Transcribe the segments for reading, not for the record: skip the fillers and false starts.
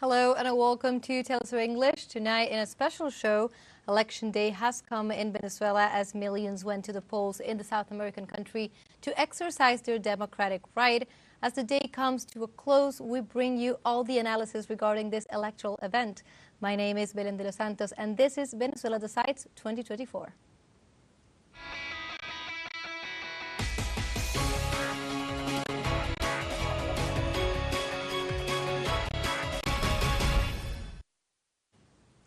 Hello and a welcome to teleSUR English. Tonight in a special show, Election Day has come in Venezuela as millions went to the polls in the South American country to exercise their democratic right. As the day comes to a close, we bring you all the analysis regarding this electoral event. My name is Belén de los Santos and this is Venezuela Decides 2024.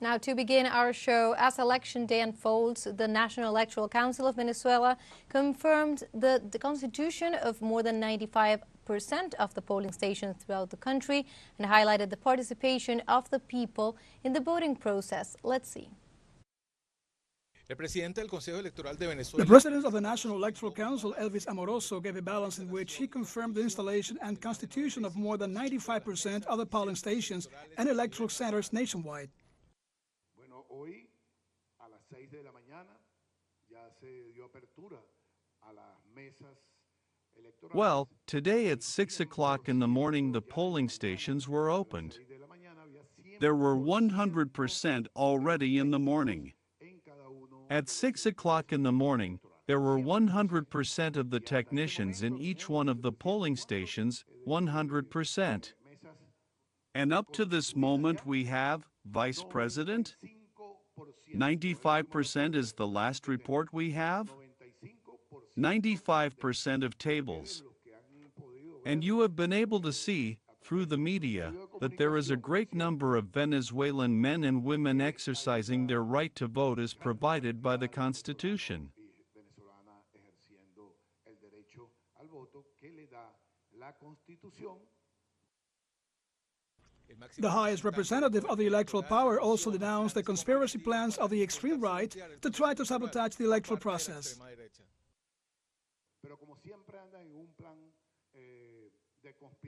Now, to begin our show, as Election Day unfolds, the National Electoral Council of Venezuela confirmed the constitution of more than 95% of the polling stations throughout the country and highlighted the participation of the people in the voting process. Let's see. The President of the National Electoral Council, Elvis Amoroso, gave a balance in which he confirmed the installation and constitution of more than 95% of the polling stations and electoral centers nationwide. Hoy a las 6 de la mañana ya se dio apertura a las mesas electorales. Well, today at 6 o'clock in the morning the polling stations were opened. There were 100% already in the morning. At 6 o'clock in the morning, there were 100% of the technicians in each one of the polling stations, 100%. And up to this moment we have, Vice President, 95% is the last report we have. 95% of tables. And you have been able to see, through the media, that there is a great number of Venezuelan men and women exercising their right to vote as provided by the Constitution. The highest representative of the electoral power also denounced the conspiracy plans of the extreme right to try to sabotage the electoral process.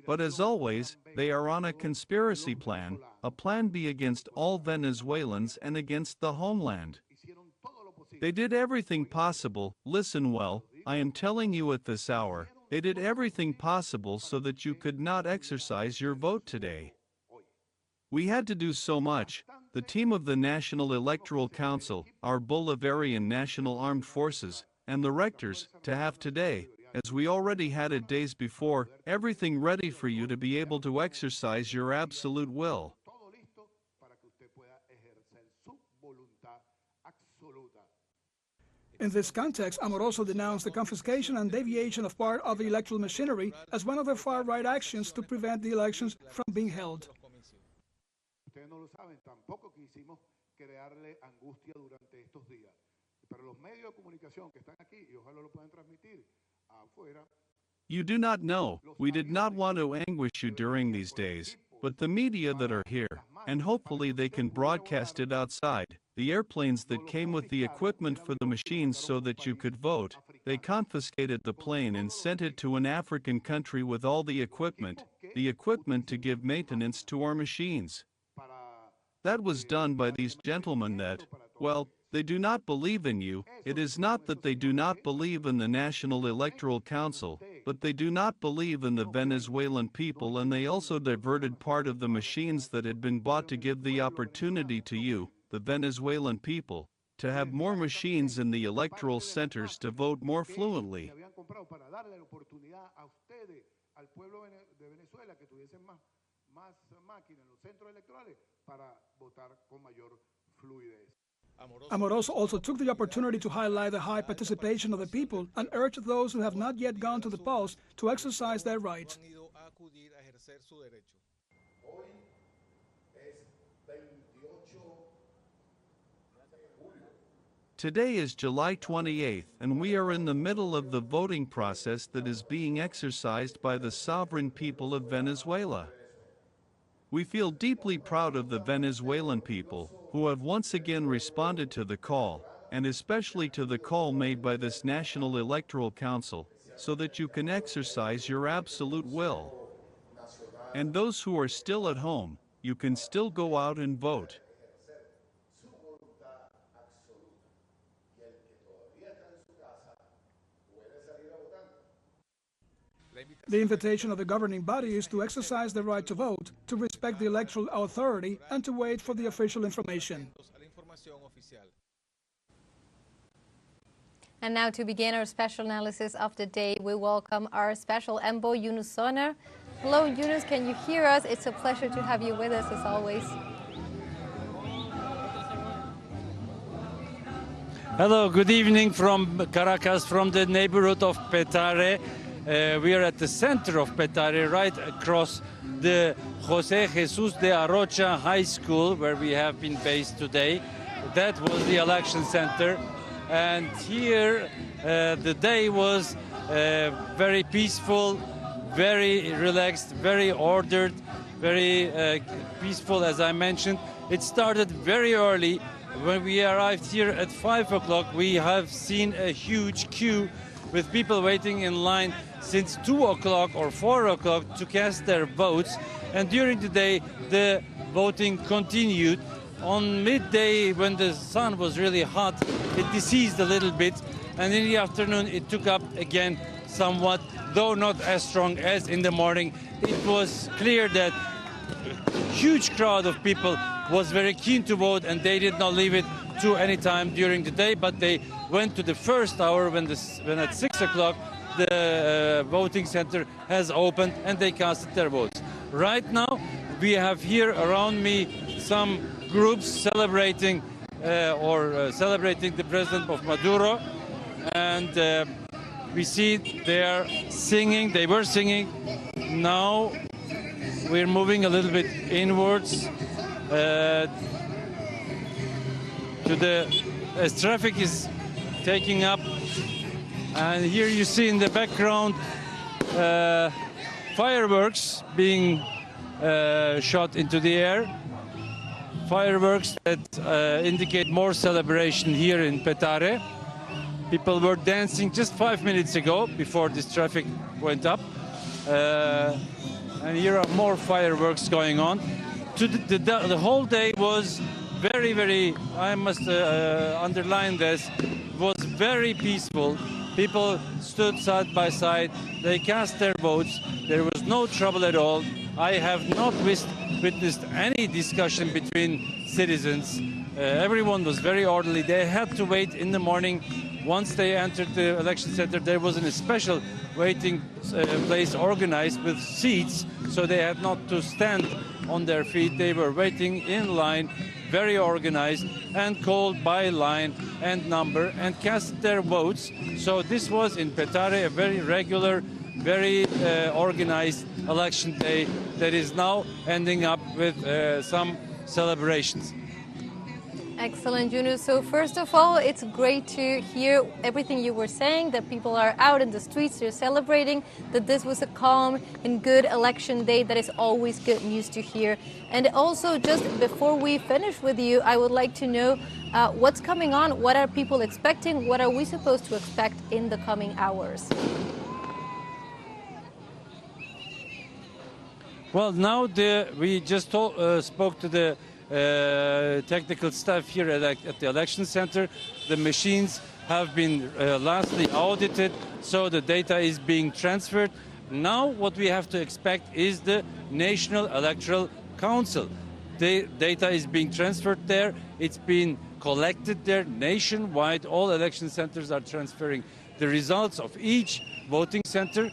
But as always, they are on a conspiracy plan, a plan B against all Venezuelans and against the homeland. They did everything possible, listen well, I am telling you at this hour, they did everything possible so that you could not exercise your vote today. We had to do so much, the team of the National Electoral Council, our Bolivarian National Armed Forces, and the rectors, to have today, as we already had it days before, everything ready for you to be able to exercise your absolute will. In this context, Amoroso denounced the confiscation and deviation of part of the electoral machinery as one of the far-right actions to prevent the elections from being held. Ustedes no lo saben, tampoco quisimos crearle angustia durante estos días. Pero los medios de comunicación que están aquí, y ojalá lo puedan transmitir afuera. You do not know, we did not want to anguish you during these days, but the media that are here, and hopefully they can broadcast it outside, the airplanes that came with the equipment for the machines so that you could vote, they confiscated the plane and sent it to an African country with all the equipment to give maintenance to our machines. That was done by these gentlemen that, well, they do not believe in you. It is not that they do not believe in the National Electoral Council, but they do not believe in the Venezuelan people, and they also diverted part of the machines that had been bought to give the opportunity to you, the Venezuelan people, to have more machines in the electoral centers to vote more fluently. Amoroso also took the opportunity to highlight the high participation of the people and urged those who have not yet gone to the polls to exercise their rights. Today is July 28th, and we are in the middle of the voting process that is being exercised by the sovereign people of Venezuela. We feel deeply proud of the Venezuelan people, who have once again responded to the call, and especially to the call made by this National Electoral Council, so that you can exercise your absolute will. And those who are still at home, you can still go out and vote. The invitation of the governing body is to exercise the right to vote, to respect the electoral authority, and to wait for the official information. And now to begin our special analysis of the day, we welcome our special envoy, Yunus Soner. Hello, Yunus, can you hear us? It's a pleasure to have you with us as always. Hello, good evening from Caracas, from the neighborhood of Petare. We are at the center of Petare, right across the José Jesús de Arocha High School, where we have been based today. That was the election center. And here the day was very peaceful, very relaxed, very ordered, very peaceful, as I mentioned. It started very early. When we arrived here at 5 o'clock, we have seen a huge queue with people waiting in line since 2 o'clock or 4 o'clock to cast their votes. And during the day, the voting continued. On midday, when the sun was really hot, it deceased a little bit, and in the afternoon it took up again somewhat, though not as strong as in the morning. It was clear that a huge crowd of people was very keen to vote, and they did not leave it to any time during the day, but they went to the first hour when at 6 o'clock the voting center has opened and they casted their votes. Right now, we have here around me some groups celebrating celebrating the president of Maduro, and we see they are singing. They were singing. Now we're moving a little bit inwards as traffic is taking up, and here you see in the background fireworks being shot into the air. Fireworks that indicate more celebration here in Petare. People were dancing just 5 minutes ago before this traffic went up. And here are more fireworks going on. The whole day was very, I must underline this, was very peaceful. People stood side by side. They cast their votes. There was no trouble at all. I have not witnessed any discussion between citizens. Everyone was very orderly. They had to wait in the morning. Once they entered the election center, there was a special waiting place organized with seats, so they had not to stand on their feet. They were waiting in line, very organized, and called by line and number, and cast their votes. So this was in Petare a very regular, very organized election day that is now ending up with some celebrations. Excellent, Yunus. So first of all, it's great to hear everything you were saying, that people are out in the streets, they're celebrating, that this was a calm and good election day. That is always good news to hear. And also, just before we finish with you, I would like to know what's coming on, what are people expecting, what are we supposed to expect in the coming hours? Well, now we just spoke to the technical staff here at the election center. The machines have been lastly audited, so the data is being transferred. Now what we have to expect is the National Electoral Council. The data is being transferred there. It's been collected there nationwide. All election centers are transferring the results of each voting center.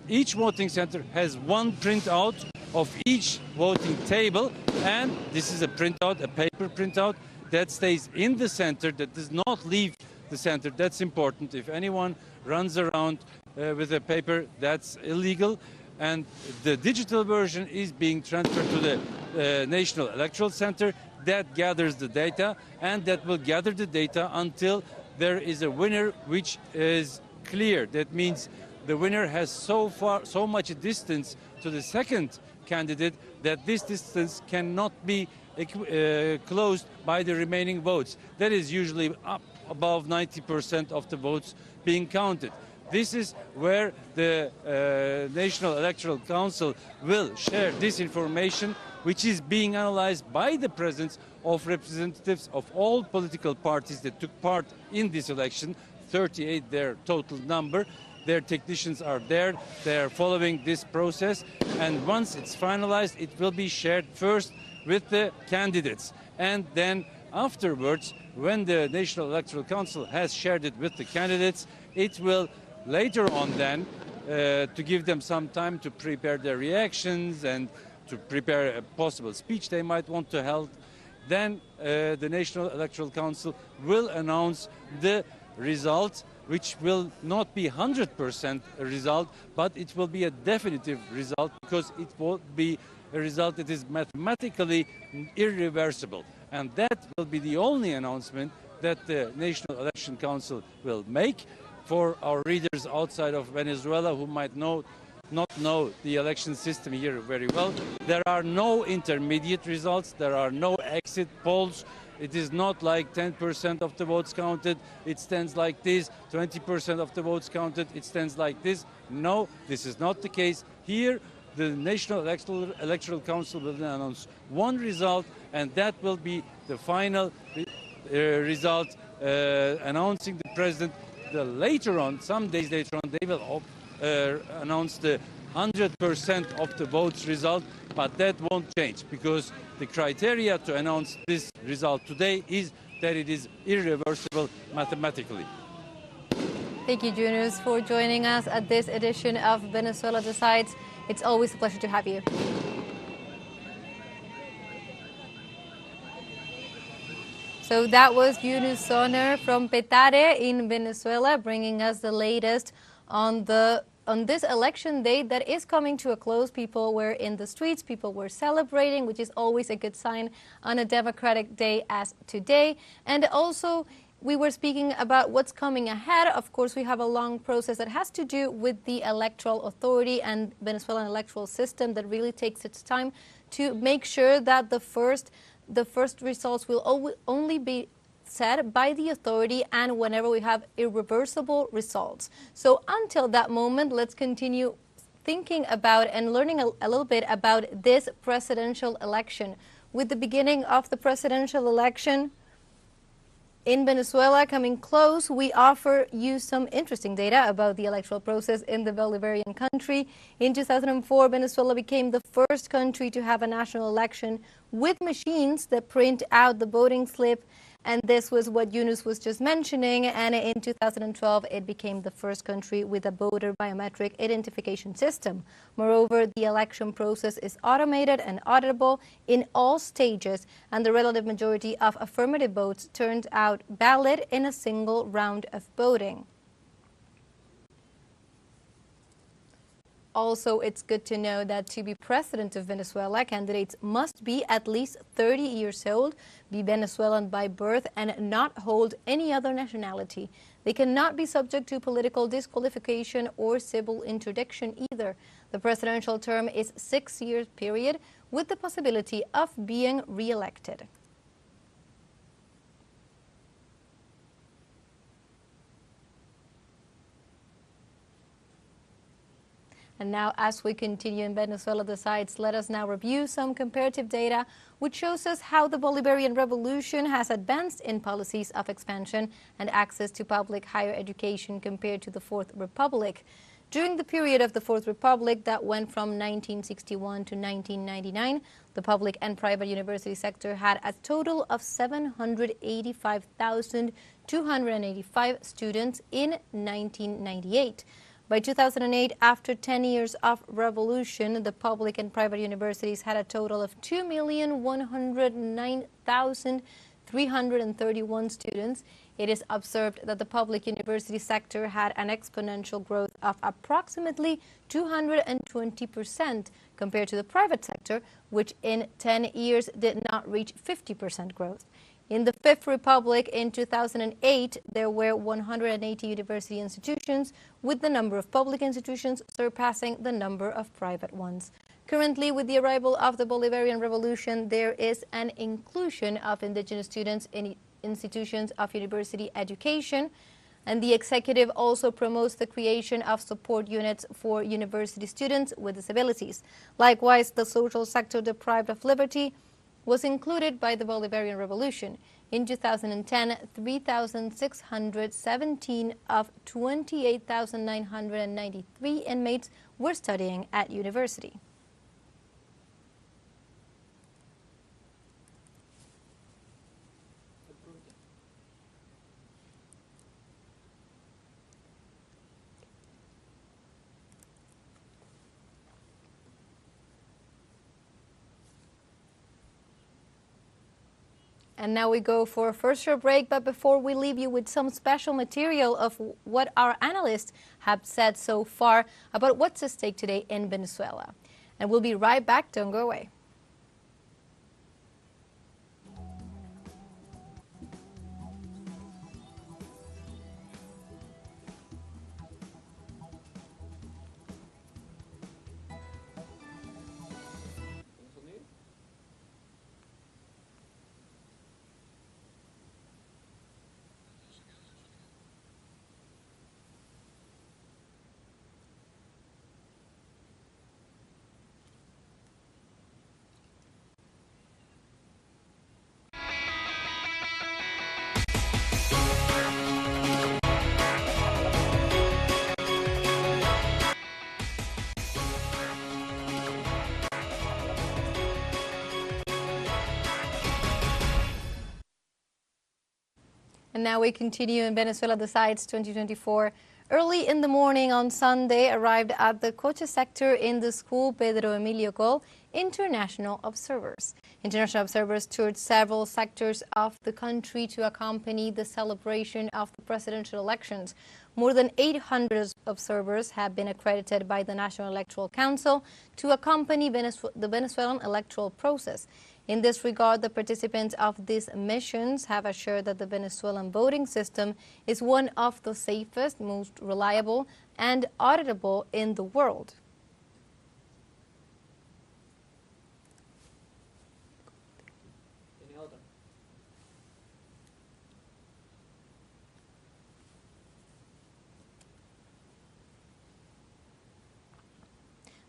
Each voting center has one printout of each voting table, and this is a printout, a paper printout that stays in the center, that does not leave the center. That's important. If anyone runs around with a paper, that's illegal. And the digital version is being transferred to the National Electoral Center. That gathers the data, and that will gather the data until there is a winner which is clear. That means the winner has so much distance to the second candidate that this distance cannot be closed by the remaining votes. That is usually up above 90% of the votes being counted. This is where the National Electoral Council will share this information, which is being analyzed by the presence of representatives of all political parties that took part in this election, 38 their total number. Their technicians are there. They're following this process. And once it's finalized, it will be shared first with the candidates. And then afterwards, when the National Electoral Council has shared it with the candidates, it will later on then to give them some time to prepare their reactions and to prepare a possible speech they might want to hold. Then the National Electoral Council will announce the result, which will not be 100% a result, but it will be a definitive result because it will be a result that is mathematically irreversible. And that will be the only announcement that the National Election Council will make. For our readers outside of Venezuela who might not know the election system here very well, there are no intermediate results, there are no exit polls. It is not like 10% of the votes counted, it stands like this, 20% of the votes counted, it stands like this. No, this is not the case. Here, the National Electoral Council will announce one result, and that will be the final result, announcing the president. Later on, some days later on, they will announce the 100% of the votes result, but that won't change because the criteria to announce this result today is that it is irreversible mathematically. Thank you, Yunus, for joining us at this edition of Venezuela Decides. It's always a pleasure to have you. So that was Yunus Soner from Petare in Venezuela, bringing us the latest on this election day that is coming to a close. People were in the streets, people were celebrating, which is always a good sign on a democratic day as today. And also, we were speaking about what's coming ahead. Of course, we have a long process that has to do with the electoral authority and Venezuelan electoral system that really takes its time to make sure that the first results will only be set by the authority and whenever we have irreversible results. So until that moment, let's continue thinking about and learning a little bit about this presidential election. With the beginning of the presidential election in Venezuela coming close, we offer you some interesting data about the electoral process in the Bolivarian country. In 2004, Venezuela became the first country to have a national election with machines that print out the voting slip. And this was what Yunus was just mentioning. And in 2012, it became the first country with a voter biometric identification system. Moreover, the election process is automated and auditable in all stages, and the relative majority of affirmative votes turned out valid in a single round of voting. Also, it's good to know that to be president of Venezuela, candidates must be at least 30 years old, be Venezuelan by birth, and not hold any other nationality. They cannot be subject to political disqualification or civil interdiction either. The presidential term is a 6-year period with the possibility of being re-elected. And now, as we continue in Venezuela Decides, let us now review some comparative data which shows us how the Bolivarian Revolution has advanced in policies of expansion and access to public higher education compared to the Fourth Republic. During the period of the Fourth Republic that went from 1961 to 1999, the public and private university sector had a total of 785,285 students in 1998. By 2008, after 10 years of revolution, the public and private universities had a total of 2,109,331 students. It is observed that the public university sector had an exponential growth of approximately 220% compared to the private sector, which in 10 years did not reach 50% growth. In the Fifth Republic in 2008, there were 180 university institutions, with the number of public institutions surpassing the number of private ones. Currently, with the arrival of the Bolivarian Revolution, there is an inclusion of indigenous students in institutions of university education, and the executive also promotes the creation of support units for university students with disabilities. Likewise, the social sector deprived of liberty was included by the Bolivarian Revolution. In 2010, 3,617 of 28,993 inmates were studying at university. And now we go for a first short break, but before we leave you with some special material of what our analysts have said so far about what's at stake today in Venezuela. And we'll be right back, don't go away. And now we continue in Venezuela Decides 2024. Early in the morning on Sunday, arrived at the Coche sector in the school Pedro Emilio Gol international observers. International observers toured several sectors of the country to accompany the celebration of the presidential elections. More than 800 observers have been accredited by the National Electoral Council to accompany the Venezuelan electoral process. In this regard, the participants of these missions have assured that the Venezuelan voting system is one of the safest, most reliable, and auditable in the world.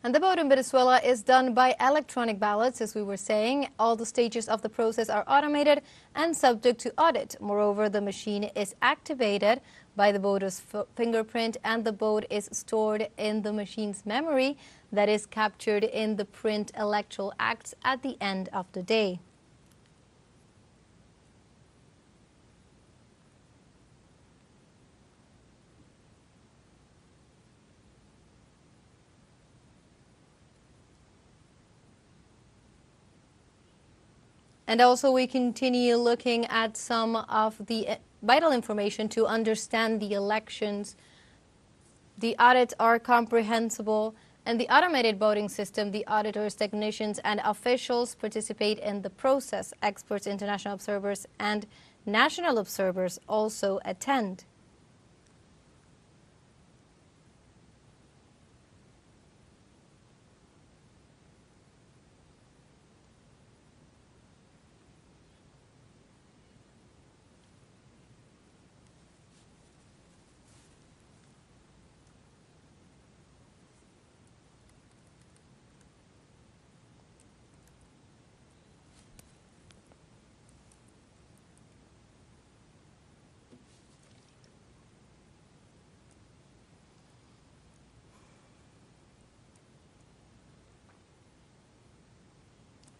And the vote in Venezuela is done by electronic ballots, as we were saying. All the stages of the process are automated and subject to audit. Moreover, the machine is activated by the voter's fingerprint, and the vote is stored in the machine's memory that is captured in the print electoral acts at the end of the day. And also we continue looking at some of the vital information to understand the elections. The audits are comprehensible, and the automated voting system, the auditors, technicians, and officials participate in the process. Experts, international observers, and national observers also attend.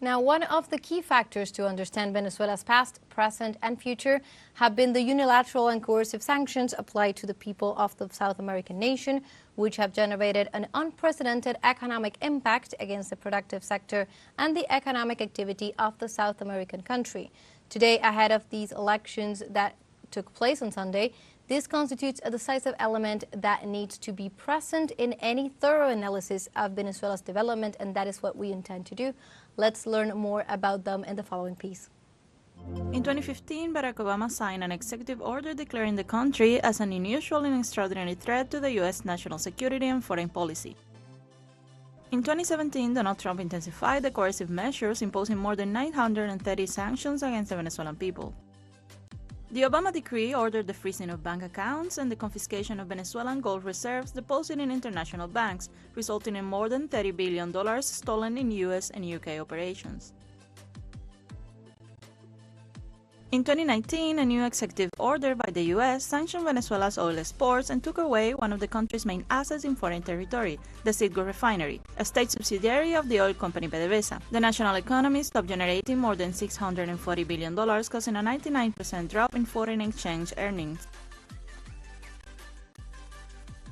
Now, one of the key factors to understand Venezuela's past, present, and future have been the unilateral and coercive sanctions applied to the people of the South American nation, which have generated an unprecedented economic impact against the productive sector and the economic activity of the South American country. Today, ahead of these elections that took place on Sunday, this constitutes a decisive element that needs to be present in any thorough analysis of Venezuela's development, and that is what we intend to do. Let's learn more about them in the following piece. In 2015, Barack Obama signed an executive order declaring the country as an unusual and extraordinary threat to the U.S. national security and foreign policy. In 2017, Donald Trump intensified the coercive measures, imposing more than 930 sanctions against the Venezuelan people. The Obama decree ordered the freezing of bank accounts and the confiscation of Venezuelan gold reserves deposited in international banks, resulting in more than $30 billion stolen in U.S. and U.K. operations. In 2019, a new executive order by the U.S. sanctioned Venezuela's oil exports and took away one of the country's main assets in foreign territory, the Citgo refinery, a state subsidiary of the oil company PDVSA. The national economy stopped generating more than $640 billion, causing a 99% drop in foreign exchange earnings.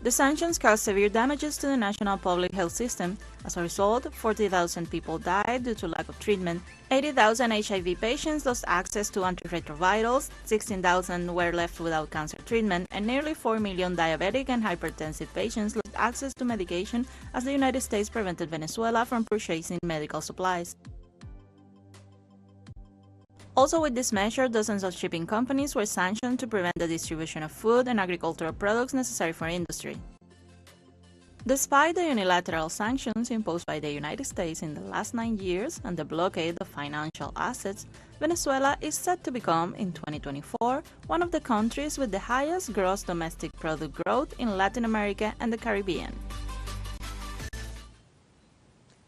The sanctions caused severe damages to the national public health system. As a result, 40,000 people died due to lack of treatment, 80,000 HIV patients lost access to antiretrovirals, 16,000 were left without cancer treatment, and nearly 4 million diabetic and hypertensive patients lost access to medication as the United States prevented Venezuela from purchasing medical supplies. Also with this measure, dozens of shipping companies were sanctioned to prevent the distribution of food and agricultural products necessary for industry. Despite the unilateral sanctions imposed by the United States in the last 9 years and the blockade of financial assets, Venezuela is set to become, in 2024, one of the countries with the highest gross domestic product growth in Latin America and the Caribbean.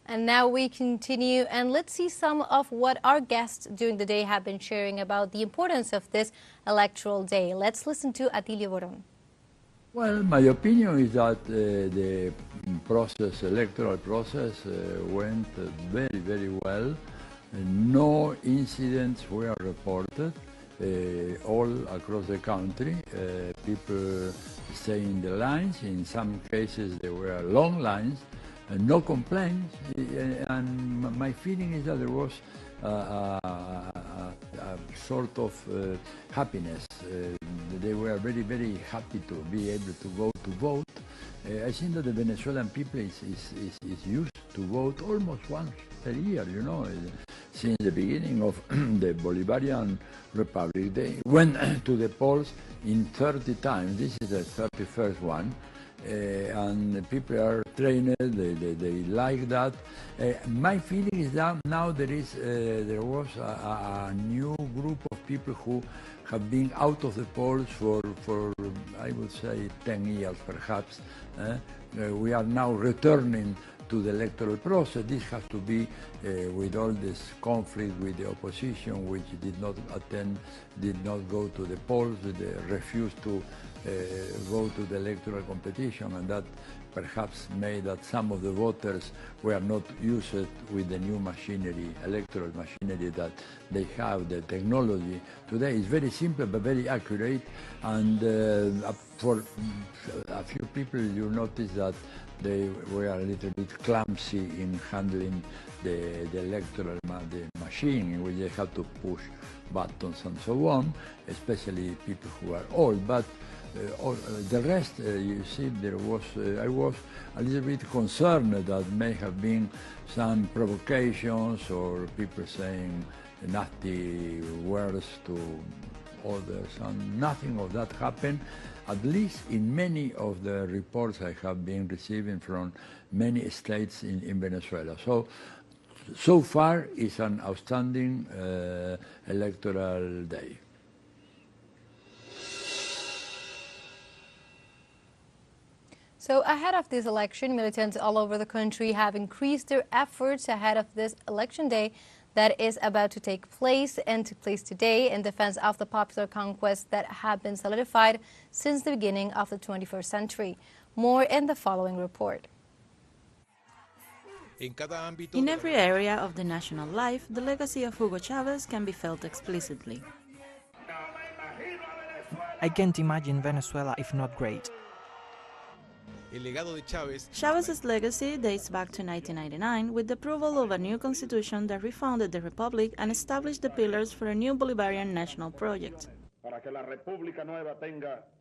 And now we continue, and let's see some of what our guests during the day have been sharing about the importance of this electoral day. Let's listen to Atilio Boron. Well, my opinion is that the electoral process went very, very well. No incidents were reported all across the country. People stay in the lines. In some cases, there were long lines. No complaints, and my feeling is that there was a sort of happiness. They were very, very happy to be able to vote. I think that the Venezuelan people is used to vote almost once per year, you know. Since the beginning of the Bolivarian Republic, they went to the polls in 30 times. This is the 31st one. And people are trained, they like that. My feeling is that now there was a new group of people who have been out of the polls for I would say 10 years perhaps. We are now returning to the electoral process. This has to be with all this conflict with the opposition, which did not go to the polls, they refused to go to the electoral competition, and that perhaps made that some of the voters were not used with the new machinery, electoral machinery that they have. The technology today is very simple but very accurate, and for a few people you notice that they were a little bit clumsy in handling the electoral machine, in which they had to push buttons and so on, especially people who are old. But the rest, you see, I was a little bit concerned that may have been some provocations or people saying nasty words to others, and nothing of that happened, at least in many of the reports I have been receiving from many states in Venezuela. So far, it's an outstanding electoral day. So ahead of this election, militants all over the country have increased their efforts ahead of this election day that is about to take place and took place today in defense of the popular conquests that have been solidified since the beginning of the 21st century. More in the following report. In every area of the national life, the legacy of Hugo Chavez can be felt explicitly. I can't imagine Venezuela if not great. Chavez's legacy dates back to 1999 with the approval of a new constitution that refounded the republic and established the pillars for a new Bolivarian national project.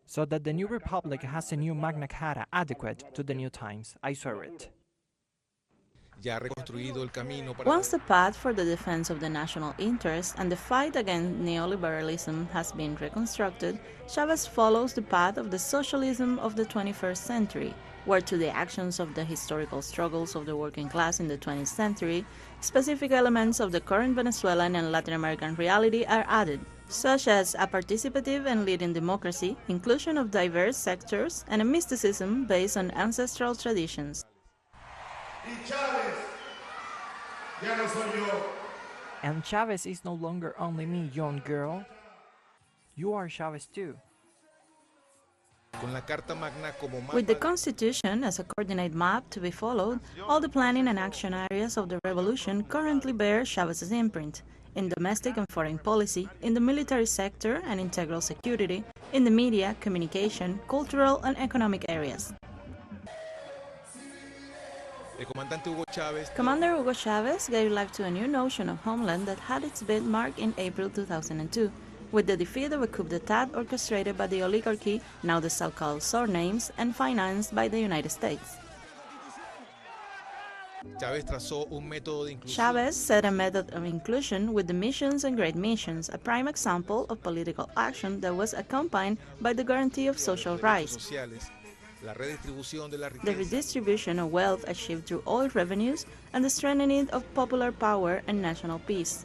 So that the new republic has a new Magna Carta adequate to the new times. I swear it. Once the path for the defense of the national interest and the fight against neoliberalism has been reconstructed, Chavez follows the path of the socialism of the 21st century, where to the actions of the historical struggles of the working class in the 20th century, specific elements of the current Venezuelan and Latin American reality are added, such as a participative and leading democracy, inclusion of diverse sectors, and a mysticism based on ancestral traditions. And Chavez is no longer only me, young girl. You are Chavez too. With the Constitution as a coordinate map to be followed, all the planning and action areas of the revolution currently bear Chavez's imprint. In domestic and foreign policy, in the military sector and integral security, in the media, communication, cultural and economic areas. Commander Hugo Chavez gave life to a new notion of homeland that had its benchmark in April 2002, with the defeat of a coup d'etat orchestrated by the oligarchy, now the so-called surnames, and financed by the United States. Chavez set a method of inclusion with the missions and great missions, a prime example of political action that was accompanied by the guarantee of social rights. The redistribution of wealth achieved through oil revenues and the strengthening of popular power and national peace.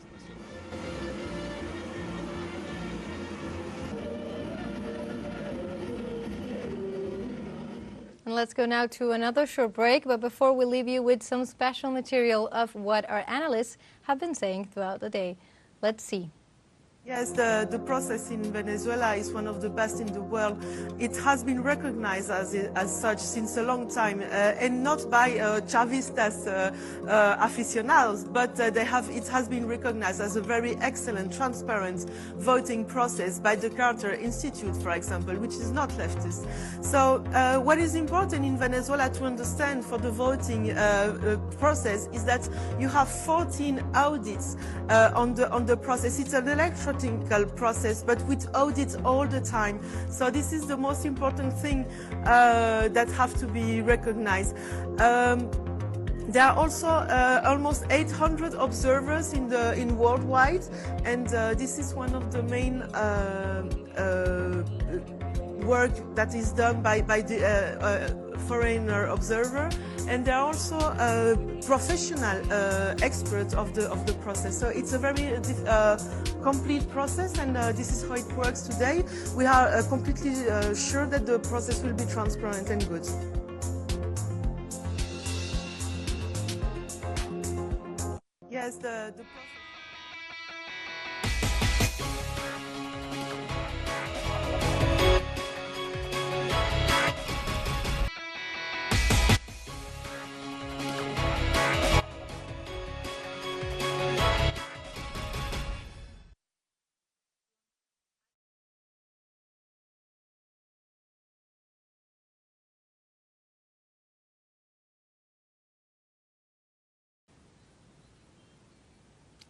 And let's go now to another short break, but before we leave you with some special material of what our analysts have been saying throughout the day. Let's see. Yes, the process in Venezuela is one of the best in the world. It has been recognized as such since a long time, and not by Chavistas aficionados, but it has been recognized as a very excellent, transparent voting process by the Carter Institute, for example, which is not leftist. So what is important in Venezuela to understand for the voting process is that you have 14 audits on the process. It's an electoral process, but with audits all the time. So this is the most important thing that have to be recognized. There are also almost 800 observers in worldwide, and this is one of the main work that is done by the foreigner observer, and there are also professional experts of the process. So it's a very complete process, and this is how it works today. We are completely sure that the process will be transparent and good. Yes, the process.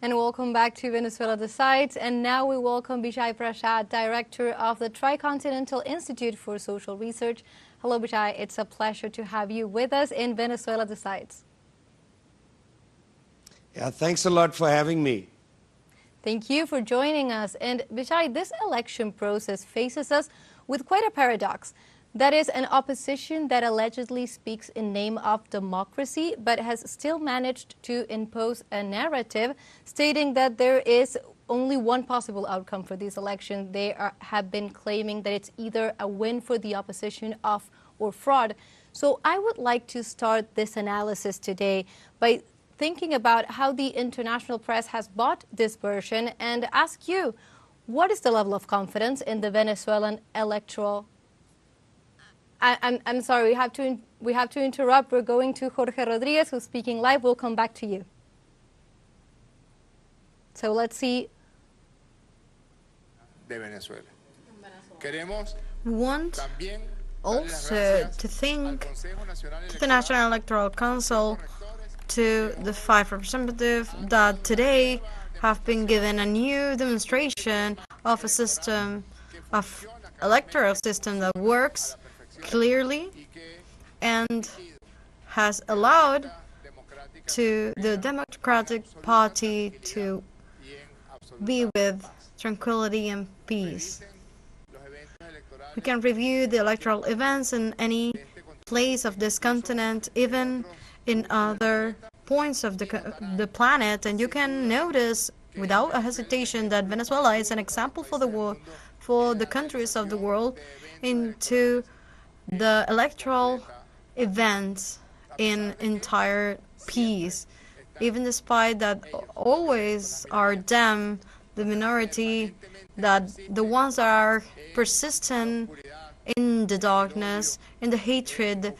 And welcome back to Venezuela Decides. And now we welcome Bijay Prashad, Director of the Tricontinental Institute for Social Research. Hello, Bijay. It's a pleasure to have you with us in Venezuela Decides. Yeah, thanks a lot for having me. Thank you for joining us. And Bijay, this election process faces us with quite a paradox. That is an opposition that allegedly speaks in name of democracy, but has still managed to impose a narrative stating that there is only one possible outcome for this election. They have been claiming that it's either a win for the opposition or fraud. So I would like to start this analysis today by thinking about how the international press has bought this version and ask you, what is the level of confidence in the Venezuelan electoral? I'm sorry, we have to interrupt. We're going to Jorge Rodriguez, who's speaking live. We'll come back to you. So let's see. De Venezuela. We want also to thank the National Electoral Council, to the 5 representatives that today have been given a new demonstration of a system, of electoral system that works clearly and has allowed to the Democratic Party to be with tranquility and peace. We can review the electoral events in any place of this continent, even in other points of the planet, and you can notice without a hesitation that Venezuela is an example for the world, for the countries of the world, into the electoral events in entire peace, even despite that always are them the minority, that the ones that are persistent in the darkness, in the hatred,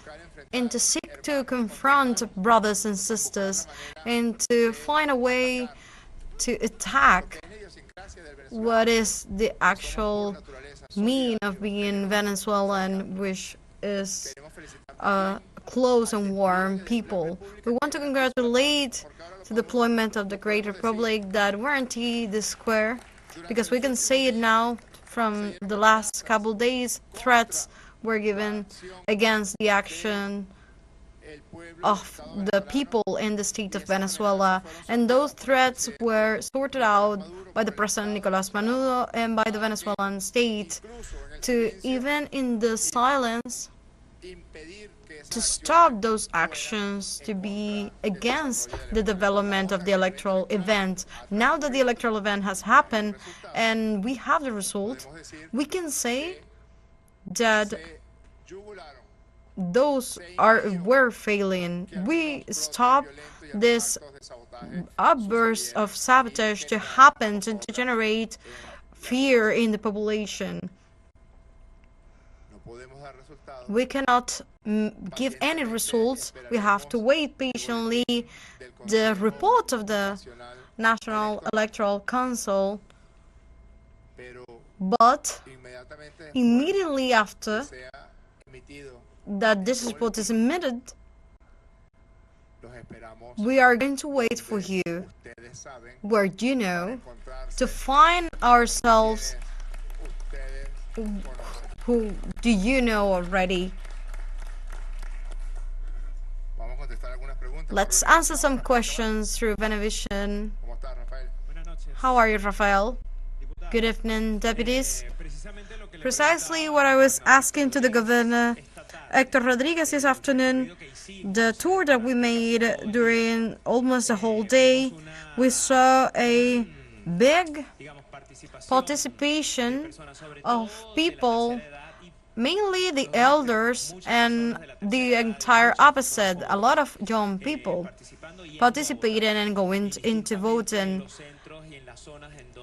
and to seek to confront brothers and sisters, and to find a way to attack what is the actual mean of being Venezuelan, which is close and warm people. We want to congratulate the deployment of the Great Republic that guarantee the square, because we can say it now from the last couple days, threats were given against the action of the people in the state of Venezuela, and those threats were sorted out by the President Nicolás Maduro and by the Venezuelan state to, even in the silence, to stop those actions, to be against the development of the electoral event. Now that the electoral event has happened and we have the result, we can say that those were failing. We stopped this outburst of sabotage to happen and to generate fear in the population. We cannot give any results. We have to wait patiently the report of the National Electoral Council, but immediately after that this report is emitted, we are going to wait for you, where you know, to find ourselves. Who do you know already? Let's answer some questions through Venevision. How are you, Rafael? Good evening, deputies. Precisely what I was asking to the governor, Hector Rodriguez, this afternoon. The tour that we made during almost the whole day, we saw a big participation of people, mainly the elders and the entire opposite. A lot of young people participating and going into voting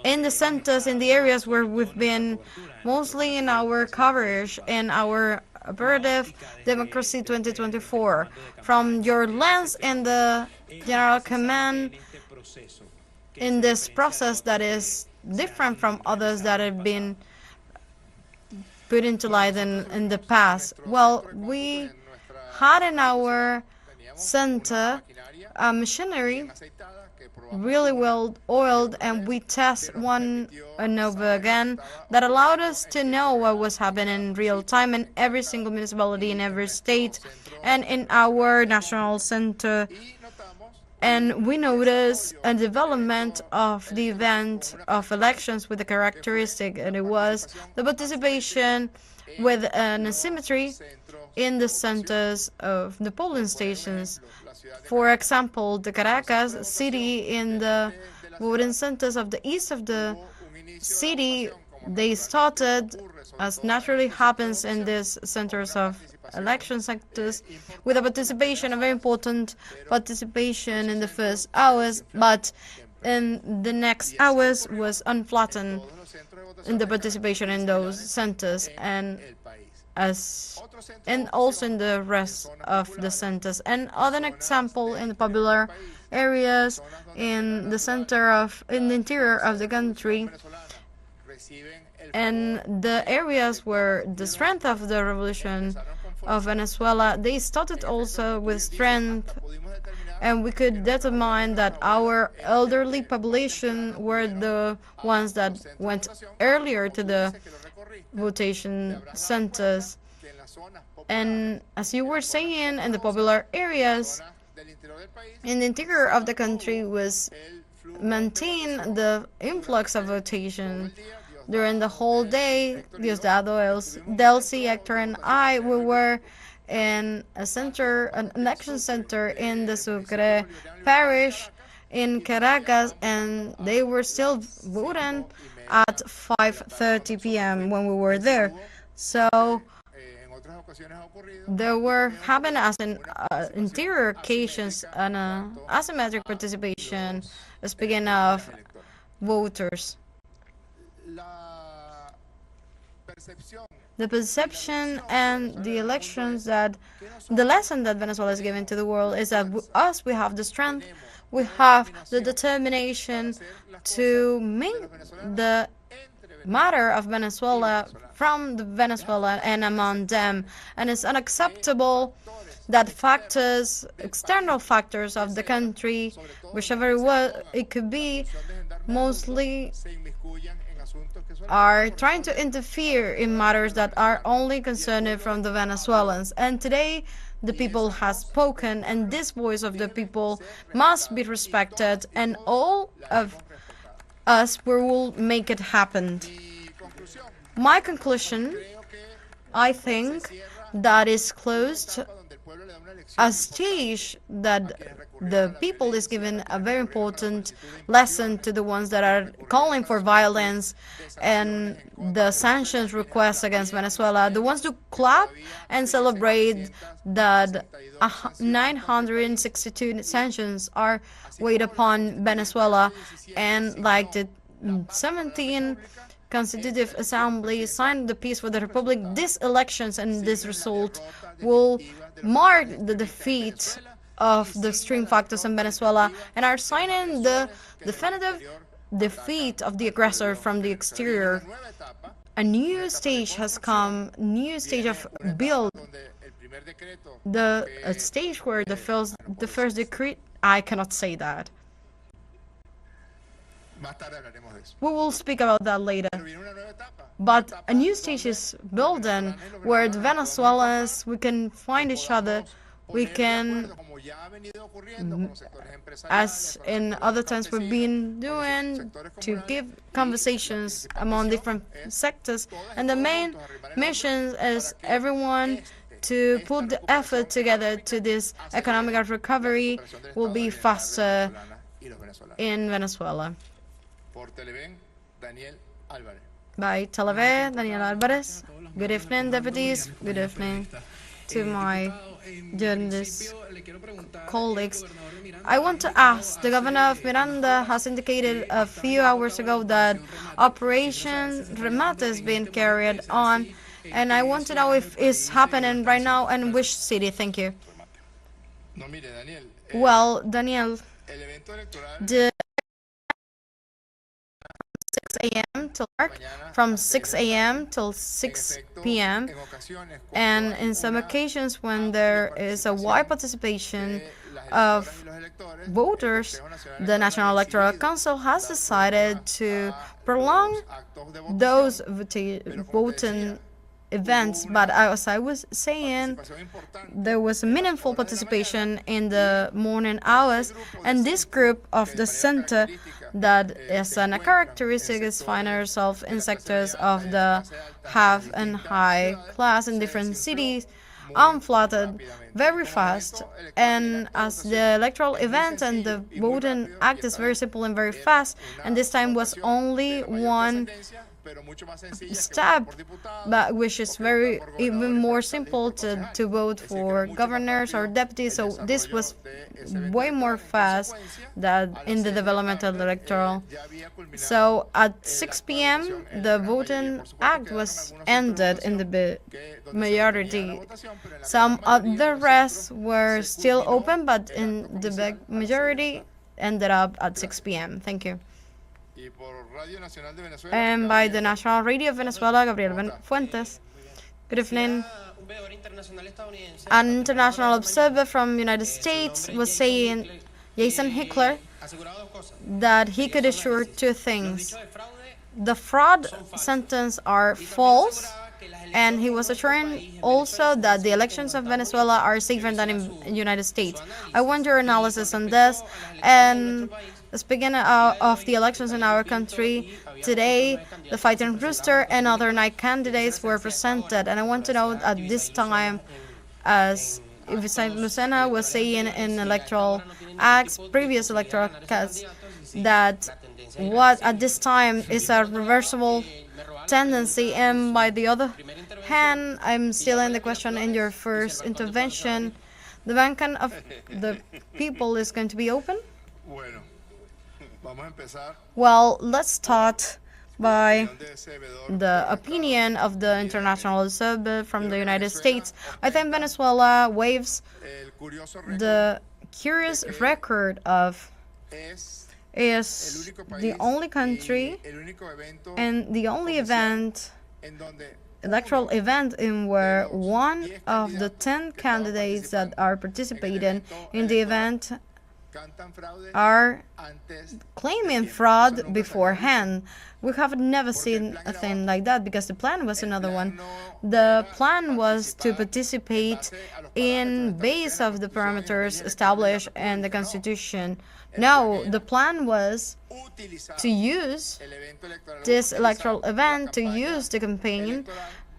in the centers, in the areas where we've been mostly in our coverage in our operative Democracy 2024. From your lens in the General Command, in this process that is different from others that have been put into light in the past. Well, we had in our center a machinery really well oiled, and we test one and over again that allowed us to know what was happening in real time in every single municipality, in every state, and in our national center. And we noticed a development of the event of elections with a characteristic, and it was the participation with an asymmetry in the centers of the polling stations. For example, the Caracas city, in the voting centers of the east of the city, they started, as naturally happens in these centers of election sectors, with a participation, a very important participation in the first hours, but in the next hours was unflattened in the participation in those centers, and also in the rest of the centers. And other example, in the popular areas in the interior of the country, and the areas where the strength of the revolution of Venezuela, they started also with strength, and we could determine that our elderly population were the ones that went earlier to the votation centers. And as you were saying, in the popular areas in the interior of the country was maintain the influx of votation. During the whole day, Diosdado, Delcy, Hector, and I, we were in an election center in the Sucre parish in Caracas, and they were still voting at 5:30 p.m. when we were there. So there were happened as in interior occasions an asymmetric participation, speaking of voters. The perception and the elections that the lesson that Venezuela is giving to the world is that we have the strength, we have the determination to make the matter of Venezuela from the Venezuelan and among them. And it's unacceptable that factors, external factors of the country, whichever it could be, mostly are trying to interfere in matters that are only concerning from the Venezuelans. And today, the people has spoken, and this voice of the people must be respected, and all of us will make it happen. My conclusion, I think, that is closed a stage that the people is given a very important lesson to the ones that are calling for violence and the sanctions requests against Venezuela. The ones to clap and celebrate that 962 sanctions are weighed upon Venezuela, and like the 17 Constitutive Assembly signed the peace for the Republic. These elections and this result will mark the defeat of the extreme factors in Venezuela and are signing the definitive defeat of the aggressor from the exterior. A new stage has come, new stage of build. The stage where the first decree, I cannot say that. We will speak about that later. But a new stage is building where the Venezuelans, we can find each other, we can, as in other times we've been doing, to give conversations among different sectors. And the main mission is everyone to put the effort together to this economic recovery will be faster in Venezuela. By Televen, Daniel Alvarez. Good evening, deputies. Good evening to my journalist colleagues. I want to ask, the governor of Miranda has indicated a few hours ago that Operation Remate is being carried on, and I want to know if it's happening right now and which city. Thank you. Well, Daniel, the 6 a.m. till dark, from 6 a.m. till 6 p.m. and in some occasions when there is a wide participation of voters, the National Electoral Council has decided to prolong those voting events, but as I was saying, there was a meaningful participation in the morning hours, and this group of the center that is a characteristic is find ourselves in sectors of the half and high class in different cities, unflattered very fast. And as the electoral event and the voting act is very simple and very fast, and this time was only one step, but which is very even more simple to vote for governors or deputies. So this was way more fast than in the developmental electoral. So at 6 p.m. the voting act was ended in the majority. Some of the rest were still open, but in the big majority ended up at 6 p.m. Thank you. And by the National Radio of Venezuela, Gabriel Fuentes. Good evening. An international observer from the United States was saying, Jason Hickler, that he could assure two things. The fraud sentences are false, and he was assuring also that the elections of Venezuela are safer than in the United States. I want your analysis on this. And speaking of the elections in our country, today the Fighting Rooster and other night candidates were presented, and I want to know at this time, as Vicente Lucena was saying in electoral acts, previous electoral acts, that what at this time is a reversible tendency. And by the other hand, I'm still in the question in your first intervention, the Bank of the People is going to be open? Well, let's start by the opinion of the international observer from the United States. I think Venezuela waves the curious record of is the only country and the only electoral event in where one of the 10 candidates that are participating in the event are claiming fraud beforehand. We have never seen a thing like that because the plan was another one. The plan was to participate in base of the parameters established in the Constitution. No, the plan was to use this electoral event, to use the campaign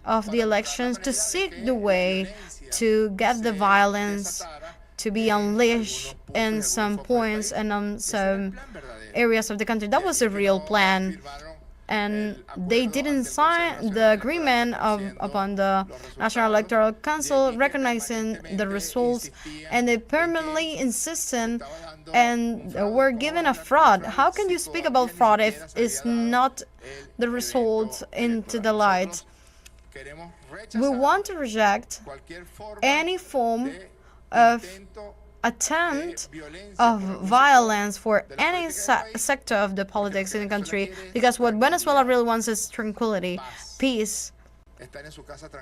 of the elections to seek the way to get the violence to be unleashed in some points and on some areas of the country. That was a real plan. And they didn't sign the agreement upon the National Electoral Council recognizing the results, and they permanently insisted and were given a fraud. How can you speak about fraud if it's not the result into the light? We want to reject any form of attempt of violence for any sector of the politics in the country, because what Venezuela really wants is tranquility, peace,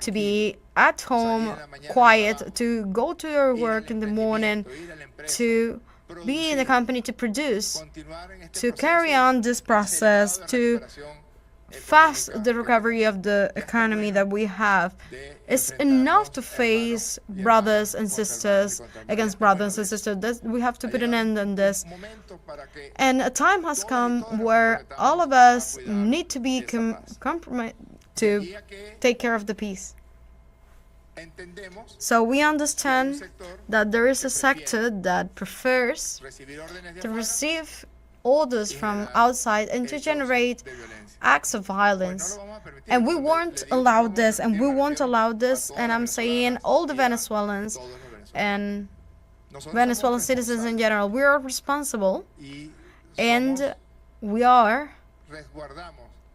to be at home, quiet, to go to your work in the morning, to be in the company, to produce, to carry on this process, to fast the recovery of the economy that we have. It's enough to face brothers and sisters against brothers and sisters. We have to put an end on this. And a time has come where all of us need to be compromised to take care of the peace. So we understand that there is a sector that prefers to receive orders from outside and to generate acts of violence. And we won't allow this, and we won't allow this, and I'm saying all the Venezuelans and Venezuelan citizens in general, we are responsible, and we are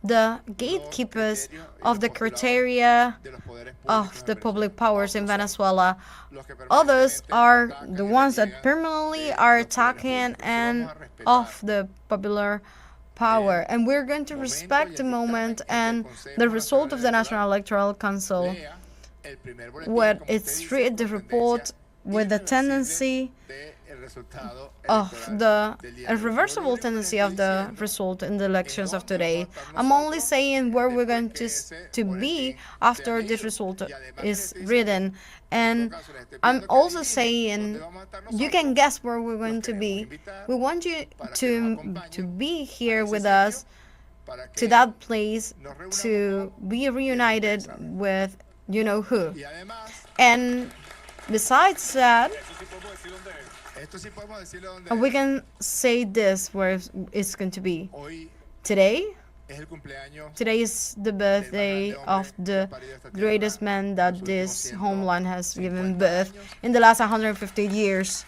the gatekeepers of the criteria of the public powers in Venezuela. Others are the ones that permanently are attacking and of the popular power, and we're going to respect the moment and the result of the National Electoral Council. When it's read the report with the tendency of the irreversible tendency of the result in the elections of today. I'm only saying where we're going to be after this result is written, and I'm also saying you can guess where we're going to be. We want you to be here with us to that place, to be reunited with you know who. And besides that, we can say this where it's going to be. Today is the birthday of the greatest man that this homeland has given birth in the last 150 years.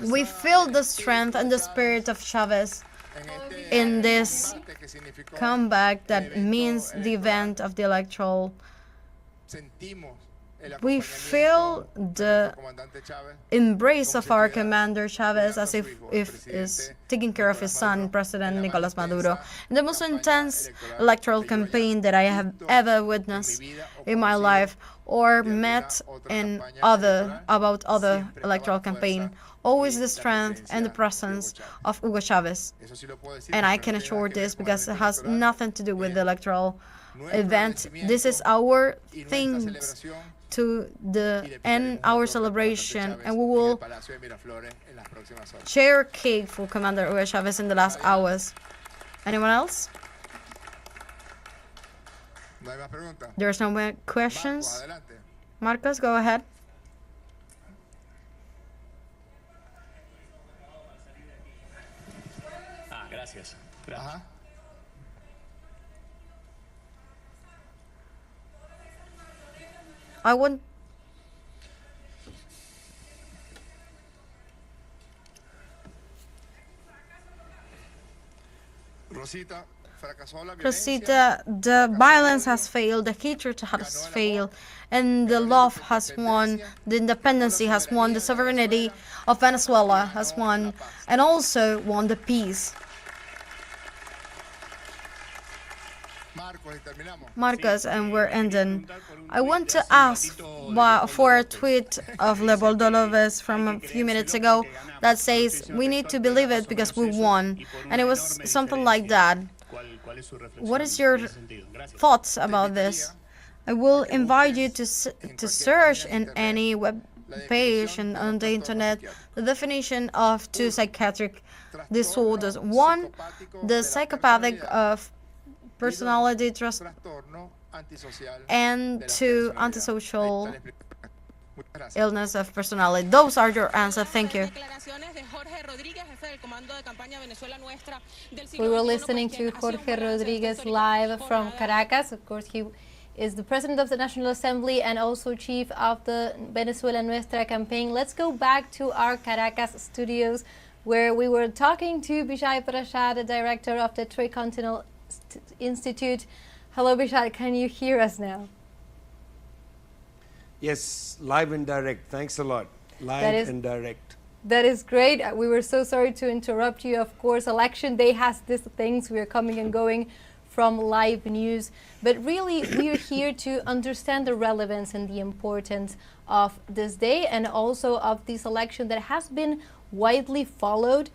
We feel the strength and the spirit of Chavez in this comeback that means the event of the electoral. We feel the embrace of our commander Chavez as if is taking care of his son, President Nicolas Maduro. The most intense electoral campaign that I have ever witnessed in my life or met in other electoral campaign. Always the strength and the presence of Hugo Chavez. And I can assure this because it has nothing to do with the electoral event. This is our things to the end our celebration, and we will share cake for Commander Hugo Chavez in the last hours. Anyone else? There's no more questions. Marcos, go ahead. Gracias. I want Cressida, the violence has failed, the hatred has failed, and the love has won, the independence has won, the sovereignty of Venezuela has won, and also won the peace. Marcos, and we're ending. I want to ask for a tweet of Leopoldo Lopez from a few minutes ago that says, we need to believe it because we won. And it was something like that. What is your thoughts about this? I will invite you to search in any web page and on the internet the definition of two psychiatric disorders. One, the psychopathic of personality trust, and two, antisocial illness of personality. Those are your answers. Thank you. We were listening to Jorge Rodriguez live from Caracas. Of course, he is the president of the National Assembly and also chief of the Venezuela Nuestra campaign. Let's go back to our Caracas studios, where we were talking to Bijay Prashad, the director of the Tricontinental Institute. Hello, Bijay, can you hear us now? Yes, live and direct. Thanks a lot. Live and direct. That is great. We were so sorry to interrupt you. Of course, election day has these things. We are coming and going from live news. But really, we are here to understand the relevance and the importance of this day and also of this election that has been widely followed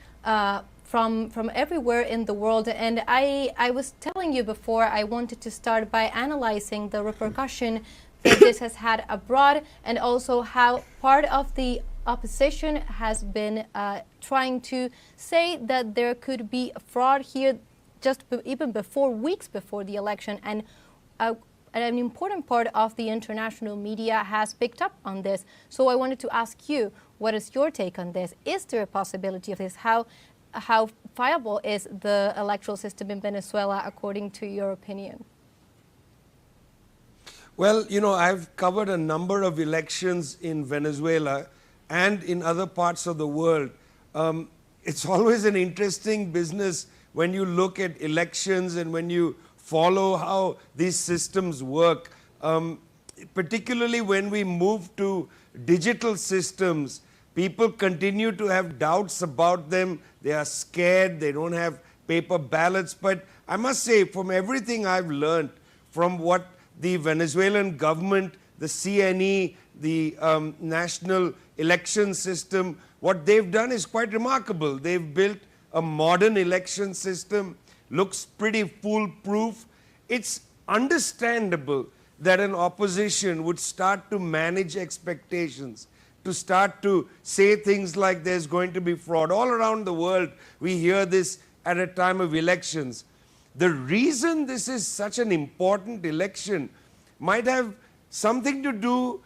from everywhere in the world. And I was telling you before, I wanted to start by analyzing the repercussion that this has had abroad, and also how part of the opposition has been trying to say that there could be a fraud here just even before, weeks before the election. And an important part of the international media has picked up on this. So I wanted to ask you, what is your take on this? Is there a possibility of this? How viable is the electoral system in Venezuela, according to your opinion? Well, you know, I've covered a number of elections in Venezuela and in other parts of the world. It's always an interesting business when you look at elections and when you follow how these systems work, particularly when we move to digital systems. People continue to have doubts about them. They are scared. They don't have paper ballots. But I must say, from everything I've learned, from what the Venezuelan government, the CNE, the National Election System, what they've done is quite remarkable. They've built a modern election system, looks pretty foolproof. It's understandable that an opposition would start to manage expectations, to start to say things like there's going to be fraud. All around the world, we hear this at a time of elections. The reason this is such an important election might have something to do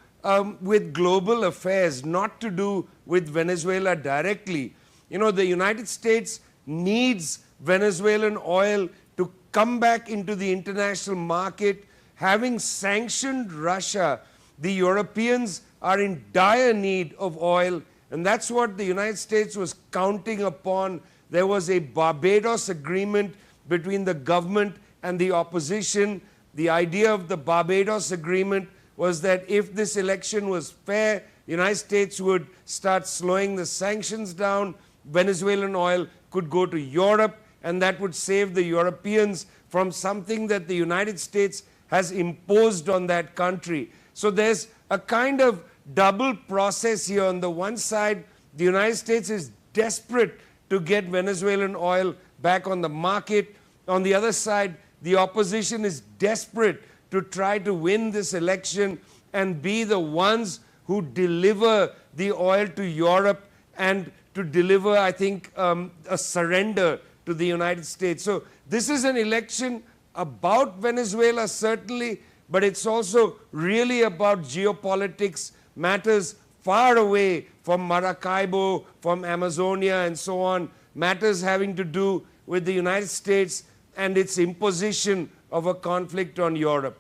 with global affairs, not to do with Venezuela directly. You know, the United States needs Venezuelan oil to come back into the international market. Having sanctioned Russia, the Europeans are in dire need of oil, and that's what the United States was counting upon. There was a Barbados agreement between the government and the opposition. The idea of the Barbados agreement was that if this election was fair, the United States would start slowing the sanctions down. Venezuelan oil could go to Europe, and that would save the Europeans from something that the United States has imposed on that country. So there's a kind of double process here. On the one side, the United States is desperate to get Venezuelan oil back on the market. On the other side, the opposition is desperate to try to win this election and be the ones who deliver the oil to Europe and to deliver, I think, a surrender to the United States. So this is an election about Venezuela, certainly, but it's also really about geopolitics, matters far away from Maracaibo, from Amazonia, and so on, matters having to do with the United States and its imposition of a conflict on Europe.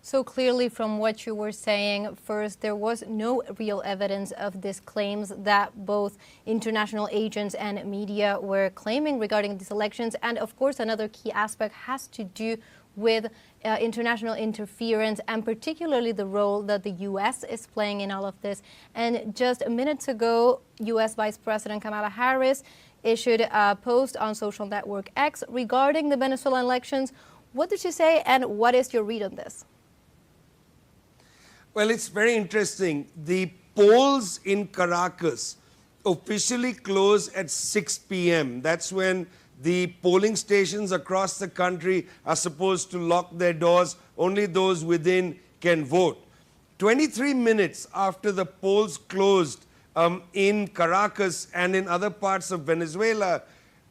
So clearly from what you were saying, first, there was no real evidence of these claims that both international agents and media were claiming regarding these elections. And of course, another key aspect has to do with international interference and particularly the role that the U.S. is playing in all of this. And just minutes ago, U.S. Vice President Kamala Harris issued a post on social network X regarding the Venezuelan elections. What did she say and what is your read on this? Well, it's very interesting. The polls in Caracas officially close at 6 p.m. That's when the polling stations across the country are supposed to lock their doors. Only those within can vote. 23 minutes after the polls closed in Caracas and in other parts of Venezuela,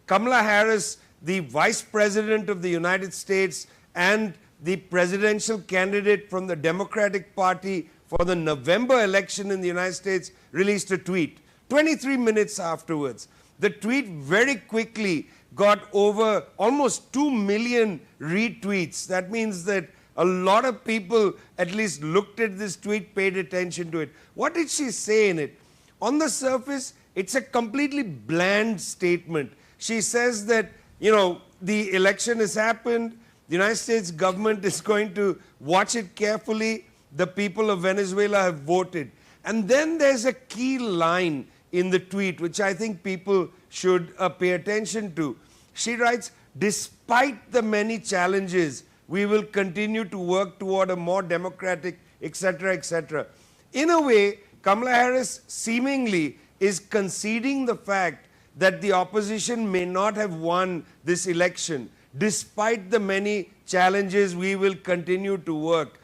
Kamala Harris, the Vice President of the United States and the presidential candidate from the Democratic Party for the November election in the United States, released a tweet. 23 minutes afterwards, the tweet very quickly got over almost 2 million retweets. That means that a lot of people at least looked at this tweet, paid attention to it. What did she say in it? On the surface, it's a completely bland statement. She says that, you know, the election has happened, the United States government is going to watch it carefully. The people of Venezuela have voted. And then there's a key line in the tweet, which I think people should pay attention to. She writes, despite the many challenges, we will continue to work toward a more democratic, etc., etc. In a way, Kamala Harris seemingly is conceding the fact that the opposition may not have won this election. Despite the many challenges, we will continue to work.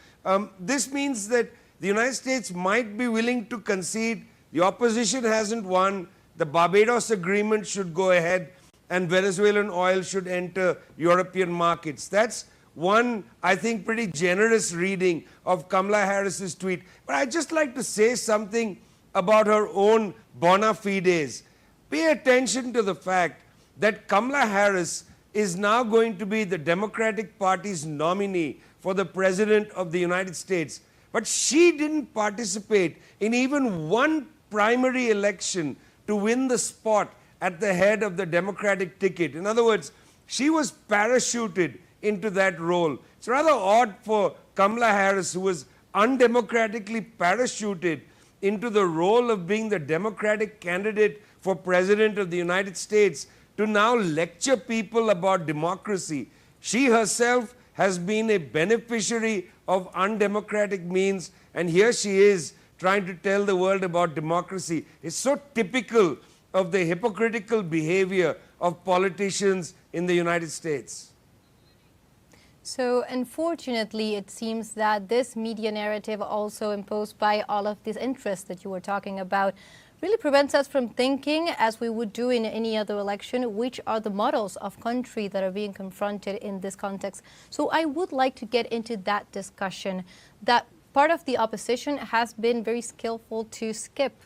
This means that the United States might be willing to concede the opposition hasn't won, the Barbados Agreement should go ahead, and Venezuelan oil should enter European markets. That's one, I think, pretty generous reading of Kamala Harris's tweet. But I'd just like to say something about her own bona fides. Pay attention to the fact that Kamala Harris is now going to be the Democratic Party's nominee for the President of the United States. But she didn't participate in even one primary election to win the spot at the head of the Democratic ticket. In other words, she was parachuted into that role. It's rather odd for Kamala Harris, who was undemocratically parachuted into the role of being the Democratic candidate for President of the United States, to now lecture people about democracy. She herself has been a beneficiary of undemocratic means, and here she is trying to tell the world about democracy. It's so typical of the hypocritical behavior of politicians in the United States. So unfortunately, it seems that this media narrative also imposed by all of these interests that you were talking about really prevents us from thinking, as we would do in any other election, which are the models of country that are being confronted in this context. So I would like to get into that discussion. That part of the opposition has been very skillful to skip.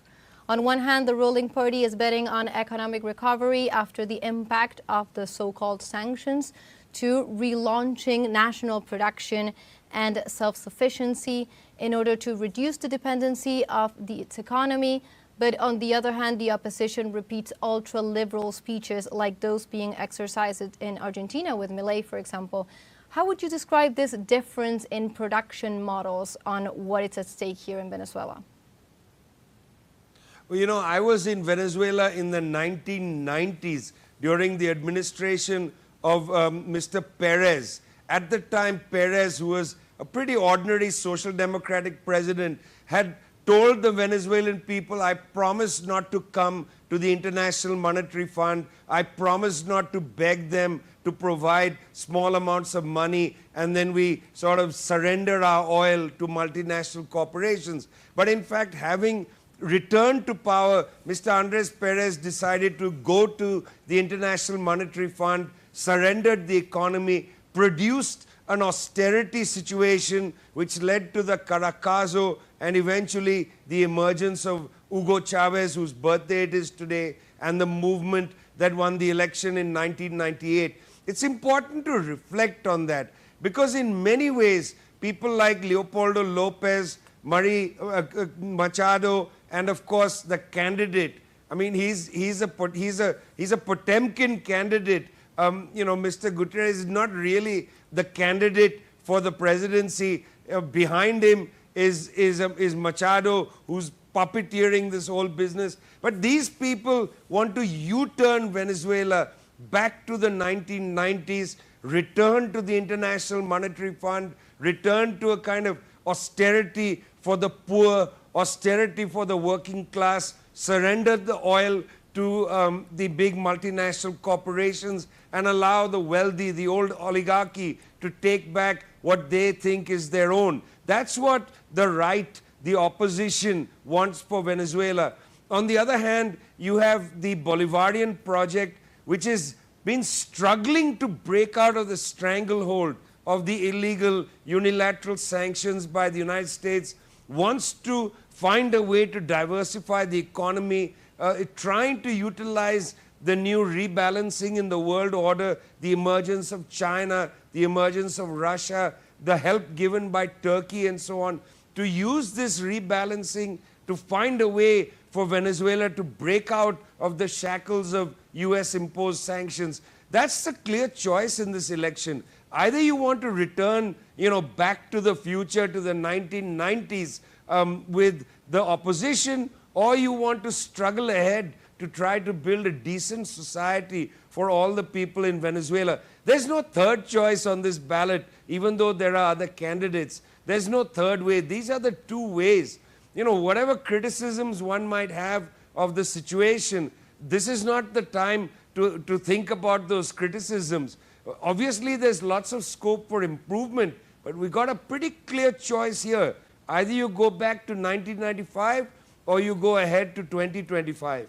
On one hand, the ruling party is betting on economic recovery after the impact of the so-called sanctions, to relaunching national production and self-sufficiency in order to reduce the dependency of its economy. But on the other hand, the opposition repeats ultra-liberal speeches like those being exercised in Argentina with Milei, for example. How would you describe this difference in production models on what is at stake here in Venezuela? Well, you know, I was in Venezuela in the 1990s during the administration of Mr. Perez. At the time, Perez, who was a pretty ordinary social democratic president, had told the Venezuelan people, I promise not to come to the International Monetary Fund. I promise not to beg them to provide small amounts of money, and then we sort of surrender our oil to multinational corporations. But in fact, having returned to power, Mr. Andres Perez decided to go to the International Monetary Fund, surrendered the economy, produced an austerity situation which led to the Caracazo and eventually the emergence of Hugo Chavez, whose birthday it is today, and the movement that won the election in 1998. It's important to reflect on that, because in many ways, people like Leopoldo Lopez, Murray Machado, and of course the candidate. I mean, he's a Potemkin candidate. Mr. Guterres is not really the candidate for the presidency. Behind him is Machado, who's puppeteering this whole business. But these people want to U-turn Venezuela back to the 1990s, return to the International Monetary Fund, return to a kind of austerity for the poor, austerity for the working class, surrender the oil to the big multinational corporations and allow the wealthy, the old oligarchy, to take back what they think is their own. That's what the right, the opposition wants for Venezuela. On the other hand, you have the Bolivarian project, which has been struggling to break out of the stranglehold of the illegal unilateral sanctions by the United States, wants to find a way to diversify the economy, trying to utilize the new rebalancing in the world order, the emergence of China, the emergence of Russia, the help given by Turkey and so on, to use this rebalancing to find a way for Venezuela to break out of the shackles of US imposed sanctions. That's the clear choice in this election. Either you want to return, back to the future, to the 1990s with the opposition, or you want to struggle ahead to try to build a decent society for all the people in Venezuela. There's no third choice on this ballot, even though there are other candidates. There's no third way. These are the two ways. Whatever criticisms one might have of the situation, this is not the time to think about those criticisms. Obviously, there's lots of scope for improvement, but we got a pretty clear choice here. Either you go back to 1995 or you go ahead to 2025.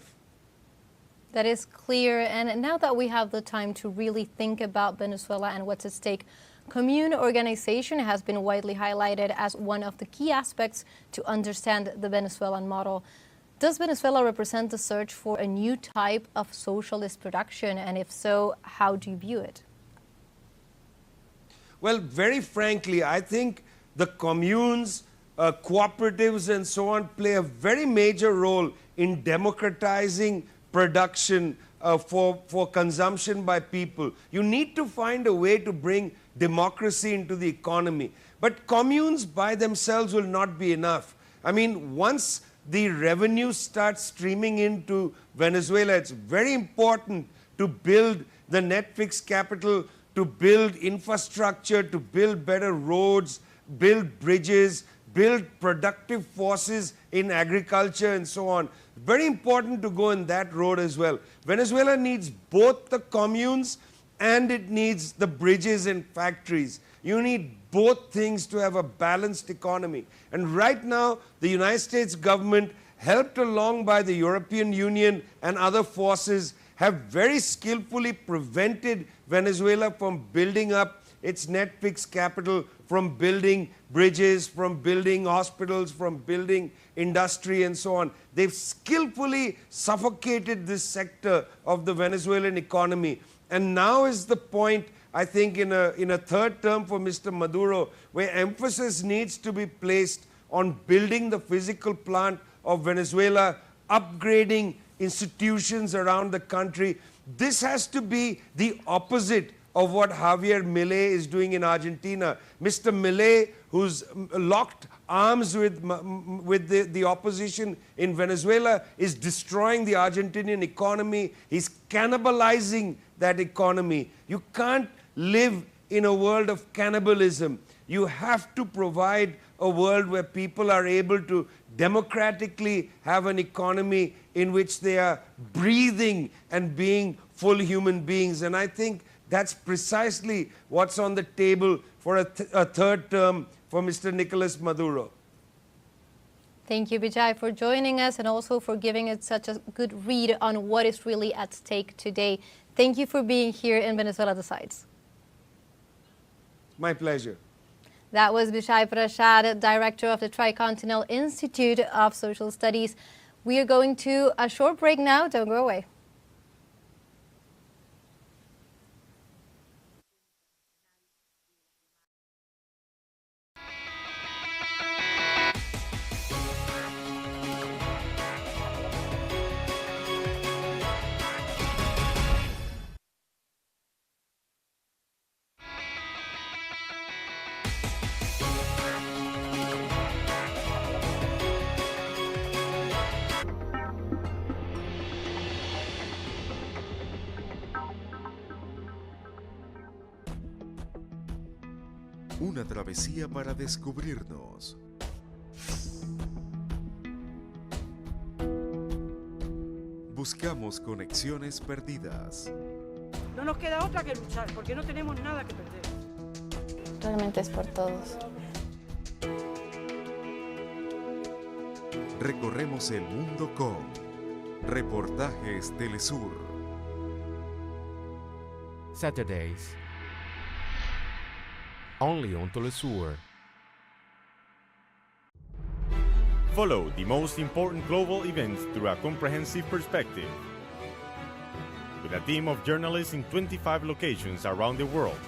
That is clear. And now that we have the time to really think about Venezuela and what's at stake, commune organization has been widely highlighted as one of the key aspects to understand the Venezuelan model. Does Venezuela represent the search for a new type of socialist production? And if so, how do you view it? Well, very frankly, I think the communes, cooperatives and so on play a very major role in democratizing production for consumption by people. You need to find a way to bring democracy into the economy. But communes by themselves will not be enough. I mean, once the revenue starts streaming into Venezuela, it's very important to build the net fixed capital, to build infrastructure, to build better roads, build bridges, build productive forces in agriculture and so on. Very important to go in that road as well. Venezuela needs both the communes and it needs the bridges and factories. You need both things to have a balanced economy. And right now, the United States government, helped along by the European Union and other forces, have very skillfully prevented Venezuela from building up its net fixed capital, from building bridges, from building hospitals, from building industry and so on. They've skillfully suffocated this sector of the Venezuelan economy. And now is the point, I think, in a third term for Mr. Maduro, where emphasis needs to be placed on building the physical plant of Venezuela, upgrading institutions around the country. This has to be the opposite of what Javier Milei is doing in Argentina. Mr. Milei, who's locked arms with the opposition in Venezuela, is destroying the Argentinian economy. He's cannibalizing that economy. You can't live in a world of cannibalism. You have to provide a world where people are able to democratically have an economy in which they are breathing and being full human beings. And I think that's precisely what's on the table for a third term for Mr. Nicolas Maduro. Thank you, Vijay, for joining us and also for giving us such a good read on what is really at stake today. Thank you for being here in Venezuela Decides. My pleasure. That was Vijay Prashad, Director of the Tricontinental Institute of Social Studies. We are going to a short break now. Don't go away. Una travesía para descubrirnos. Buscamos conexiones perdidas. No nos queda otra que luchar, porque no tenemos nada que perder. Realmente es por todos. Recorremos el mundo con Reportajes TeleSUR. Saturdays. Only on teleSUR. Follow the most important global events through a comprehensive perspective. With a team of journalists in 25 locations around the world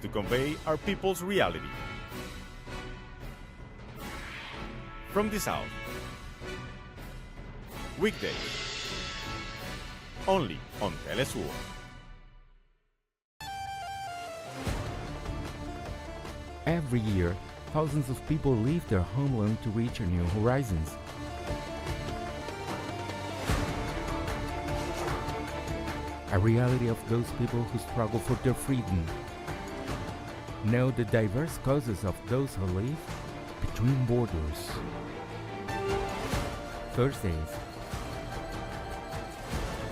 to convey our people's reality. From the South. Weekdays. Only on teleSUR. Every year, thousands of people leave their homeland to reach new horizons. A reality of those people who struggle for their freedom. Know the diverse causes of those who live between borders. Thursdays,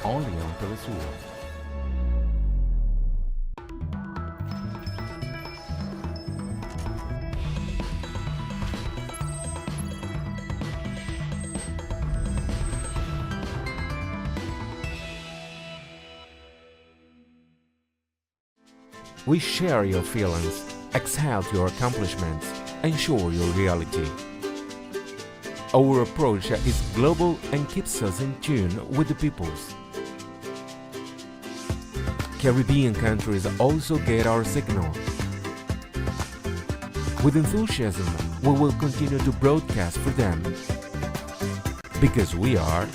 only on teleSUR. We share your feelings, exalt your accomplishments, and show your reality. Our approach is global and keeps us in tune with the peoples. Caribbean countries also get our signal. With enthusiasm, we will continue to broadcast for them. Because we are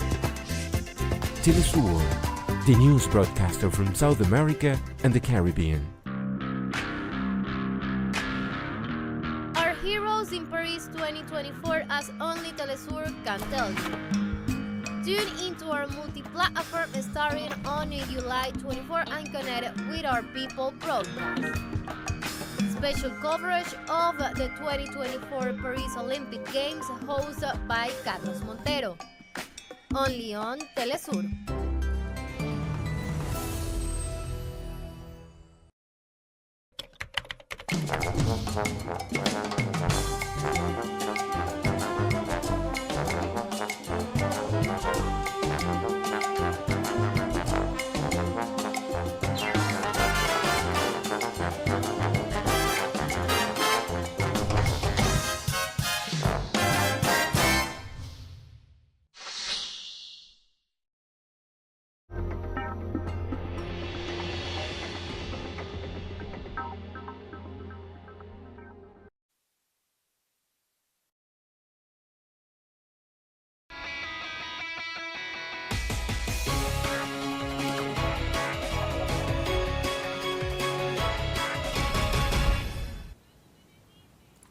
teleSUR, the news broadcaster from South America and the Caribbean. In Paris 2024, as only teleSUR can tell you. Tune into our multi-platform starting on July 24 and connect with our people broadcast. Special coverage of the 2024 Paris Olympic Games hosted by Carlos Montero. Only on teleSUR.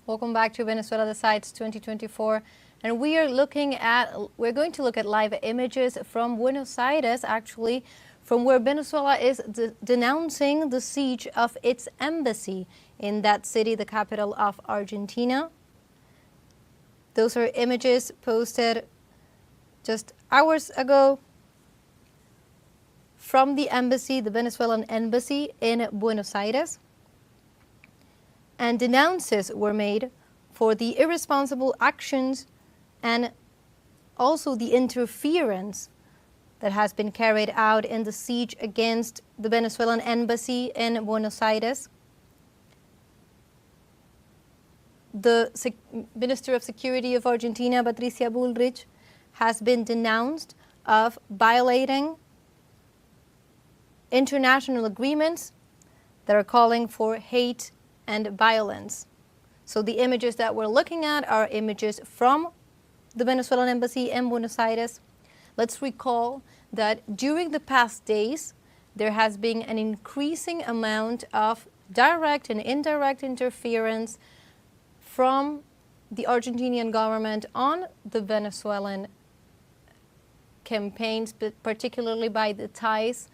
Welcome back to Venezuela Decides 2024, and we're going to look at live images from Buenos Aires, actually, from where Venezuela is denouncing the siege of its embassy in that city, the capital of Argentina. Those are images posted just hours ago from the embassy, the Venezuelan embassy in Buenos Aires. And denounces were made for the irresponsible actions and also the interference that has been carried out in the siege against the Venezuelan embassy in Buenos Aires. The Minister of Security of Argentina, Patricia Bullrich, has been denounced of violating international agreements that are calling for hate and violence. So the images that we're looking at are images from the Venezuelan embassy in Buenos Aires. Let's recall that during the past days, there has been an increasing amount of direct and indirect interference from the Argentinian government on the Venezuelan campaigns, but particularly by the ties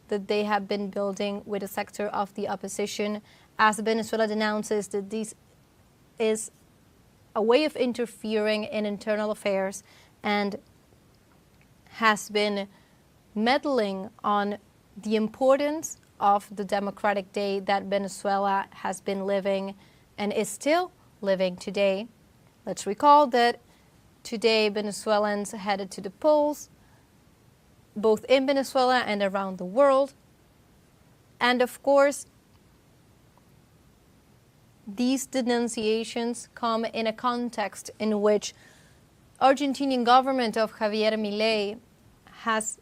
that they have been building with a sector of the opposition as Venezuela denounces that this is a way of interfering in internal affairs and has been meddling on the importance of the democratic day that Venezuela has been living and is still living today. Let's recall that today Venezuelans headed to the polls, both in Venezuela and around the world. And of course, these denunciations come in a context in which Argentinian government of Javier Milei has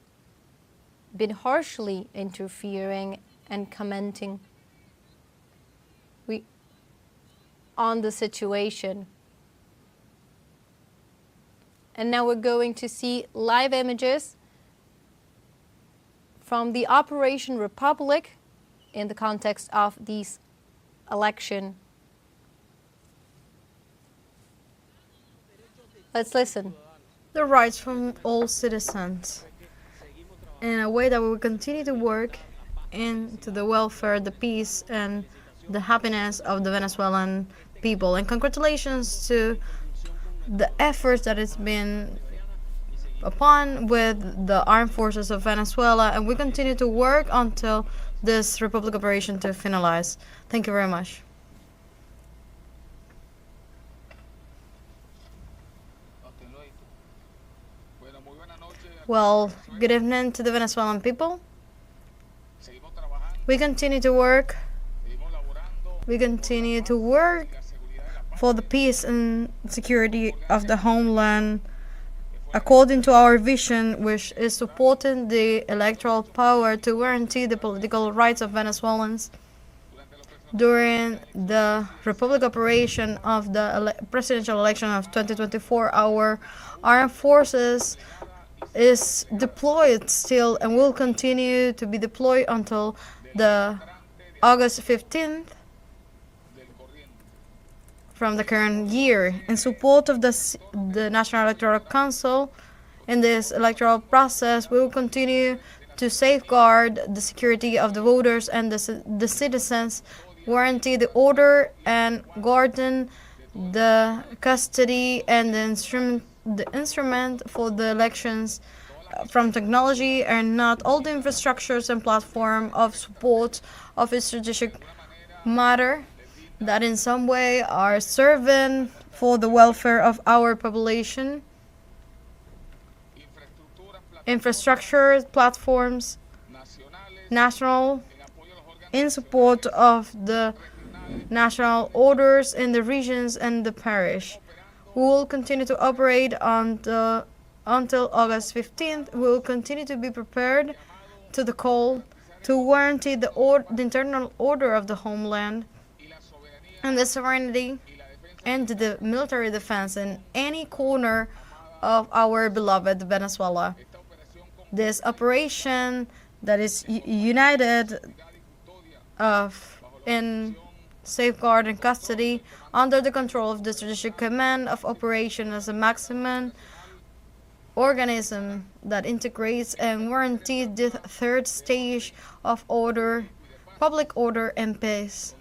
been harshly interfering and commenting on the situation. And now we're going to see live images from the Operation Republic in the context of this election. Let's listen. The rights from all citizens in a way that we will continue to work into the welfare, the peace, and the happiness of the Venezuelan people. And congratulations to the efforts that it's been upon with the armed forces of Venezuela, and we continue to work until this Republic operation to finalize. Thank you very much. Well, good evening to the Venezuelan people. We continue to work. We continue to work for the peace and security of the homeland according to our vision, which is supporting the electoral power to guarantee the political rights of Venezuelans. During the Republic operation of the presidential election of 2024, our armed forces is deployed still and will continue to be deployed until the August 15th from the current year in support of the National Electoral Council. In this electoral process, we will continue to safeguard the security of the voters and the citizens, guarantee the order and guarding the custody and the instrument for the elections from technology and not all the infrastructures and platform of support of a strategic matter that in some way are serving for the welfare of our population. Infrastructure platforms, national, in support of the national orders in the regions and the parish. We will continue to operate until August 15th. We will continue to be prepared to the call to guarantee the internal order of the homeland and the sovereignty and the military defense in any corner of our beloved Venezuela. This operation that is united in safeguard and custody under the control of the Strategic Command of Operation as a maximum organism that integrates and guarantees the third stage of order, public order and peace,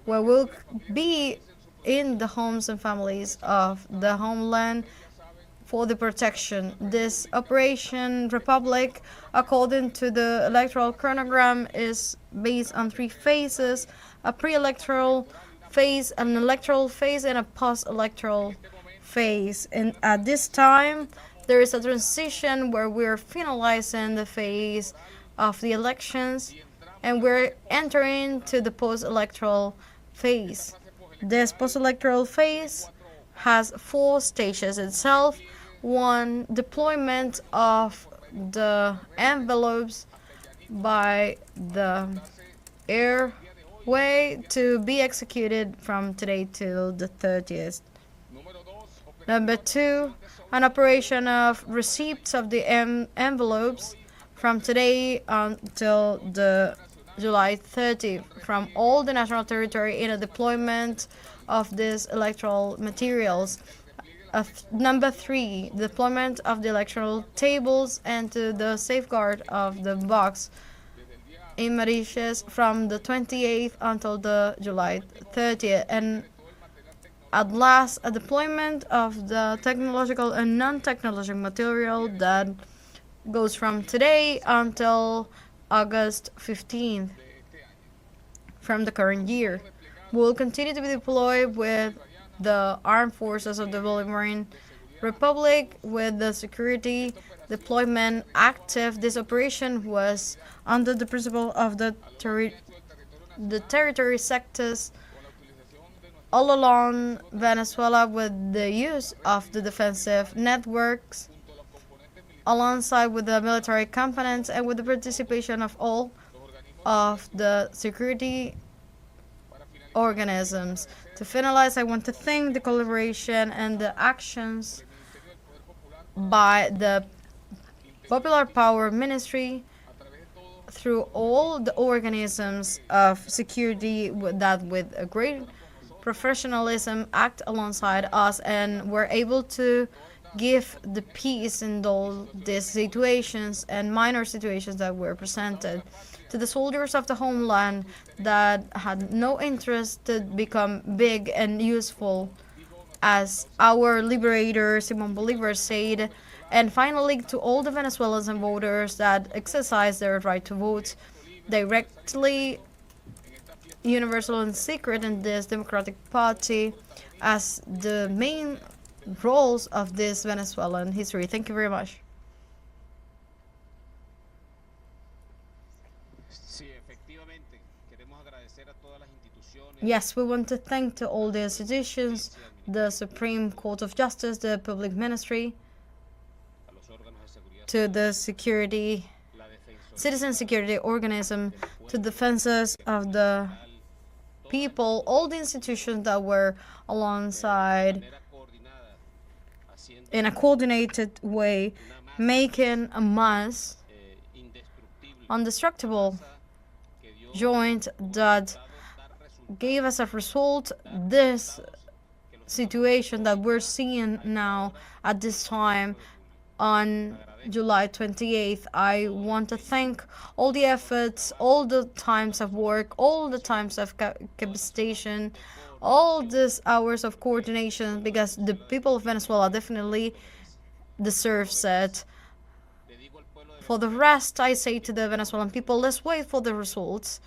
where we'll be in the homes and families of the homeland for the protection. This Operation Republic, according to the electoral chronogram, is based on 3 phases: a pre-electoral phase, an electoral phase, and a post-electoral phase. And at this time, there is a transition where we're finalizing the phase of the elections and we're entering to the post-electoral phase. This post-electoral phase has 4 stages itself. 1, deployment of the envelopes by the airway to be executed from today till the 30th. Number 2, an operation of receipts of the envelopes from today until the July 30 from all the national territory in a deployment of these electoral materials. Number 3, deployment of the electoral tables and to the safeguard of the box in Mauritius from the 28th until the July 30th. And at last, a deployment of the technological and non-technological material that goes from today until August 15th from the current year. We will continue to be deployed with the armed forces of the Bolivarian Republic with the security deployment active. This operation was under the principle of the territory sectors all along Venezuela with the use of the defensive networks alongside with the military components and with the participation of all of the security organisms. To finalize, I want to thank the collaboration and the actions by the Popular Power Ministry through all the organisms of security that with a great professionalism act alongside us and were able to give the peace in all these situations and minor situations that were presented. To the soldiers of the homeland that had no interest to become big and useful, as our liberator Simon Bolivar said, and finally to all the Venezuelans and voters that exercise their right to vote directly, universal and secret in this democratic party as the main roles of this Venezuelan history. Thank you very much. Yes, we want to thank to all the institutions, the Supreme Court of Justice, the Public Ministry, to the citizen security organism, to defenses of the people, all the institutions that were alongside in a coordinated way, making a mass, indestructible joint that gave us a result, this situation that we're seeing now at this time on July 28th. I want to thank all the efforts, all the times of work, all the times of capacitation, all these hours of coordination, because the people of Venezuela definitely deserves it. For the rest, I say to the Venezuelan people, let's wait for the results.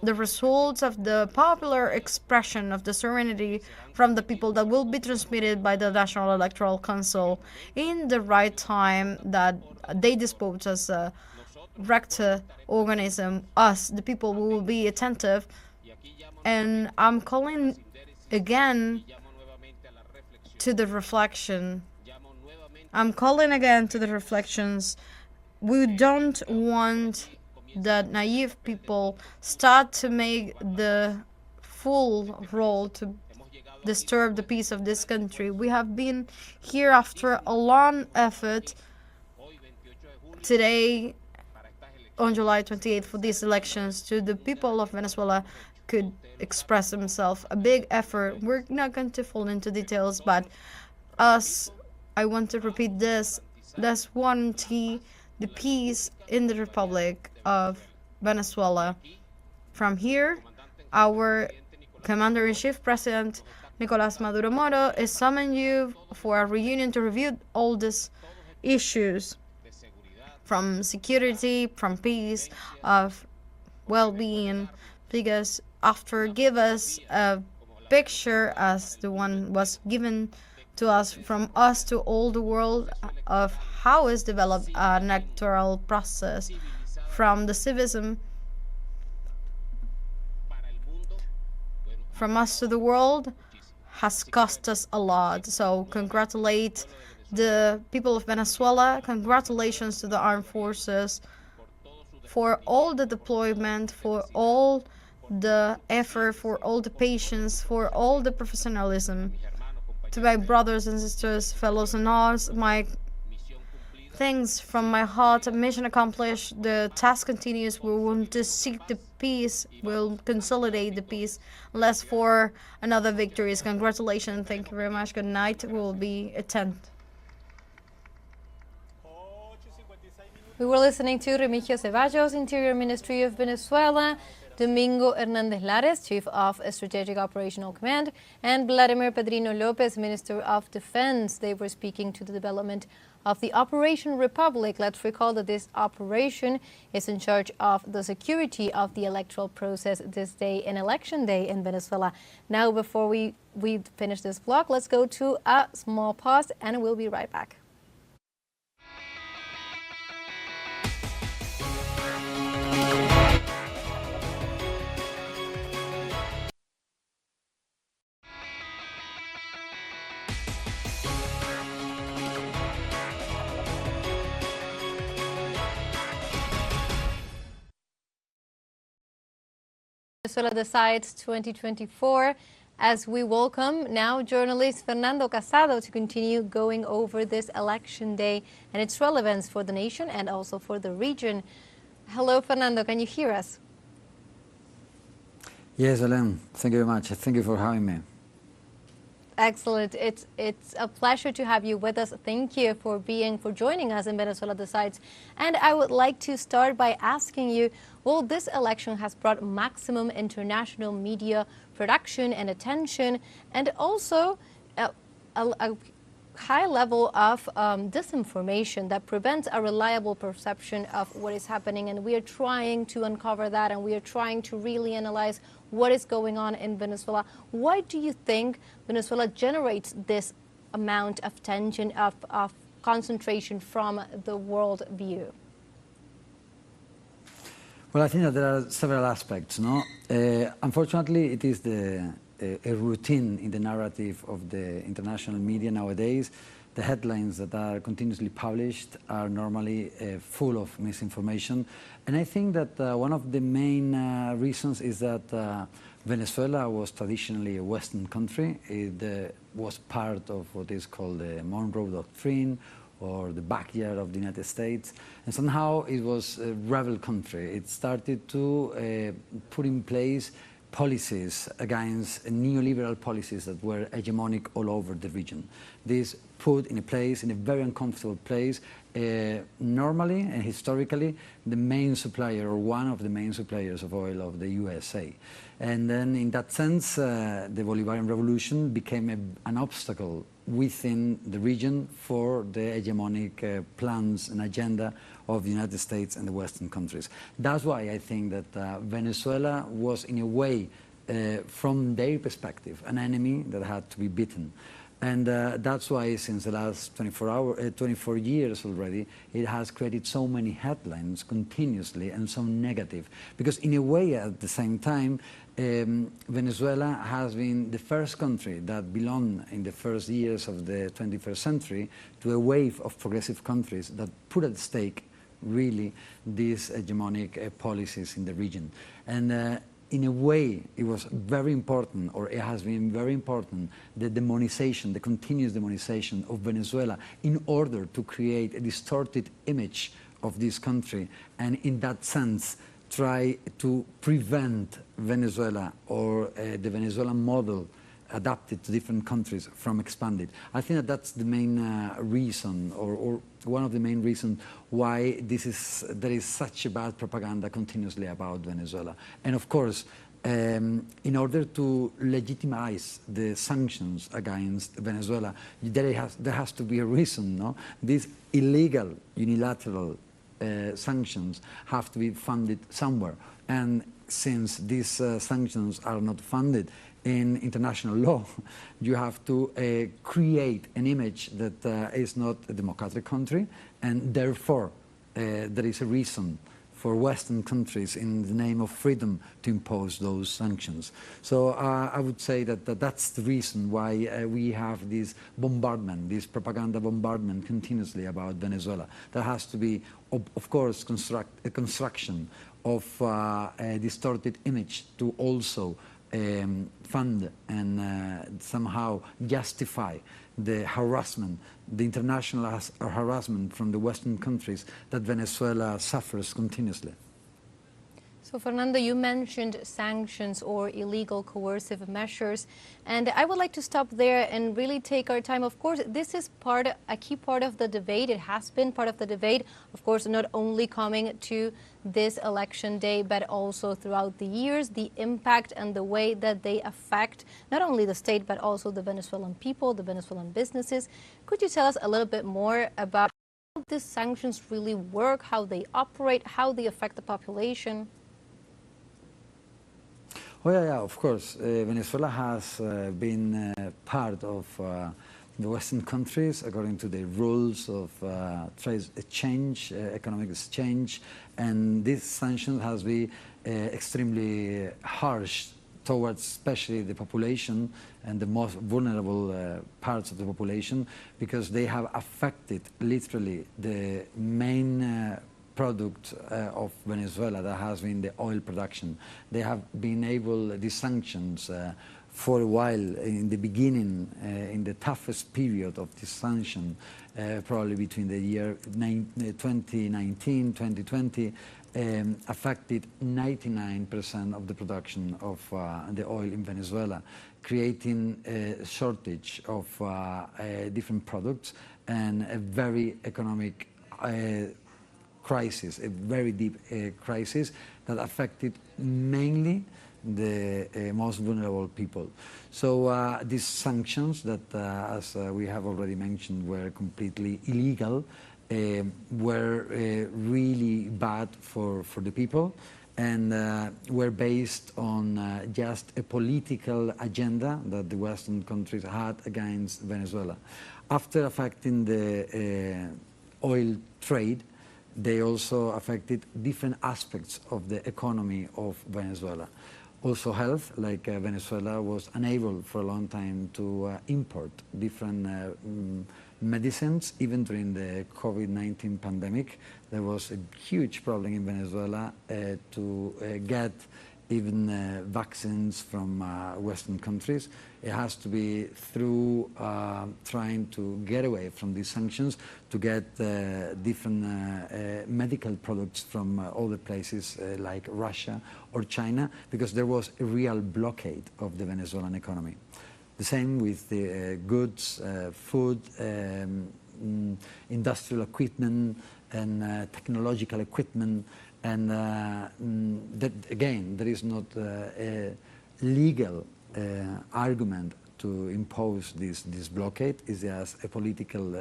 The results of the popular expression of the serenity from the people that will be transmitted by the National Electoral Council in the right time that they dispose as a rector organism. Us, the people, we will be attentive. And I'm calling again to the reflection. I'm calling again to the reflections. We don't want that naive people start to make the full role to disturb the peace of this country. We have been here after a long effort today on July 28th for these elections to the people of Venezuela could express themselves. A big effort. We're not going to fall into details, but us, I want to repeat this, let's guarantee the peace in the Republic of Venezuela. From here, our Commander-in-Chief, President Nicolás Maduro Moro, is summoning you for a reunion to review all these issues from security, from peace, of well-being, because after give us a picture as the one was given to us from us to all the world of how is developed an electoral process from the civism from us to the world has cost us a lot. So congratulate the people of Venezuela, congratulations to the armed forces for all the deployment, for all the effort, for all the patience, for all the professionalism. To my brothers and sisters, fellows in arms, my thanks from my heart. Mission accomplished. The task continues. We want to seek the peace. We'll consolidate the peace. Unless for another victories. Congratulations. Thank you very much. Good night. We'll be at 10. We were listening to Remigio Ceballos, Interior Ministry of Venezuela, Domingo Hernandez Lares, Chief of Strategic Operational Command, and Vladimir Pedrino Lopez, Minister of Defense. They were speaking to the development of the Operation Republic. Let's recall that this operation is in charge of the security of the electoral process this day, an election day in Venezuela. Now, before we finish this vlog, let's go to a small pause and we'll be right back. Venezuela Decides 2024, as we welcome now journalist Fernando Casado to continue going over this election day and its relevance for the nation and also for the region. Hello, Fernando, can you hear us? Yes, Ellen, thank you very much. Thank you for having me. Excellent. It's a pleasure to have you with us. Thank you for joining us in Venezuela Decides. And I would like to start by asking you, well, this election has brought maximum international media production and attention, and also a high level of disinformation that prevents a reliable perception of what is happening. And we are trying to uncover that, and we are trying to really analyze what is going on in Venezuela. Why do you think Venezuela generates this amount of tension, of concentration from the world view? Well, I think that there are several aspects, no? Unfortunately, it is a routine in the narrative of the international media nowadays. The headlines that are continuously published are normally full of misinformation. And I think that one of the main reasons is that Venezuela was traditionally a Western country. It was part of what is called the Monroe Doctrine, or the backyard of the United States. And somehow it was a rebel country. It started to put in place policies against neoliberal policies that were hegemonic all over the region. This put in a very uncomfortable place, normally and historically, the main supplier or one of the main suppliers of oil of the USA. And then in that sense, the Bolivarian Revolution became an obstacle within the region for the hegemonic plans and agenda of the United States and the Western countries. That's why I think that Venezuela was, in a way, from their perspective, an enemy that had to be beaten. And that's why since the last 24 years already, it has created so many headlines continuously and so negative. Because in a way, at the same time, Venezuela has been the first country that belonged in the first years of the 21st century to a wave of progressive countries that put at stake really these hegemonic policies in the region. And in a way, it was very important, or it has been very important, the demonization, the continuous demonization of Venezuela in order to create a distorted image of this country, and in that sense, try to prevent Venezuela or the Venezuelan model adapted to different countries from expanding. I think that that's the main reason, or one of the main reasons why there is such a bad propaganda continuously about Venezuela. And of course, in order to legitimize the sanctions against Venezuela, there has to be a reason, no? These illegal, unilateral sanctions have to be funded somewhere. And since these sanctions are not funded in international law, you have to create an image that is not a democratic country, and therefore there is a reason for Western countries in the name of freedom to impose those sanctions. So I would say that that's the reason why we have this bombardment, this propaganda bombardment continuously about Venezuela. There has to be, of course, a construction of a distorted image to also fund and somehow justify the harassment, the international harassment from the Western countries that Venezuela suffers continuously. So, Fernando, you mentioned sanctions or illegal coercive measures, and I would like to stop there and really take our time. Of course, this is a key part of the debate. It has been part of the debate, of course, not only coming to this election day, but also throughout the years, the impact and the way that they affect not only the state, but also the Venezuelan people, the Venezuelan businesses. Could you tell us a little bit more about how these sanctions really work, how they operate, how they affect the population? Oh yeah, of course. Venezuela has been part of the Western countries according to the rules of trade exchange, economic exchange, and this sanction has been extremely harsh towards especially the population and the most vulnerable parts of the population, because they have affected literally the main product of Venezuela, that has been the oil production. They have been able, these sanctions, for a while in the beginning, in the toughest period of this sanction, probably between the year 2019, 2020, affected 99% of the production of the oil in Venezuela, creating a shortage of different products and a very economic crisis, a very deep crisis that affected mainly the most vulnerable people. So these sanctions that, as we have already mentioned, were completely illegal, were really bad for the people, and were based on just a political agenda that the Western countries had against Venezuela. After affecting the oil trade, they also affected different aspects of the economy of Venezuela. Also health, like Venezuela was unable for a long time to import different medicines. Even during the COVID-19 pandemic, there was a huge problem in Venezuela to get even vaccines from Western countries. It has to be through trying to get away from these sanctions to get different medical products from other places like Russia or China, because there was a real blockade of the Venezuelan economy. The same with the goods, food, industrial equipment and technological equipment. And that, again, there is not a legal argument to impose this blockade. It's just a political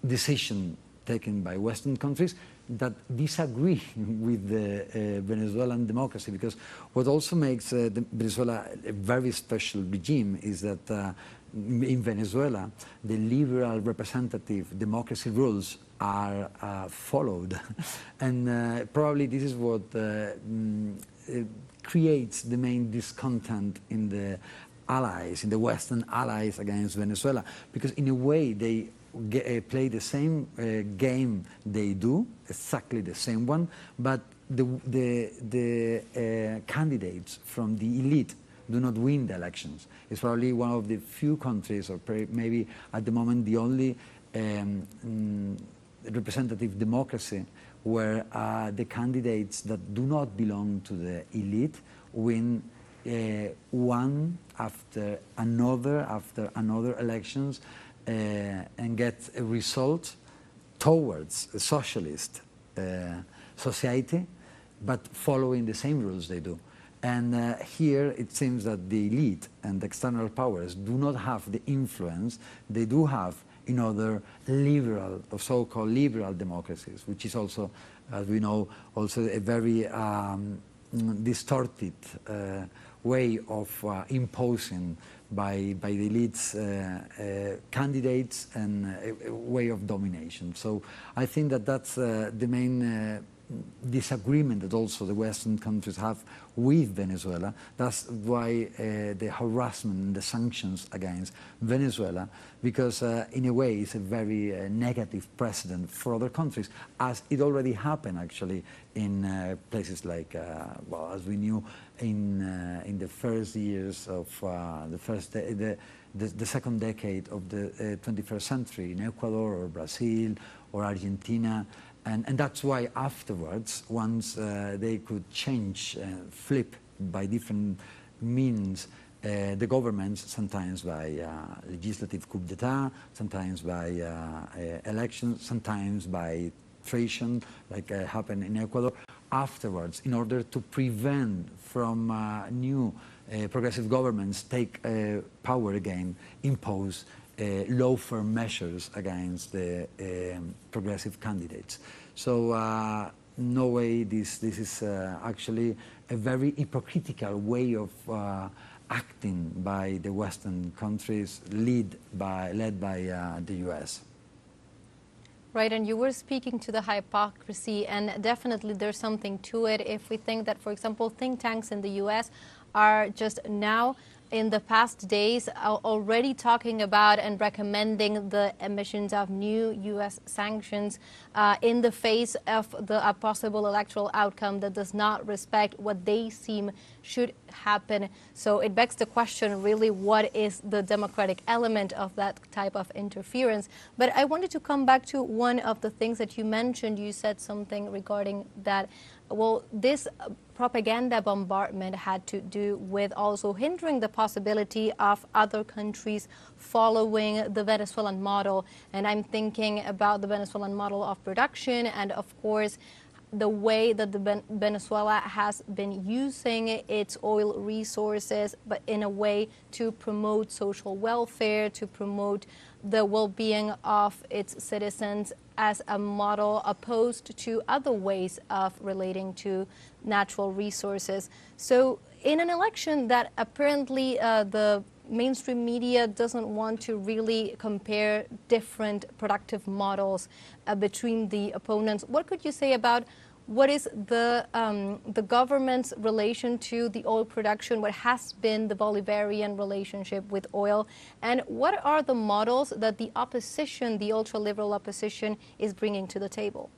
decision taken by Western countries that disagree with the Venezuelan democracy, because what also makes Venezuela a very special regime is that in Venezuela, the liberal representative democracy rules are followed. And probably this is what creates the main discontent in the allies, in the Western allies against Venezuela, because in a way they play the same game they do, exactly the same one, but the candidates from the elite do not win the elections. It's probably one of the few countries, or maybe at the moment the only representative democracy where the candidates that do not belong to the elite win one after another elections and get a result towards a socialist society, but following the same rules they do. And here it seems that the elite and the external powers do not have the influence they do have in other liberal or so-called liberal democracies, which is also, as we know, also a very distorted way of imposing by the elites candidates and a way of domination. So I think that that's the main disagreement that also the Western countries have with Venezuela. That's why the harassment and the sanctions against Venezuela, because in a way it's a very negative precedent for other countries, as it already happened actually in places like, well, as we knew in the first years of the second decade of the 21st century in Ecuador or Brazil or Argentina. And that's why afterwards, once they could change, flip by different means, the governments, sometimes by legislative coup d'etat, sometimes by elections, sometimes by treason, like happened in Ecuador, afterwards, in order to prevent from new progressive governments take power again, impose lawfare measures against the progressive candidates. So no way, this is actually a very hypocritical way of acting by the Western countries, led by the US. Right, and you were speaking to the hypocrisy, and definitely there's something to it if we think that, for example, think tanks in the US are just now, in the past days, already talking about and recommending the emissions of new U.S. sanctions in the face of a possible electoral outcome that does not respect what they seem should happen. So it begs the question, really, what is the democratic element of that type of interference? But I wanted to come back to one of the things that you mentioned. You said something regarding that, well, this propaganda bombardment had to do with also hindering the possibility of other countries following the Venezuelan model. And I'm thinking about the Venezuelan model of production and, of course, the way that Venezuela has been using its oil resources, but in a way to promote social welfare, to promote the well-being of its citizens as a model opposed to other ways of relating to natural resources. So in an election that apparently the mainstream media doesn't want to really compare different productive models between the opponents, what could you say about what is the government's relation to the oil production, what has been the Bolivarian relationship with oil, and what are the models that the opposition, the ultra-liberal opposition, is bringing to the table?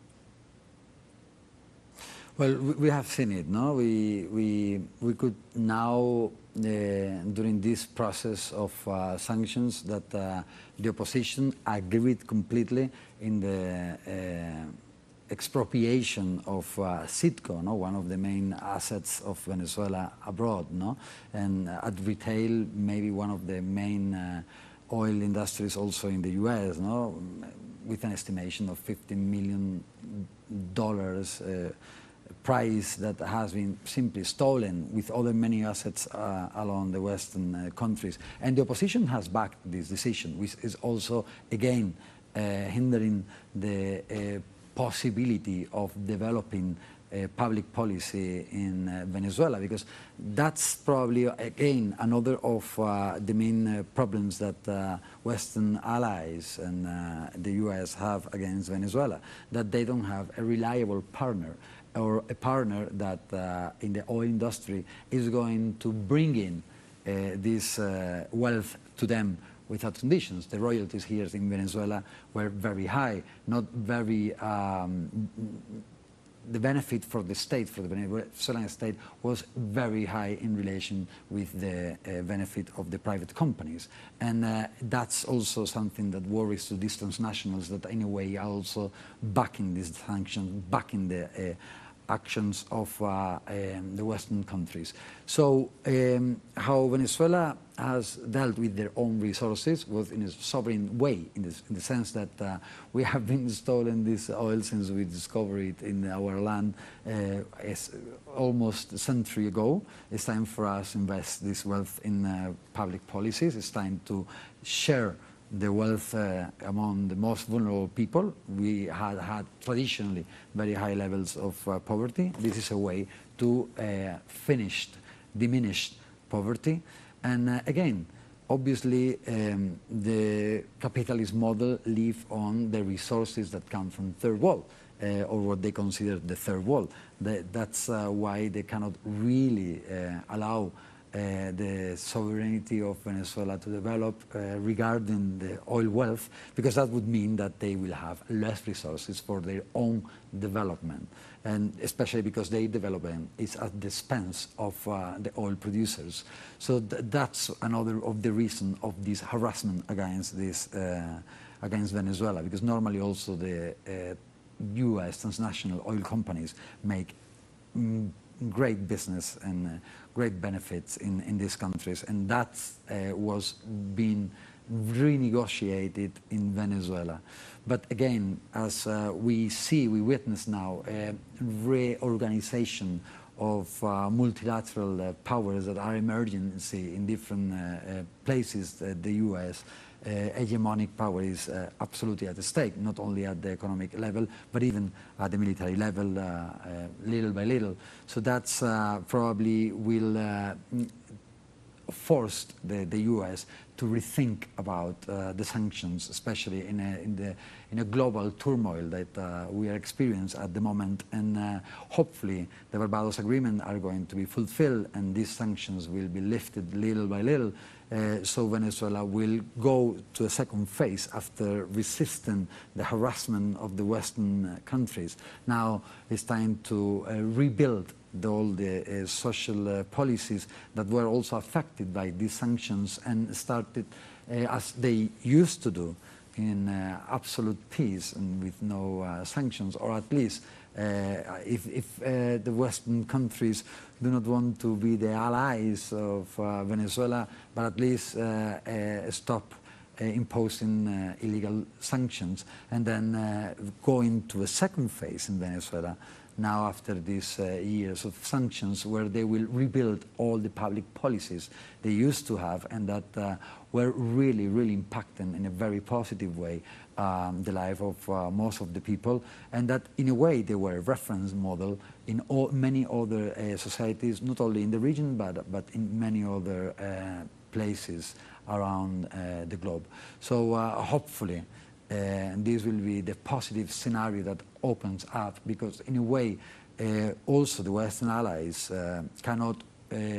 Well, we have seen it, no? We could now, during this process of sanctions, that the opposition agreed completely in the expropriation of Citgo, no? One of the main assets of Venezuela abroad, no? And at retail, maybe one of the main oil industries also in the US, no? With an estimation of $50 million price that has been simply stolen, with other many assets along the Western countries. And the opposition has backed this decision, which is also, again, hindering the possibility of developing public policy in Venezuela, because that's probably, again, another of the main problems that Western allies and the US have against Venezuela, that they don't have a reliable partner, or a partner that in the oil industry is going to bring in this wealth to them without conditions. The royalties here in Venezuela were very high, not very, the benefit for the state, for the Venezuelan state, was very high in relation with the benefit of the private companies. And that's also something that worries to these transnationals that in a way are also backing these sanctions, backing the actions of the Western countries. So how Venezuela has dealt with their own resources was in a sovereign way, in the sense that we have been stolen this oil since we discovered it in our land almost a century ago. It's time for us to invest this wealth in public policies. It's time to share the wealth among the most vulnerable people. We had traditionally very high levels of poverty. This is a way to diminish poverty. And again, obviously, the capitalist model lives on the resources that come from third world, or what they consider the third world. That's why they cannot really allow the sovereignty of Venezuela to develop regarding the oil wealth, because that would mean that they will have less resources for their own development, and especially because their development is at the expense of the oil producers. So that's another of the reasons of this harassment against this against Venezuela, because normally also the U.S. transnational oil companies make great business and great benefits in these countries, and that was being renegotiated in Venezuela. But again, as we witness now a reorganization of multilateral powers that are emerging in different places. The U.S. Hegemonic power is absolutely at stake, not only at the economic level, but even at the military level, little by little. So that's probably will force the U.S. to rethink about the sanctions, especially in a global turmoil that we are experiencing at the moment. And hopefully the Barbados Agreement are going to be fulfilled, and these sanctions will be lifted little by little. So Venezuela will go to a second phase after resisting the harassment of the Western countries. Now it's time to rebuild all the social policies that were also affected by these sanctions and started as they used to do in absolute peace and with no sanctions, or at least if the Western countries do not want to be the allies of Venezuela, but at least stop imposing illegal sanctions, and then go into a second phase in Venezuela now after these years of sanctions, where they will rebuild all the public policies they used to have and that were really, really impacting in a very positive way the life of most of the people, and that in a way they were a reference model in many other societies, not only in the region but in many other places around the globe. So hopefully this will be the positive scenario that opens up, because in a way also the Western allies cannot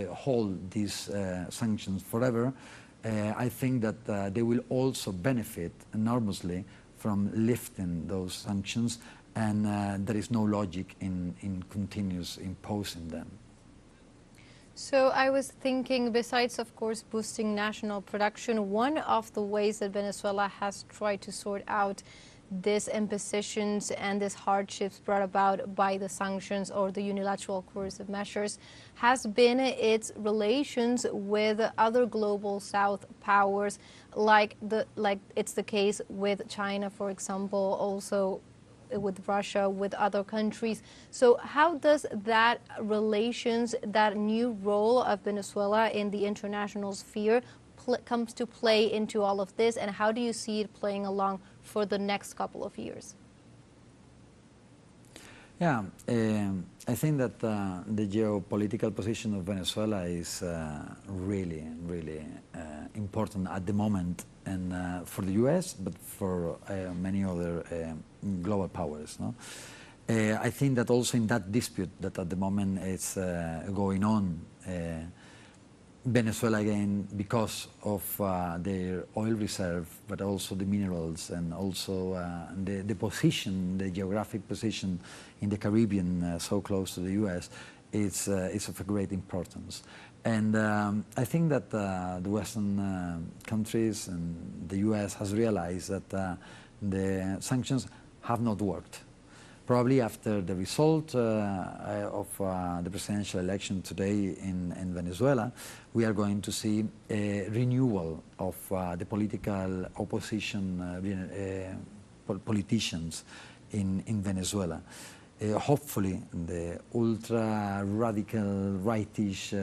hold these sanctions forever. I think that they will also benefit enormously from lifting those sanctions, and there is no logic in continuous imposing them. So I was thinking, besides, of course, boosting national production, one of the ways that Venezuela has tried to sort out these impositions and these hardships brought about by the sanctions or the unilateral coercive measures has been its relations with other global South powers, like it's the case with China, for example, also with Russia, with other countries. So how does that relations, that new role of Venezuela in the international sphere comes to play into all of this, and how do you see it playing along for the next couple of years? Yeah, I think that the geopolitical position of Venezuela is really, really important at the moment, and for the U.S., but for many other global powers. No? I think that also in that dispute that at the moment is going on, Venezuela, again, because of their oil reserve, but also the minerals, and also the position, the geographic position in the Caribbean, so close to the U.S., is of a great importance. And I think that the Western countries and the U.S. has realized that the sanctions have not worked. Probably after the result of the presidential election today in Venezuela, we are going to see a renewal of the political opposition politicians in Venezuela. Hopefully the ultra-radical rightish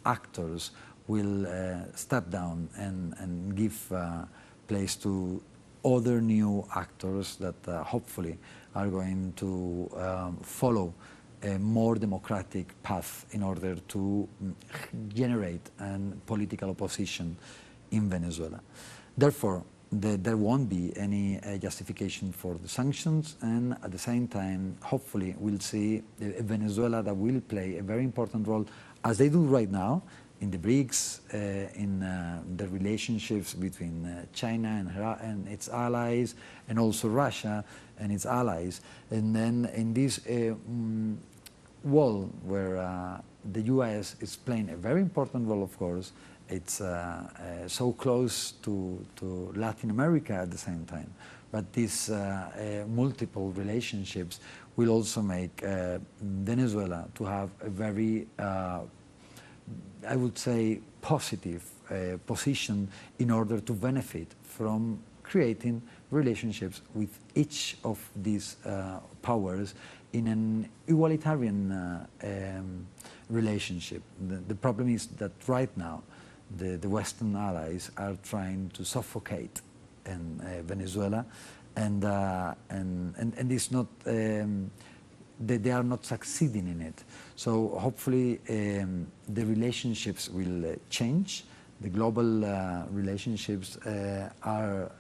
actors will step down and give place to other new actors that hopefully are going to follow a more democratic path in order to generate a political opposition in Venezuela. Therefore, there won't be any justification for the sanctions, and at the same time, hopefully, we'll see a Venezuela that will play a very important role, as they do right now, in the BRICS, in the relationships between China and its allies, and also Russia and its allies. And then in this world where the U.S. is playing a very important role, of course, it's so close to Latin America at the same time. But these multiple relationships will also make Venezuela to have a very, I would say, positive position in order to benefit from creating relationships with each of these powers in an egalitarian relationship. The problem is that right now the Western allies are trying to suffocate in Venezuela, and it's not, they are not succeeding in it. So hopefully the relationships will change. The global relationships are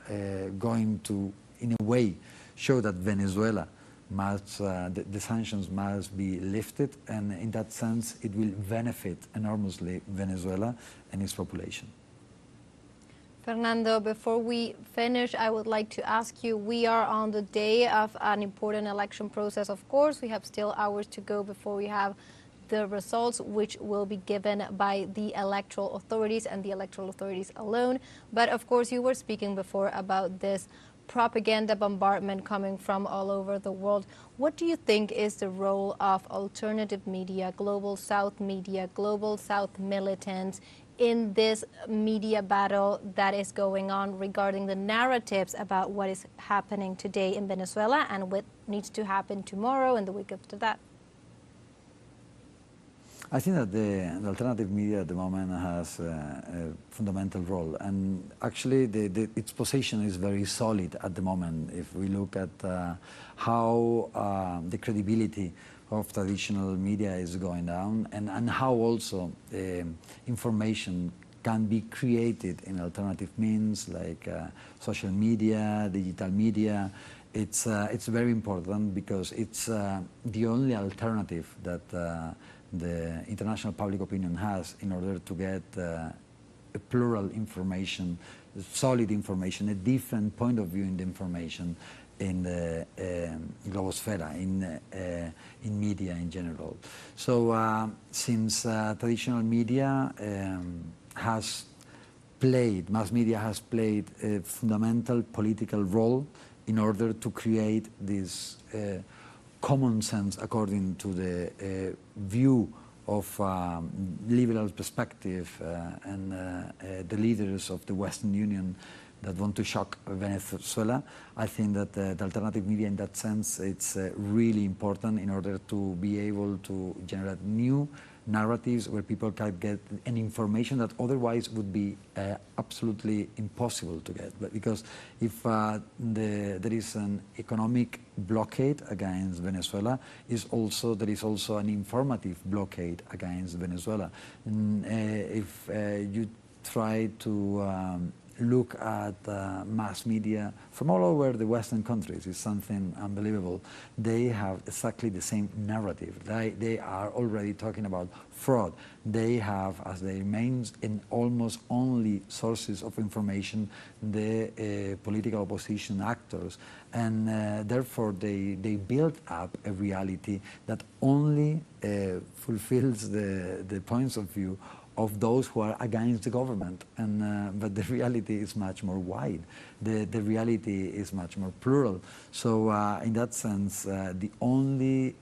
going to, in a way, show that Venezuela must, the sanctions must be lifted, and in that sense it will benefit enormously Venezuela and its population. Fernando, before we finish, I would like to ask you, we are on the day of an important election process, of course. We have still hours to go before we have the results, which will be given by the electoral authorities and the electoral authorities alone. But of course, you were speaking before about this propaganda bombardment coming from all over the world. What do you think is the role of alternative media, global South media, global South militants in this media battle that is going on regarding the narratives about what is happening today in Venezuela and what needs to happen tomorrow and the week after that? I think that the alternative media at the moment has a fundamental role, and actually its position is very solid at the moment. If we look at how the credibility of traditional media is going down, and how also information can be created in alternative means like social media, digital media, it's very important because it's the only alternative that the international public opinion has in order to get a plural information, solid information, a different point of view in the information in the globosfera, in media in general. So since traditional media has played, mass media has played a fundamental political role in order to create this common sense according to the view of liberal perspective and the leaders of the Western Union that want to shock Venezuela. I think that the alternative media in that sense, it's really important in order to be able to generate new narratives where people can get an information that otherwise would be absolutely impossible to get. But because if there is an economic blockade against Venezuela, there is also an informative blockade against Venezuela. And if you try to look at mass media from all over the Western countries, it's something unbelievable. They have exactly the same narrative. They are already talking about fraud. They have as their main and almost only sources of information the political opposition actors, and therefore they build up a reality that only fulfills the points of view of those who are against the government, but the reality is much more wide. The reality is much more plural. So in that sense, the only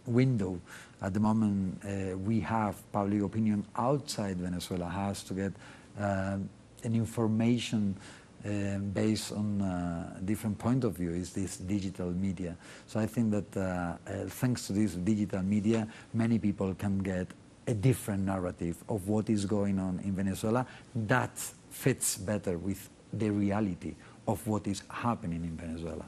window at the moment we have public opinion outside Venezuela has to get an information based on different point of view is this digital media. So I think that thanks to this digital media, many people can get a different narrative of what is going on in Venezuela that fits better with the reality of what is happening in Venezuela.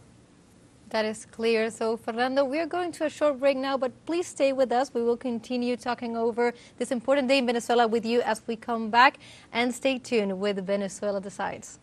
That is clear. So, Fernando, we are going to a short break now, but please stay with us. We will continue talking over this important day in Venezuela with you as we come back, and stay tuned with Venezuela Decides.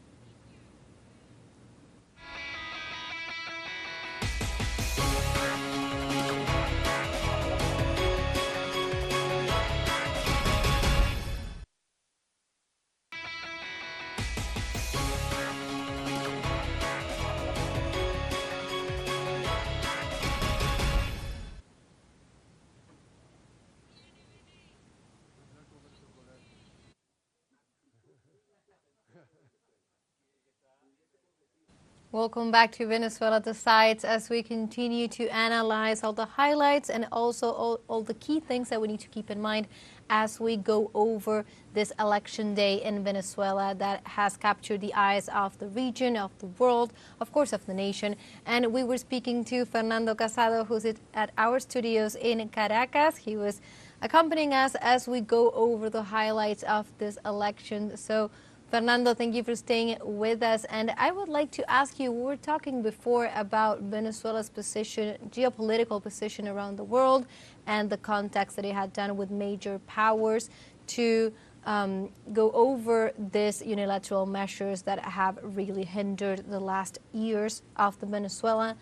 Welcome back to Venezuela Decides as we continue to analyze all the highlights and also all the key things that we need to keep in mind as we go over this election day in Venezuela that has captured the eyes of the region, of the world, of course of the nation. And we were speaking to Fernando Casado, who's at our studios in Caracas. He was accompanying us as we go over the highlights of this election. So Fernando, thank you for staying with us. And I would like to ask you, we were talking before about Venezuela's position, geopolitical position around the world and the contacts that it had done with major powers to go over these unilateral measures that have really hindered the last years of the Venezuela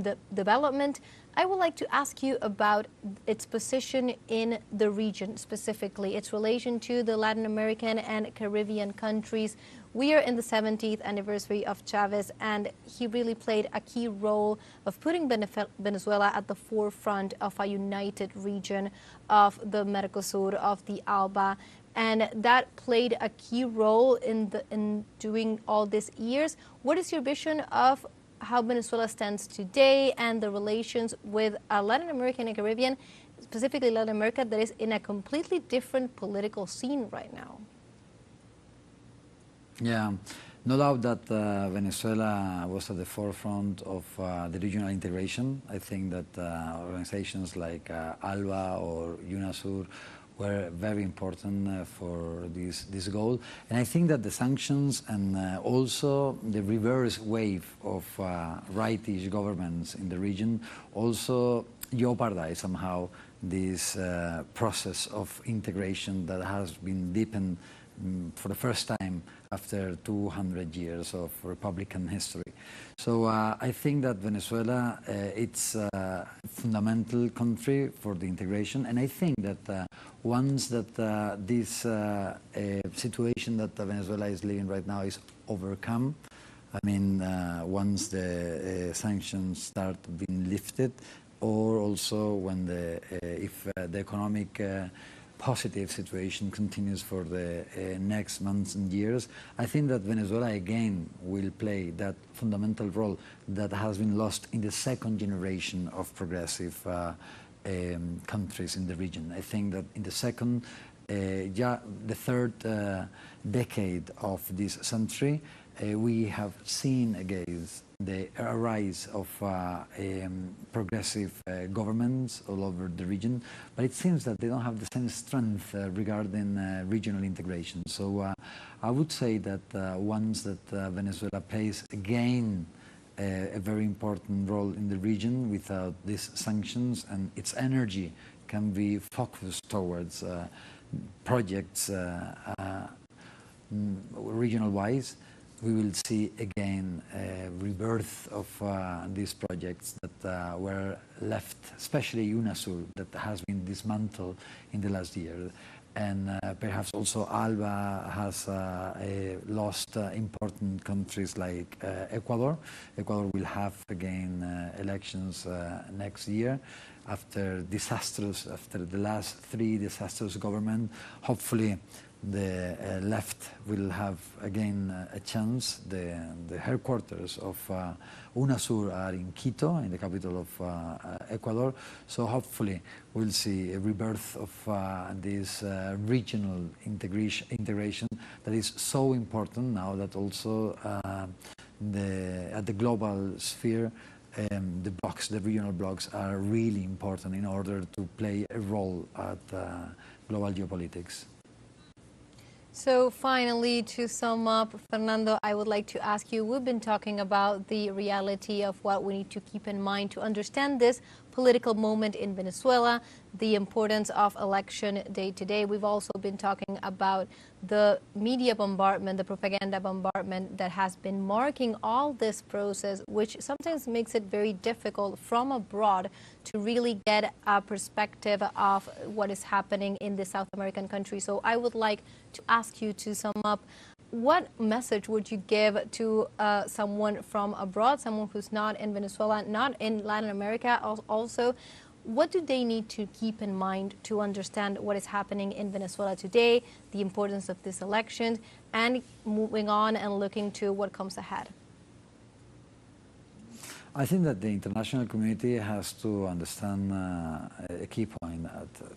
the development. I would like to ask you about its position in the region, specifically its relation to the Latin American and Caribbean countries. We are in the 70th anniversary of Chavez, and he really played a key role of putting Venezuela at the forefront of a united region of the Mercosur, of the ALBA, and that played a key role in doing all these years. What is your vision of how Venezuela stands today and the relations with Latin American and Caribbean, specifically Latin America, that is in a completely different political scene right now? Yeah, no doubt that Venezuela was at the forefront of the regional integration. I think that organizations like ALBA or UNASUR were very important for this goal. And I think that the sanctions and also the reverse wave of rightish governments in the region also jeopardize somehow this process of integration that has been deepened for the first time after 200 years of Republican history. So I think that Venezuela, it's a fundamental country for the integration, and I think that once that this situation that Venezuela is living right now is overcome, I mean, once the sanctions start being lifted, or also when if the economic positive situation continues for the next months and years, I think that Venezuela again will play that fundamental role that has been lost in the second generation of progressive countries in the region. I think that in the second, the third decade of this century, we have seen again the rise of progressive governments all over the region, but it seems that they don't have the same strength regarding regional integration. So I would say that once that Venezuela plays again a very important role in the region without these sanctions, and its energy can be focused towards projects regional-wise, we will see again a rebirth of these projects that were left, especially UNASUR, that has been dismantled in the last year. And perhaps also ALBA has lost important countries like Ecuador. Ecuador will have again elections next year after the last 3 disastrous governments. Hopefully the left will have again a chance. The headquarters of UNASUR are in Quito, in the capital of Ecuador. So hopefully we'll see a rebirth of this regional integration that is so important now that also at the global sphere the regional blocks are really important in order to play a role at global geopolitics. So finally, to sum up, Fernando, I would like to ask you, we've been talking about the reality of what we need to keep in mind to understand this political moment in Venezuela, the importance of election day today. We've also been talking about the media bombardment, the propaganda bombardment that has been marking all this process, which sometimes makes it very difficult from abroad to really get a perspective of what is happening in the South American country. So I would like to ask you to sum up, what message would you give to someone from abroad, someone who's not in Venezuela, not in Latin America also? What do they need to keep in mind to understand what is happening in Venezuela today, the importance of this election, and moving on and looking to what comes ahead? I think that the international community has to understand a key point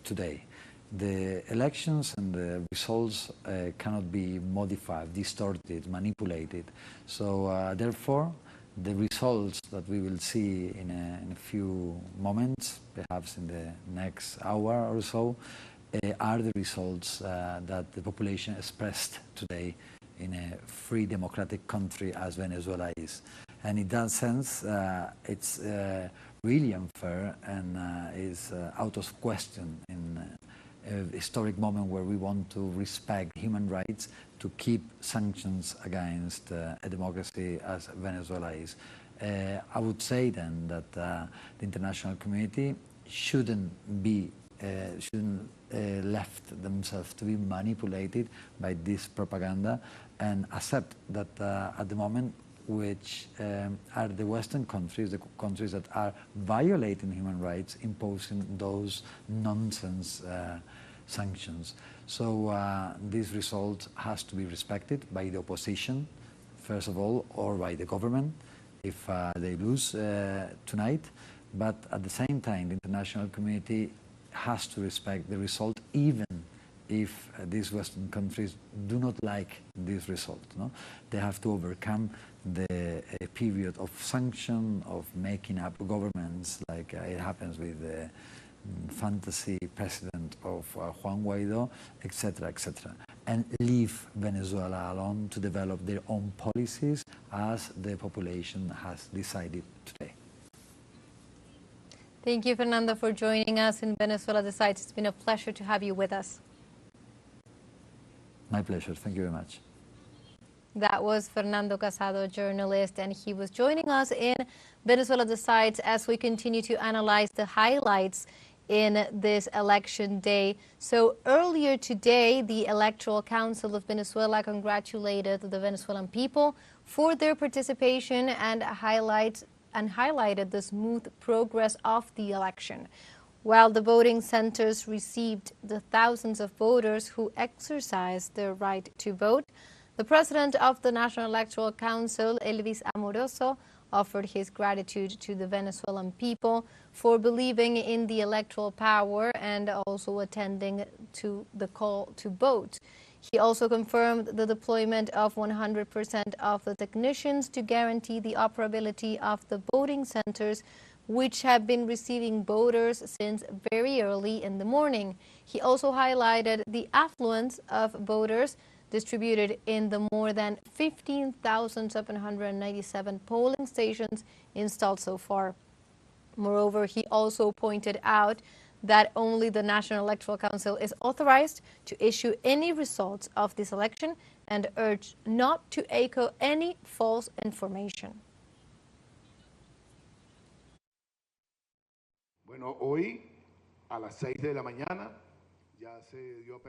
today. The elections and the results cannot be modified, distorted, manipulated. So therefore, the results that we will see in a few moments, perhaps in the next hour or so, are the results that the population expressed today in a free democratic country as Venezuela is. And in that sense, it's really unfair and is out of question in a historic moment where we want to respect human rights, to keep sanctions against a democracy as Venezuela is. I would say then that the international community shouldn't left themselves to be manipulated by this propaganda and accept that at the moment which are the Western countries, the countries that are violating human rights, imposing those nonsense sanctions. So this result has to be respected by the opposition, first of all, or by the government if they lose tonight. But at the same time, the international community has to respect the result, even if these Western countries do not like this result. No? They have to overcome the period of sanction, of making up governments, like it happens with the fantasy president of Juan Guaido, etc., etc., and leave Venezuela alone to develop their own policies as the population has decided today. Thank you, Fernando, for joining us in Venezuela Decides. It's been a pleasure to have you with us. My pleasure. Thank you very much. That was Fernando Casado, journalist, and he was joining us in Venezuela Decides as we continue to analyze the highlights in this election day. So earlier today, the Electoral Council of Venezuela congratulated the Venezuelan people for their participation and highlighted the smooth progress of the election. While the voting centers received the thousands of voters who exercised their right to vote, the president of the National Electoral Council, Elvis Amoroso, offered his gratitude to the Venezuelan people for believing in the electoral power and also attending to the call to vote. He also confirmed the deployment of 100% of the technicians to guarantee the operability of the voting centers, which have been receiving voters since very early in the morning. He also highlighted the affluence of voters distributed in the more than 15,797 polling stations installed so far. Moreover, he also pointed out that only the National Electoral Council is authorized to issue any results of this election and urged not to echo any false information.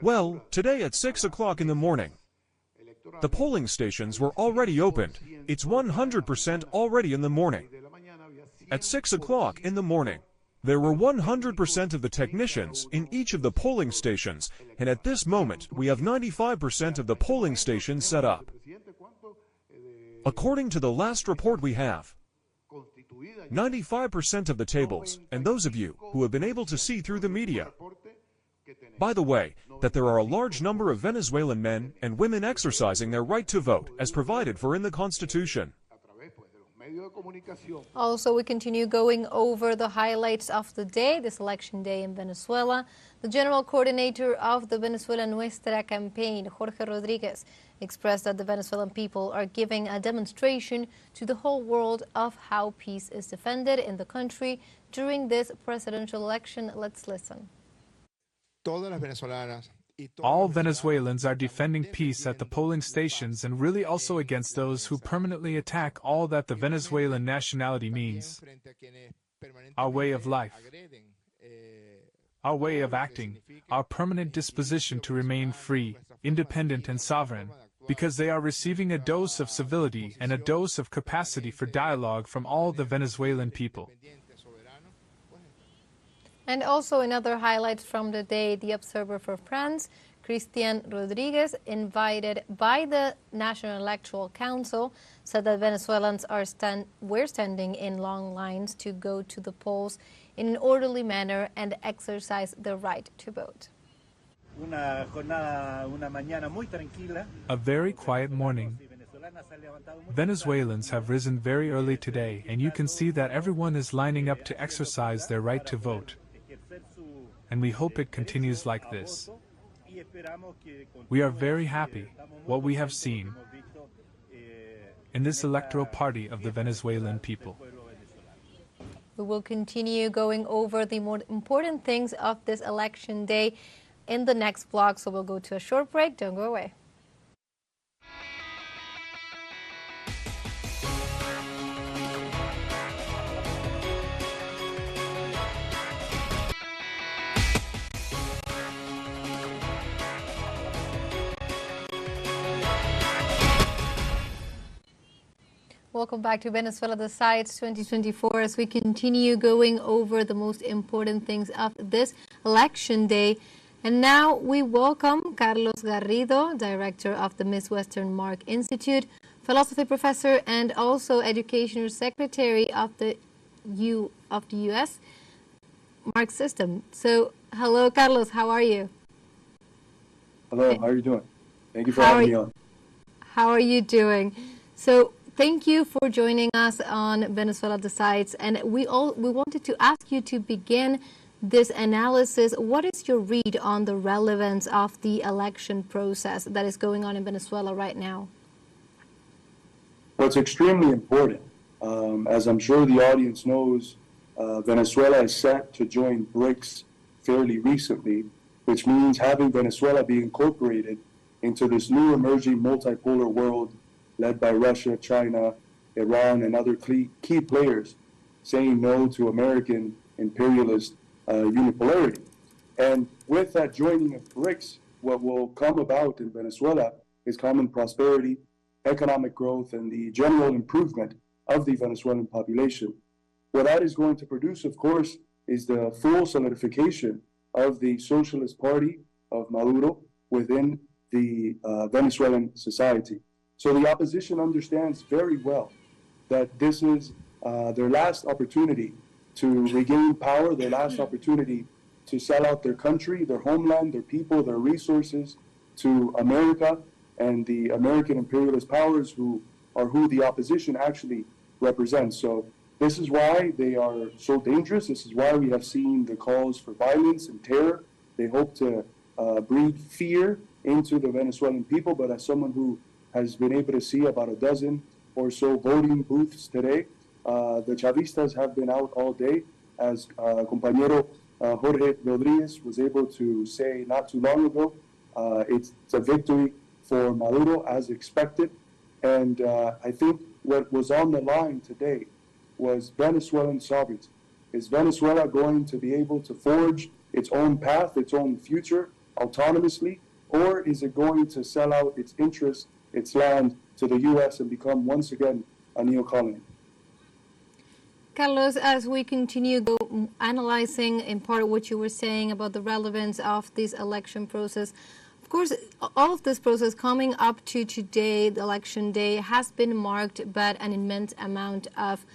Well, today at 6 o'clock in the morning, the polling stations were already opened. It's 100% already in the morning. At 6 o'clock in the morning, there were 100% of the technicians in each of the polling stations, and at this moment we have 95% of the polling stations set up. According to the last report we have, 95% of the tables, and those of you who have been able to see through the media, by the way, that there are a large number of Venezuelan men and women exercising their right to vote as provided for in the Constitution. Also, we continue going over the highlights of the day, this election day in Venezuela. The general coordinator of the Venezuela Nuestra campaign, Jorge Rodriguez, expressed that the Venezuelan people are giving a demonstration to the whole world of how peace is defended in the country during this presidential election. Let's listen. All Venezuelans are defending peace at the polling stations and really also against those who permanently attack all that the Venezuelan nationality means. Our way of life, our way of acting, our permanent disposition to remain free, independent and sovereign, because they are receiving a dose of civility and a dose of capacity for dialogue from all the Venezuelan people. And also in other highlights from the day, the Observer for France Christian Rodriguez, invited by the National Electoral Council, said that Venezuelans were standing in long lines to go to the polls in an orderly manner and exercise their right to vote. A very quiet morning. Venezuelans have risen very early today, and you can see that everyone is lining up to exercise their right to vote. And we hope it continues like this. We are very happy what we have seen in this electoral party of the Venezuelan people. We will continue going over the more important things of this election day in the next vlog, so we'll go to a short break. Don't go away. Welcome back to Venezuela Decides 2024 as we continue going over the most important things of this election day. And now we welcome Carlos Garrido, Director of the Miss Western Mark Institute, Philosophy Professor, and also Education Secretary of the U.S. Mark System. So, hello, Carlos, how are you? Hello, how are you doing? Thank you for having me on. How are you doing? So, thank you for joining us on Venezuela Decides, and we wanted to ask you to begin this analysis. What is your read on the relevance of the election process that is going on in Venezuela right now? Well, it's extremely important. As I'm sure the audience knows, Venezuela is set to join BRICS fairly recently, which means having Venezuela be incorporated into this new emerging multipolar world led by Russia, China, Iran, and other key players, saying no to American imperialist unipolarity. And with that joining of BRICS, what will come about in Venezuela is common prosperity, economic growth, and the general improvement of the Venezuelan population. What that is going to produce, of course, is the full solidification of the Socialist Party of Maduro within the Venezuelan society. So the opposition understands very well that this is their last opportunity to regain power, their last opportunity to sell out their country, their homeland, their people, their resources to America and the American imperialist powers who the opposition actually represents. So this is why they are so dangerous. This is why we have seen the calls for violence and terror. They hope to breed fear into the Venezuelan people, but as someone who has been able to see about a dozen or so voting booths today. The Chavistas have been out all day, as compañero Jorge Rodriguez was able to say not too long ago. It's a victory for Maduro as expected. And I think what was on the line today was Venezuelan sovereignty. Is Venezuela going to be able to forge its own path, its own future autonomously, or is it going to sell out its interests, its land to the U.S. and become once again a neo-colony? Carlos, as we continue analyzing in part what you were saying about the relevance of this election process, of course, all of this process coming up to today, the election day, has been marked by an immense amount of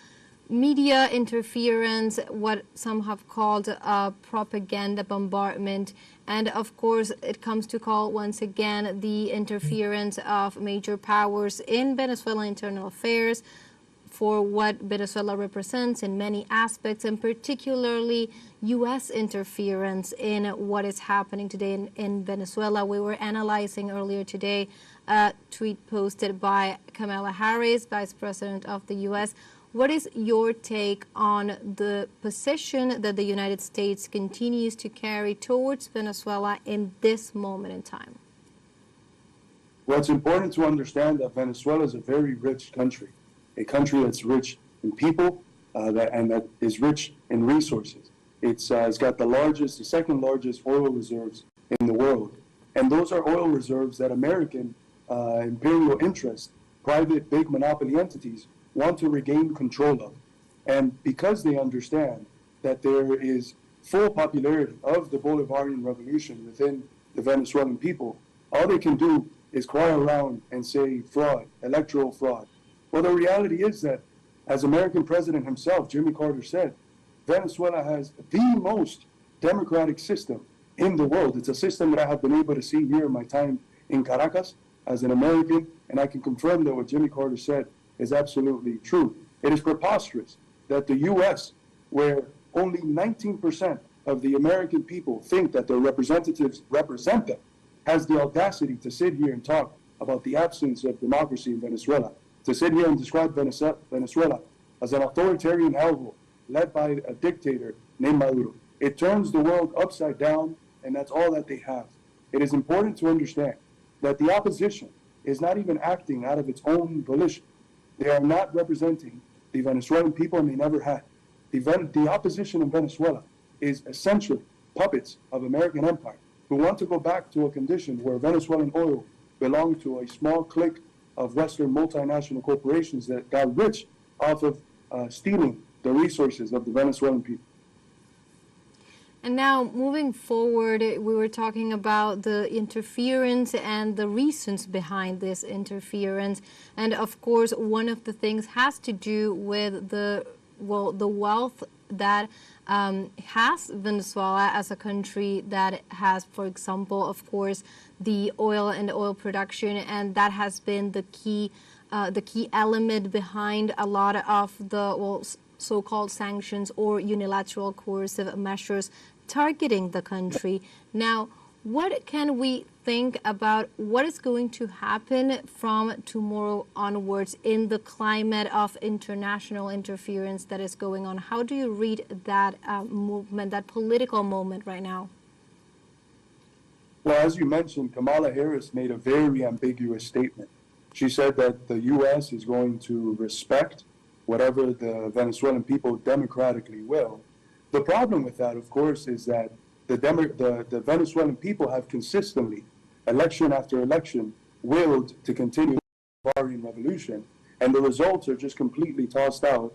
media interference, what some have called a propaganda bombardment. And of course, it comes to call once again the interference of major powers in Venezuelan internal affairs for what Venezuela represents in many aspects, and particularly U.S. interference in what is happening today in Venezuela. We were analyzing earlier today a tweet posted by Kamala Harris, Vice President of the U.S. What is your take on the position that the United States continues to carry towards Venezuela in this moment in time? Well, it's important to understand that Venezuela is a very rich country, a country that's rich in people and that is rich in resources. It's got the second largest oil reserves in the world. And those are oil reserves that American imperial interests, private big monopoly entities, want to regain control of. And because they understand that there is full popularity of the Bolivarian revolution within the Venezuelan people, all they can do is cry around and say fraud, electoral fraud. Well, the reality is that, as American president himself, Jimmy Carter, said, Venezuela has the most democratic system in the world. It's a system that I have been able to see here in my time in Caracas as an American, and I can confirm that what Jimmy Carter said is absolutely true. It is preposterous that the U.S., where only 19% of the American people think that their representatives represent them, has the audacity to sit here and talk about the absence of democracy in Venezuela, to sit here and describe Venezuela as an authoritarian hellhole led by a dictator named Maduro. It turns the world upside down, and that's all that they have. It is important to understand that the opposition is not even acting out of its own volition. They are not representing the Venezuelan people, and they never had. The opposition in Venezuela is essentially puppets of American empire who want to go back to a condition where Venezuelan oil belonged to a small clique of Western multinational corporations that got rich off of stealing the resources of the Venezuelan people. And now, moving forward, we were talking about the interference and the reasons behind this interference. And of course, one of the things has to do with the wealth that has Venezuela as a country that has, for example, of course, the oil and oil production, and that has been the key element behind a lot of the so-called sanctions or unilateral coercive measures targeting the country. Now, what can we think about what is going to happen from tomorrow onwards in the climate of international interference that is going on? How do you read that movement, that political moment right now? Well, as you mentioned, Kamala Harris made a very ambiguous statement. She said that the U.S. is going to respect whatever the Venezuelan people democratically will. The problem with that, of course, is that the Venezuelan people have consistently, election after election, willed to continue the Bolivarian revolution, and the results are just completely tossed out,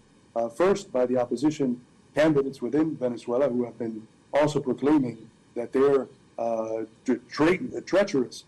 first by the opposition candidates within Venezuela, who have been also proclaiming that their treacherous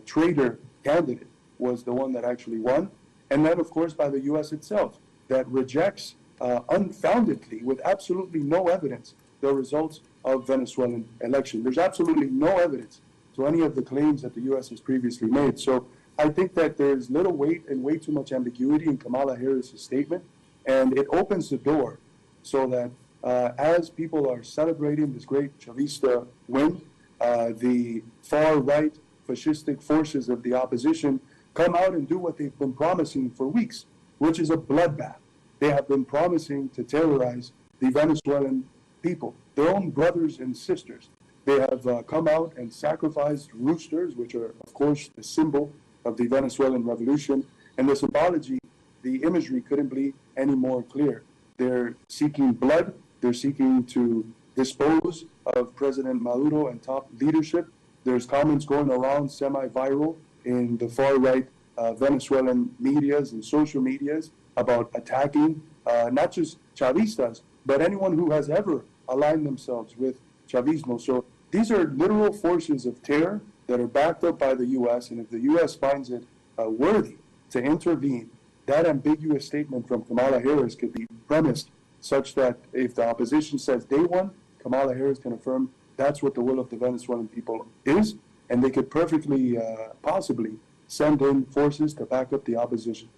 traitor candidate was the one that actually won, and then, of course, by the U.S. itself, that rejects unfoundedly, with absolutely no evidence, the results of Venezuelan election. There's absolutely no evidence to any of the claims that the U.S. has previously made. So I think that there's little weight and way too much ambiguity in Kamala Harris's statement, and it opens the door so that as people are celebrating this great Chavista win, the far-right fascistic forces of the opposition come out and do what they've been promising for weeks, which is a bloodbath. They have been promising to terrorize the Venezuelan people, their own brothers and sisters. They have come out and sacrificed roosters, which are, of course, the symbol of the Venezuelan revolution. And the symbology, the imagery couldn't be any more clear. They're seeking blood. They're seeking to dispose of President Maduro and top leadership. There's comments going around semi-viral in the far-right Venezuelan medias and social medias about attacking not just Chavistas, but anyone who has ever aligned themselves with Chavismo. So these are literal forces of terror that are backed up by the U.S., and if the U.S. finds it worthy to intervene, that ambiguous statement from Kamala Harris could be premised such that if the opposition says they won, Kamala Harris can affirm that's what the will of the Venezuelan people is, and they could perfectly, possibly, send in forces to back up the opposition.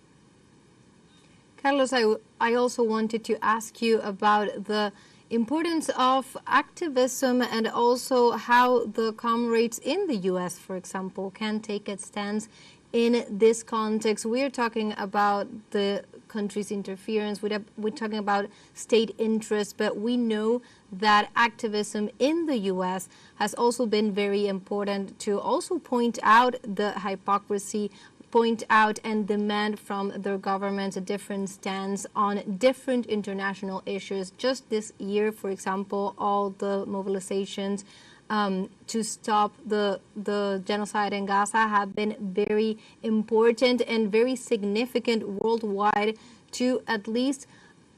Carlos, I also wanted to ask you about the importance of activism and also how the comrades in the U.S., for example, can take a stance in this context. We're talking about the country's interference, we're talking about state interest, but we know that activism in the U.S. has also been very important to also point out the hypocrisy, point out and demand from their governments a different stance on different international issues. Just this year, for example, all the mobilizations to stop the genocide in Gaza have been very important and very significant worldwide to at least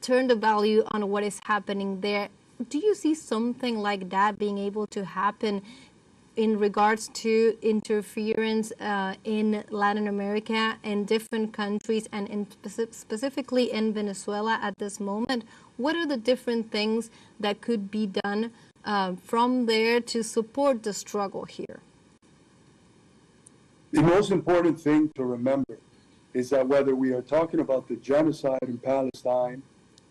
turn the value on what is happening there. Do you see something like that being able to happen in regards to interference in Latin America and different countries, and specifically in Venezuela at this moment? What are the different things that could be done from there to support the struggle here? The most important thing to remember is that whether we are talking about the genocide in Palestine,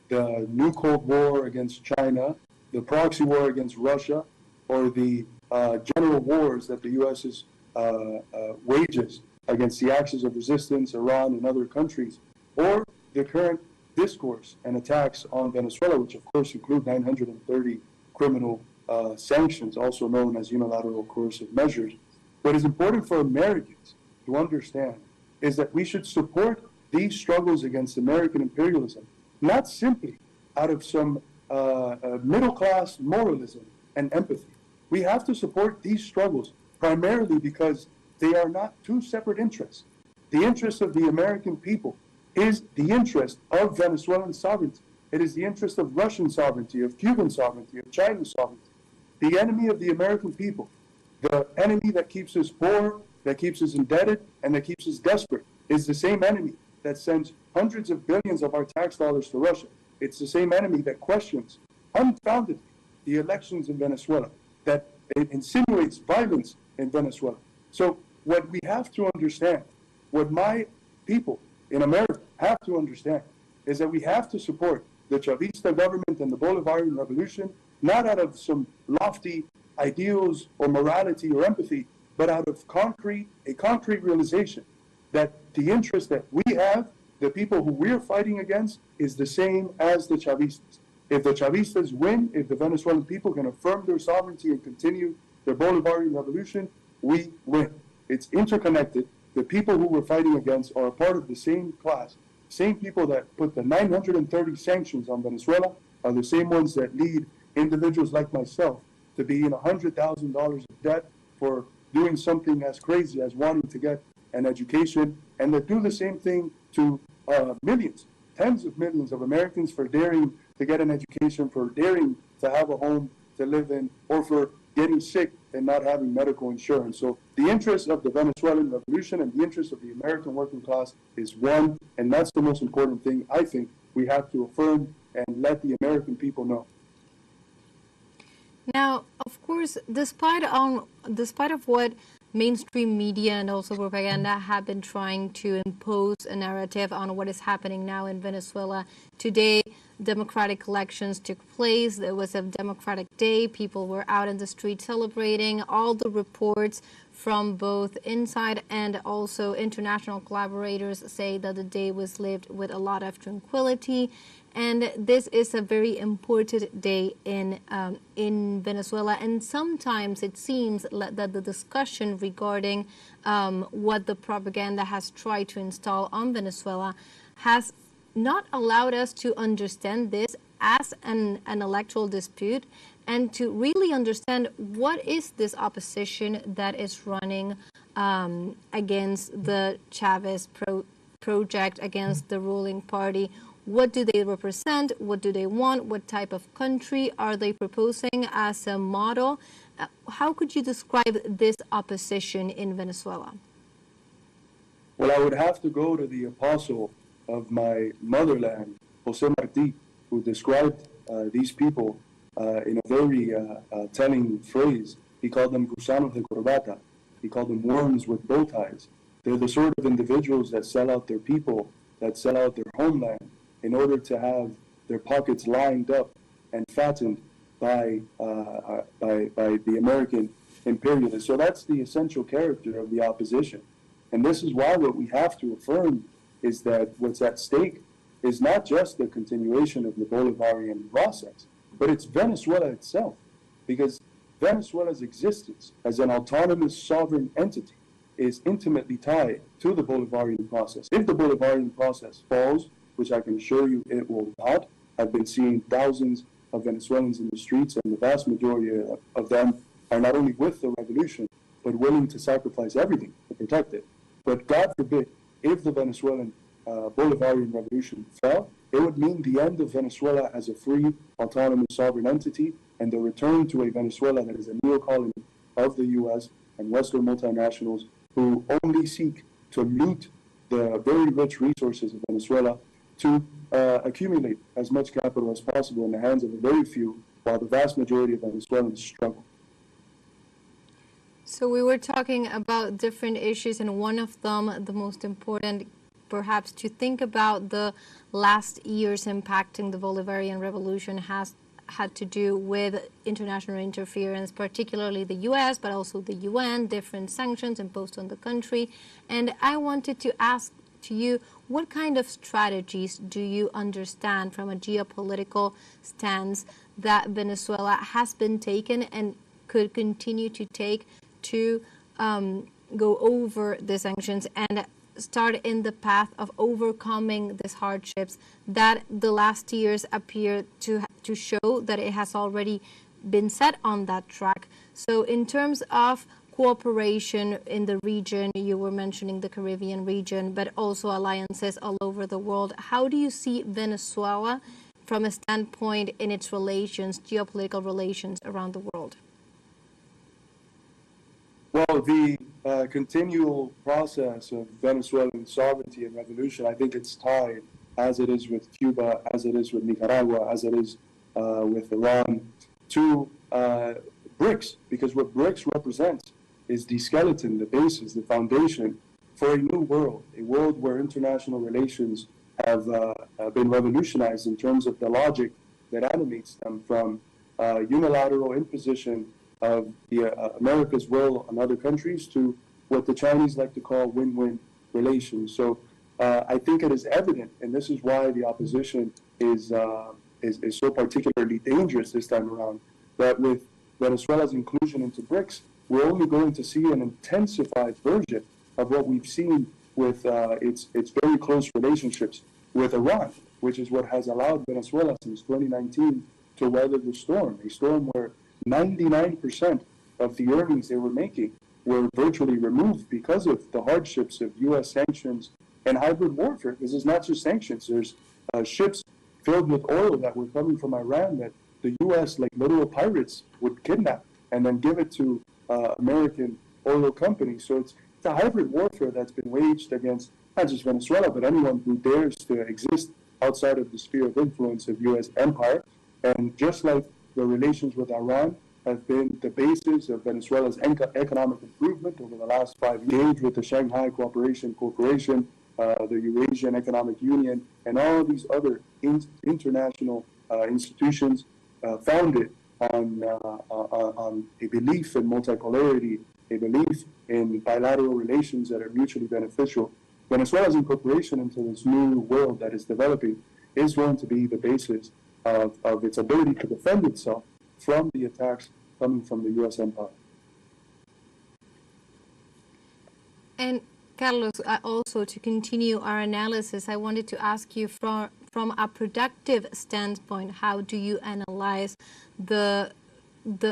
the new Cold War against China, the proxy war against Russia, or the general wars that the U.S. wages against the axis of resistance, Iran, and other countries, or the current discourse and attacks on Venezuela, which of course include 930 criminal sanctions, also known as unilateral coercive measures. What is important for Americans to understand is that we should support these struggles against American imperialism, not simply out of some middle-class moralism and empathy. We have to support these struggles primarily because they are not two separate interests. The interest of the American people is the interest of Venezuelan sovereignty. It is the interest of Russian sovereignty, of Cuban sovereignty, of Chinese sovereignty. The enemy of the American people, the enemy that keeps us poor, that keeps us indebted, and that keeps us desperate, is the same enemy that sends hundreds of billions of our tax dollars to Russia. It's the same enemy that questions unfoundedly the elections in Venezuela, that it insinuates violence in Venezuela. So what we have to understand, what my people in America have to understand, is that we have to support the Chavista government and the Bolivarian revolution, not out of some lofty ideals or morality or empathy, but out of a concrete realization that the interest that we have, the people who we're fighting against, is the same as the Chavistas. If the Chavistas win, if the Venezuelan people can affirm their sovereignty and continue their Bolivarian revolution, we win. It's interconnected. The people who we're fighting against are a part of the same class. Same people that put the 930 sanctions on Venezuela are the same ones that lead individuals like myself to be in $100,000 of debt for doing something as crazy as wanting to get an education, and that do the same thing to millions, tens of millions of Americans for daring to get an education, for daring to have a home to live in, or for getting sick and not having medical insurance. So the interest of the Venezuelan revolution and the interest of the American working class is one, and that's the most important thing I think we have to affirm and let the American people know. Now, of course, despite of what mainstream media and also propaganda have been trying to impose a narrative on what is happening now in Venezuela, today democratic elections took place. There was a democratic day. People were out in the street celebrating. All the reports from both inside and also international collaborators say that the day was lived with a lot of tranquility. And this is a very important day in Venezuela. And sometimes it seems that the discussion regarding what the propaganda has tried to install on Venezuela has not allowed us to understand this as an electoral dispute and to really understand what is this opposition that is running against the Chavez project, against the ruling party. What do they represent? What do they want? What type of country are they proposing as a model? How could you describe this opposition in Venezuela? Well, I would have to go to the apostle of my motherland, José Martí, who described these people in a very telling phrase. He called them gusanos de corbata. He called them worms with bow ties. They're the sort of individuals that sell out their people, that sell out their homeland, in order to have their pockets lined up and fattened by the American imperialists. So that's the essential character of the opposition. And this is why what we have to affirm is that what's at stake is not just the continuation of the Bolivarian process, but it's Venezuela itself. Because Venezuela's existence as an autonomous sovereign entity is intimately tied to the Bolivarian process. If the Bolivarian process falls, which I can assure you it will not. I've been seeing thousands of Venezuelans in the streets, and the vast majority of them are not only with the revolution, but willing to sacrifice everything to protect it. But God forbid, if the Venezuelan Bolivarian revolution fell, it would mean the end of Venezuela as a free, autonomous, sovereign entity, and the return to a Venezuela that is a neo-colony of the U.S. and Western multinationals who only seek to loot the very rich resources of Venezuela to accumulate as much capital as possible in the hands of a very few, while the vast majority of Venezuelans struggle. So we were talking about different issues, and one of them, the most important, perhaps to think about the last years impacting the Bolivarian Revolution has had to do with international interference, particularly the U.S., but also the UN, different sanctions imposed on the country. And I wanted to ask to you, what kind of strategies do you understand from a geopolitical stance that Venezuela has been taken and could continue to take to go over the sanctions and start in the path of overcoming these hardships that the last years appear to show that it has already been set on that track? So in terms of cooperation in the region, you were mentioning the Caribbean region, but also alliances all over the world. How do you see Venezuela from a standpoint in its relations, geopolitical relations around the world? Well, the continual process of Venezuelan sovereignty and revolution, I think it's tied, as it is with Cuba, as it is with Nicaragua, as it is with Iran, to BRICS, because what BRICS represents is the skeleton, the basis, the foundation for a new world, a world where international relations have been revolutionized in terms of the logic that animates them, from unilateral imposition of America's will on other countries to what the Chinese like to call win-win relations. So I think it is evident, and this is why the opposition is so particularly dangerous this time around, that with Venezuela's inclusion into BRICS, we're only going to see an intensified version of what we've seen with its very close relationships with Iran, which is what has allowed Venezuela since 2019 to weather the storm, a storm where 99% of the earnings they were making were virtually removed because of the hardships of U.S. sanctions and hybrid warfare. This is not just sanctions. There's ships filled with oil that were coming from Iran that the U.S., like literal pirates, would kidnap and then give it to American oil companies. So it's a hybrid warfare that's been waged against not just Venezuela, but anyone who dares to exist outside of the sphere of influence of U.S. empire. And just like the relations with Iran have been the basis of Venezuela's economic improvement over the last 5 years, with the Shanghai Cooperation Corporation, the Eurasian Economic Union, and all these other international institutions founded on a belief in multipolarity, a belief in bilateral relations that are mutually beneficial. Venezuela's incorporation into this new world that is developing is going to be the basis of its ability to defend itself from the attacks coming from the U.S. empire. And Carlos, also to continue our analysis, I wanted to ask you from a productive standpoint, how do you analyze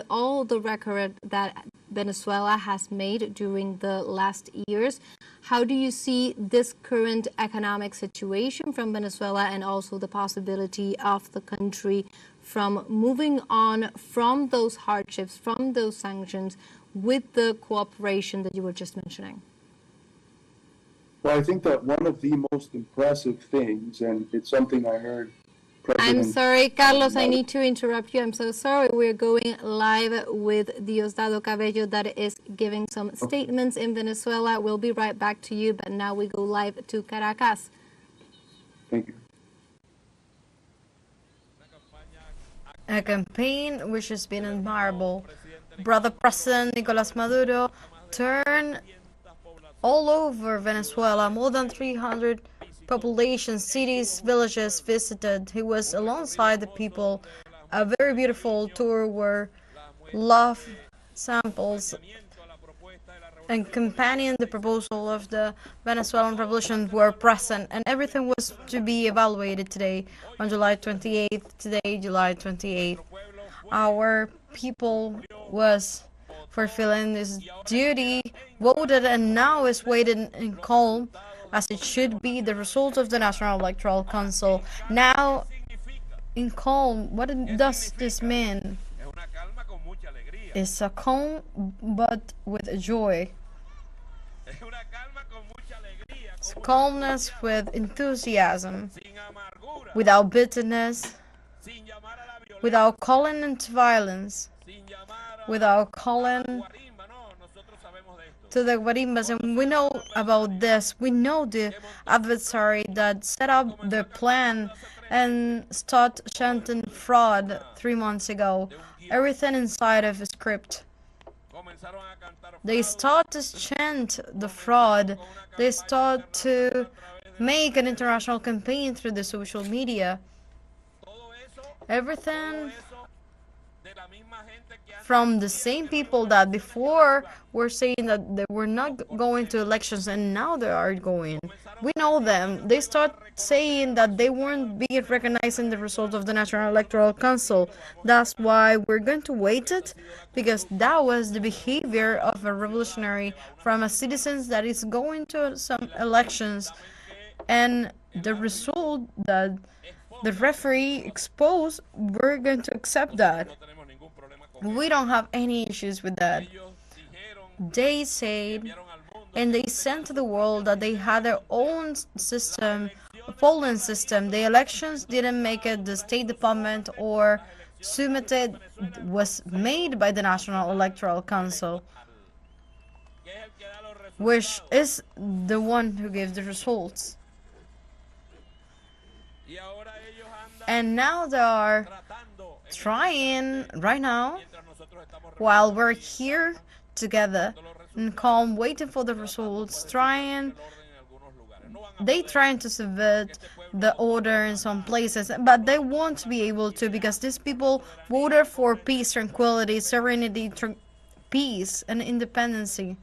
all the record that Venezuela has made during the last years? How do you see this current economic situation from Venezuela, and also the possibility of the country from moving on from those hardships, from those sanctions, with the cooperation that you were just mentioning? Well, I think that one of the most impressive things, and it's something I heard I'm sorry, Carlos, I need to interrupt you. I'm so sorry. We're going live with Diosdado Cabello that is giving some statements in Venezuela. We'll be right back to you, but now we go live to Caracas. Thank you. A campaign which has been admirable. Brother President Nicolas Maduro turned all over Venezuela, more than 300 populations, cities, villages visited. He was alongside the people. A very beautiful tour where love samples and companion the proposal of the Venezuelan Revolution were present, and everything was to be evaluated today on July 28th. Today, July 28th. Our people was fulfilling this duty, voted, and now is waiting in calm, as it should be, the result of the National Electoral Council. Now, in calm, what does this mean? It's a calm, but with joy. It's calmness with enthusiasm, without bitterness, without calling into violence, without calling to the guarimbas. And we know about this. We know the adversary that set up the plan and start chanting fraud 3 months ago. Everything inside of a script. They start to chant the fraud. They start to make an international campaign through the social media. Everything from the same people that before were saying that they were not going to elections and now they are going. We know them. They start saying that they weren't being recognized in the result of the National Electoral Council. That's why we're going to wait it, because that was the behavior of a revolutionary from a citizen that is going to some elections, and the result that the referee exposed, we're going to accept that. We don't have any issues with that. They said, and they sent to the world that they had their own system, a polling system. The elections didn't make it. The State Department or submitted was made by the National Electoral Council, which is the one who gives the results. And now they are trying right now, while we're here together and calm, waiting for the results, trying to subvert the order in some places, but they won't be able to, because these people voted for peace, tranquility, serenity, peace, and independency.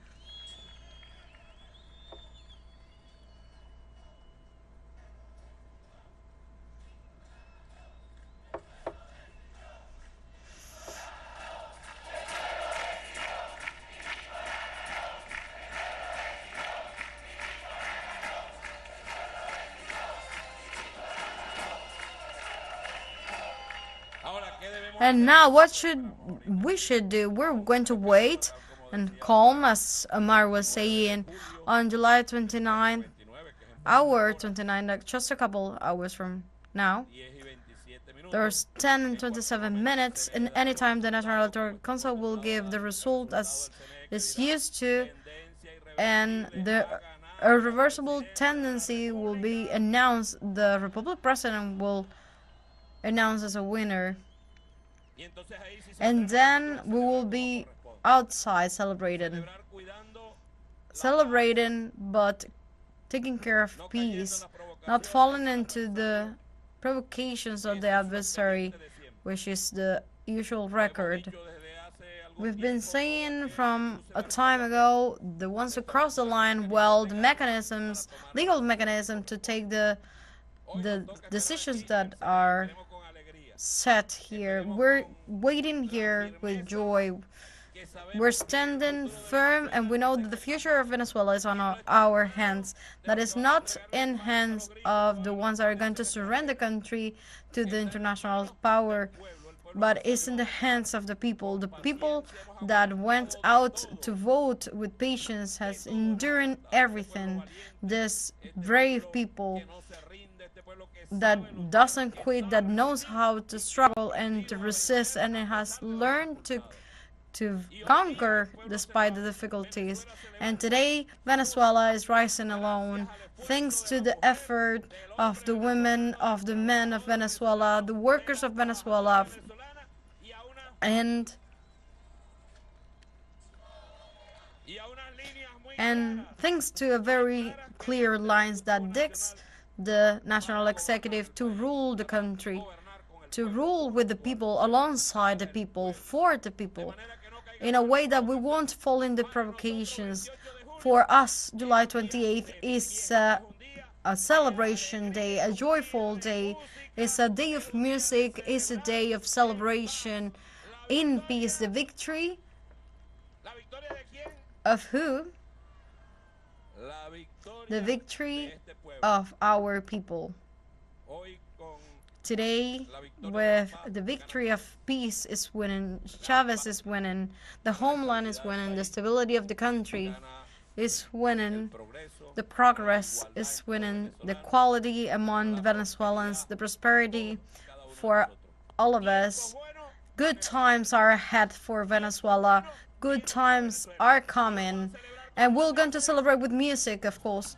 And now what should we do? We're going to wait and calm, as Amar was saying, on July 29th, hour 29, like just a couple hours from now. There's 10 and 27 minutes, and anytime the National Electoral Council will give the result as is used to, and the irreversible tendency will be announced. The Republic President will announce as a winner. And then we will be outside celebrating, but taking care of peace, not falling into the provocations of the adversary, which is the usual record. We've been saying from a time ago, the ones who cross the line, well, the mechanisms, legal mechanism to take the decisions that are set here. We're waiting here with joy. We're standing firm, and we know that the future of Venezuela is on our hands. That is not in hands of the ones that are going to surrender the country to the international power, but it's in the hands of the people that went out to vote with patience, has endured everything. This brave people that doesn't quit, that knows how to struggle and to resist, and it has learned to conquer despite the difficulties. And today Venezuela is rising alone, thanks to the effort of the women, of the men of Venezuela, the workers of Venezuela, and thanks to a very clear lines that dictates the national executive to rule the country, to rule with the people, alongside the people, for the people, in a way that we won't fall in the provocations. For us, July 28th is a celebration day, a joyful day. It's a day of music, it's a day of celebration in peace. The victory of who? The victory of our people. today, with the victory of peace is winning, Chavez is winning, the homeland is winning, the stability of the country is winning, the progress is winning, the quality among the Venezuelans, the prosperity for all of us. Good times are ahead for Venezuela. Good times are coming. And we're going to celebrate with music, of course.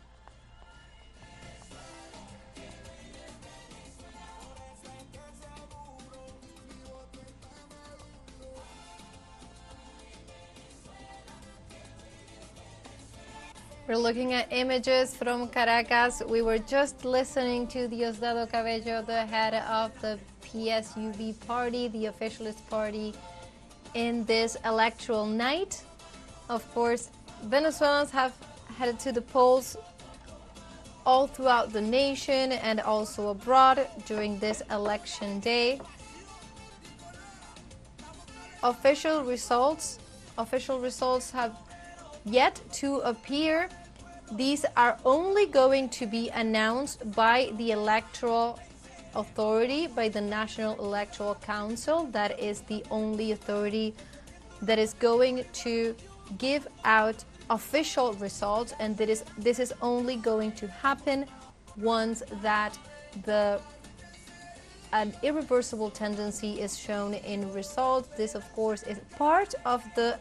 We're looking at images from Caracas. We were just listening to Diosdado Cabello, the head of the PSUV party, the officialist party, in this electoral night. Of course, Venezuelans have headed to the polls all throughout the nation and also abroad during this election day. Official results have yet to appear. These are only going to be announced by the electoral authority, by the National Electoral Council. That is the only authority that is going to give out official results, and this is only going to happen once that an irreversible tendency is shown in results. This, of course, is part of the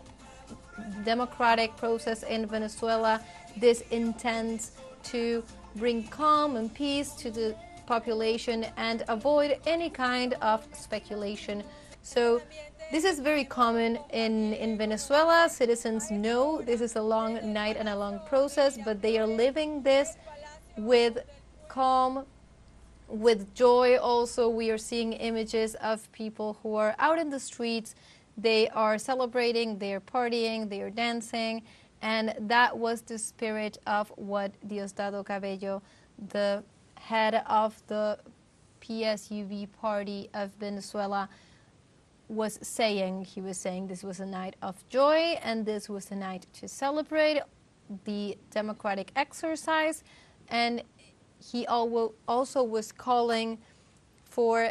democratic process in Venezuela. This intends to bring calm and peace to the population and avoid any kind of speculation. So this is very common in Venezuela. Citizens know this is a long night and a long process, but they are living this with calm, with joy. Also, we are seeing images of people who are out in the streets. They are celebrating, they are partying, they are dancing, and that was the spirit of what Diosdado Cabello, the head of the PSUV party of Venezuela, was saying. He was saying this was a night of joy and this was a night to celebrate the democratic exercise, and he also was calling for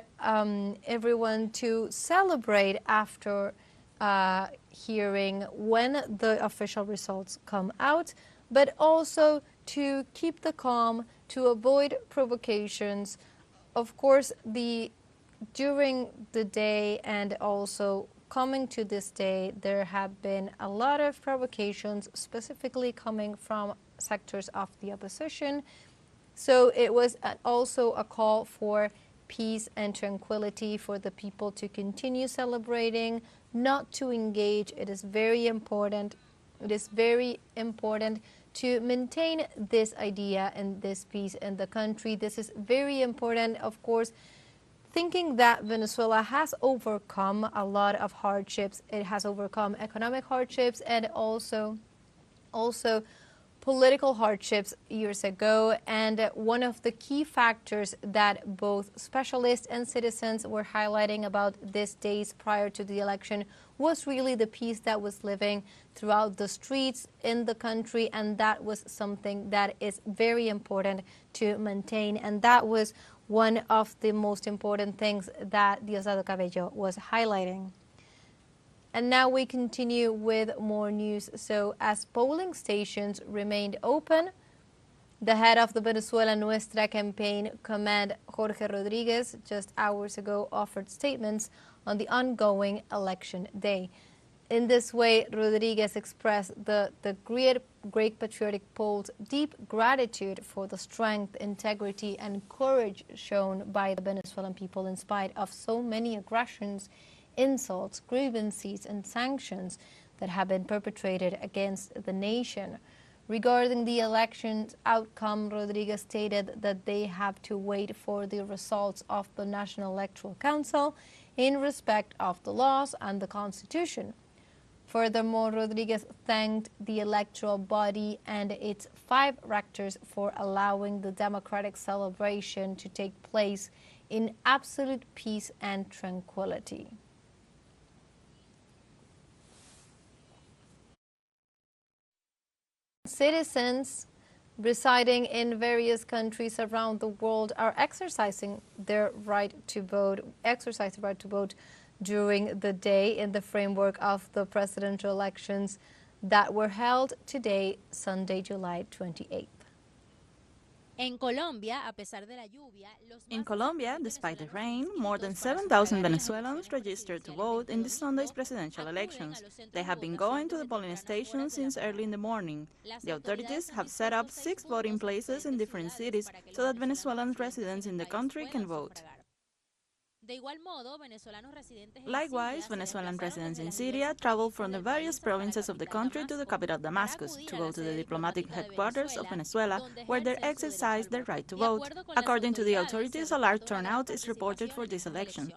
everyone to celebrate after hearing when the official results come out, but also to keep the calm, to avoid provocations. Of course, during the day and also coming to this day, there have been a lot of provocations, specifically coming from sectors of the opposition. So it was also a call for peace and tranquility, for the people to continue celebrating, not to engage. It is very important. It is very important to maintain this idea and this peace in the country. This is very important, of course, thinking that Venezuela has overcome a lot of hardships. It has overcome economic hardships and also political hardships years ago, and one of the key factors that both specialists and citizens were highlighting about these days prior to the election was really the peace that was living throughout the streets in the country, and that was something that is very important to maintain, and that was one of the most important things that Diosdado Cabello was highlighting. And now we continue with more news. So as polling stations remained open, the head of the Venezuela Nuestra campaign, Command Jorge Rodriguez, just hours ago offered statements on the ongoing election day. In this way, Rodriguez expressed the great patriotic polls deep gratitude for the strength, integrity, and courage shown by the Venezuelan people in spite of so many aggressions, insults, grievances, and sanctions that have been perpetrated against the nation. Regarding the election's outcome, Rodriguez stated that they have to wait for the results of the National Electoral Council in respect of the laws and the Constitution. Furthermore, Rodriguez thanked the electoral body and its 5 rectors for allowing the democratic celebration to take place in absolute peace and tranquility. Citizens residing in various countries around the world are exercising their right to vote, during the day in the framework of the presidential elections that were held today, Sunday, July 28th. In Colombia, despite the rain, more than 7,000 Venezuelans registered to vote in this Sunday's presidential elections. They have been going to the polling stations since early in the morning. The authorities have set up 6 voting places in different cities so that Venezuelan residents in the country can vote. Likewise, Venezuelan residents in Syria traveled from the various provinces of the country to the capital Damascus to go to the diplomatic headquarters of Venezuela, where they exercised their right to vote. According to the authorities, a large turnout is reported for this election.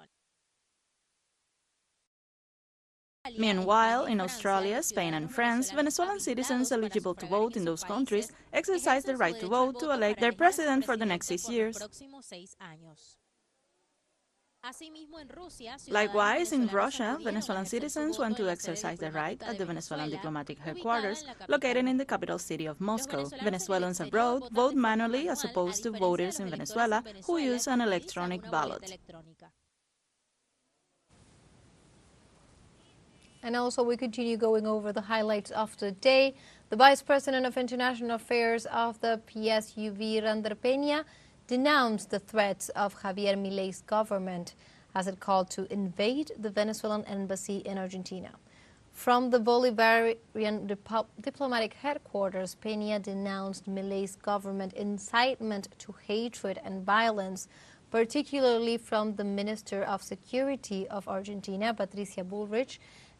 Meanwhile, in Australia, Spain and France, Venezuelan citizens eligible to vote in those countries exercise their right to vote to elect their president for the next 6 years. Likewise, in Russia, Venezuelan citizens went to exercise their right at the Venezuelan diplomatic headquarters, located in the capital city of Moscow. Venezuelans abroad vote manually as opposed to voters in Venezuela who use an electronic ballot. And also, we continue going over the highlights of the day. The Vice President of International Affairs of the PSUV, Rander Peña, denounced the threats of Javier Milei's government as it called to invade the Venezuelan embassy in Argentina. From the Bolivarian diplomatic headquarters, Peña denounced Milei's government incitement to hatred and violence, particularly from the Minister of Security of Argentina, Patricia Bullrich,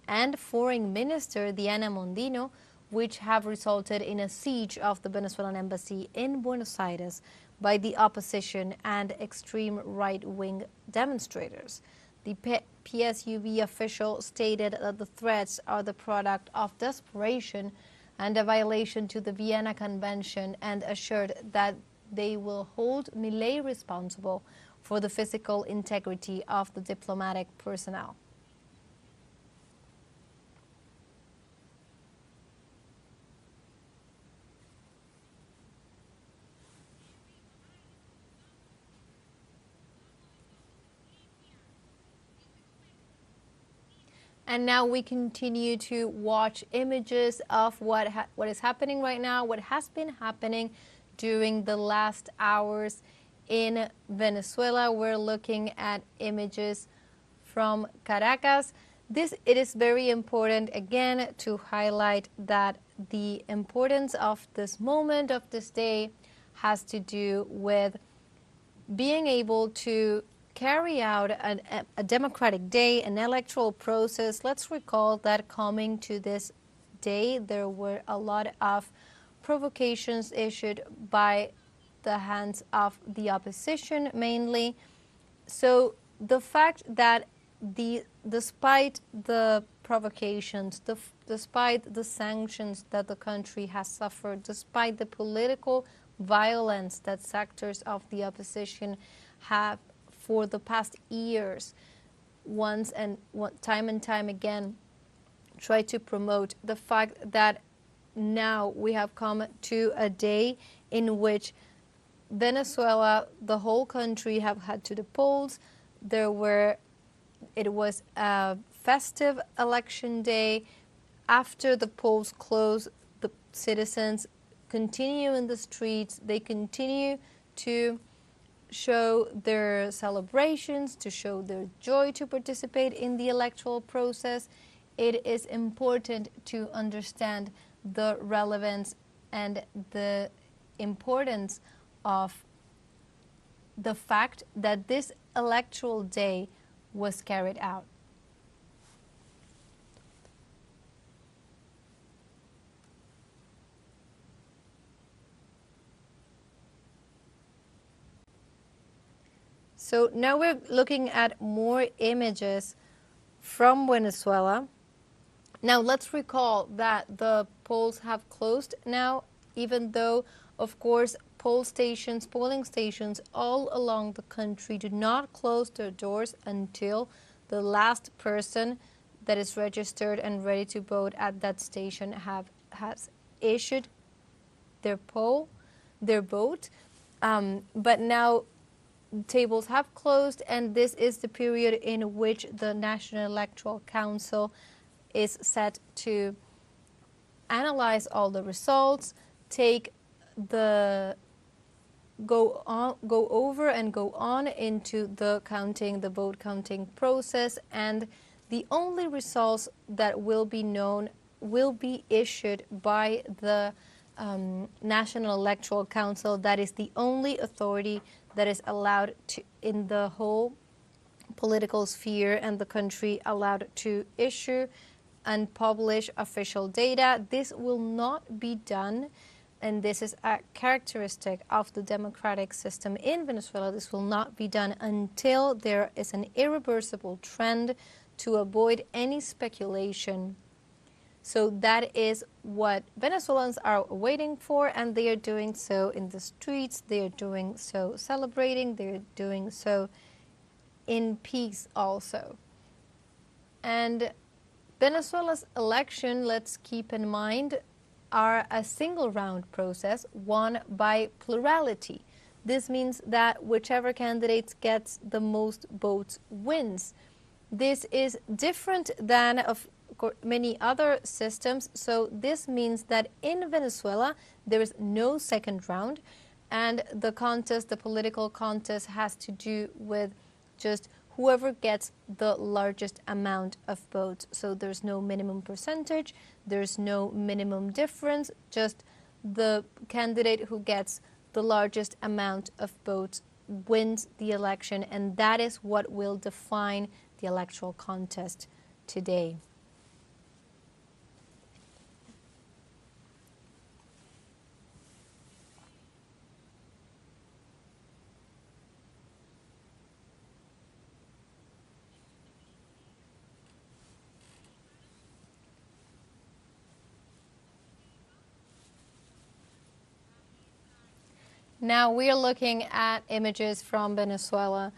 and Foreign Minister Diana Mondino, which have resulted in a siege of the Venezuelan embassy in Buenos Aires by the opposition and extreme right-wing demonstrators. The PSUV official stated that the threats are the product of desperation and a violation to the Vienna Convention, and assured that they will hold Milei responsible for the physical integrity of the diplomatic personnel. And now we continue to watch images of what is happening right now, what has been happening during the last hours in Venezuela. We're looking at images from Caracas. It is very important, again, to highlight that the importance of this moment, of this day, has to do with being able to carry out a democratic day, an electoral process. Let's recall that coming to this day, there were a lot of provocations issued by the hands of the opposition mainly. So the fact that despite the provocations, despite the sanctions that the country has suffered, despite the political violence that sectors of the opposition have for the past years, time and time again, try to promote the fact that now we have come to a day in which Venezuela, the whole country, have had to the polls. It was a festive election day. After the polls close, the citizens continue in the streets. They continue to show their celebrations, to show their joy to participate in the electoral process. It is important to understand the relevance and the importance of the fact that this electoral day was carried out. So now we're looking at more images from Venezuela. Now let's recall that the polls have closed now, even though, of course, polling stations all along the country do not close their doors until the last person that is registered and ready to vote at that station has issued their poll. their vote. But now tables have closed, and this is the period in which the National Electoral Council is set to analyze all the results, go over and go on into the vote counting process, and the only results that will be known will be issued by the National Electoral Council. That is the only authority that is allowed to, in the whole political sphere and the country, allowed to issue and publish official data. This will not be done, and this is a characteristic of the democratic system in Venezuela. This will not be done until there is an irreversible trend to avoid any speculation. So that is what Venezuelans are waiting for, and they are doing so in the streets, they are doing so celebrating, they are doing so in peace also. And Venezuela's election, let's keep in mind, are a single round process won by plurality. This means that whichever candidate gets the most votes wins. This is different than of many other systems. So this means that in Venezuela there is no second round, and the political contest has to do with just whoever gets the largest amount of votes. So there's no minimum percentage, there's no minimum difference, just the candidate who gets the largest amount of votes wins the election, and that is what will define the electoral contest today. Now we are looking at images from Venezuela.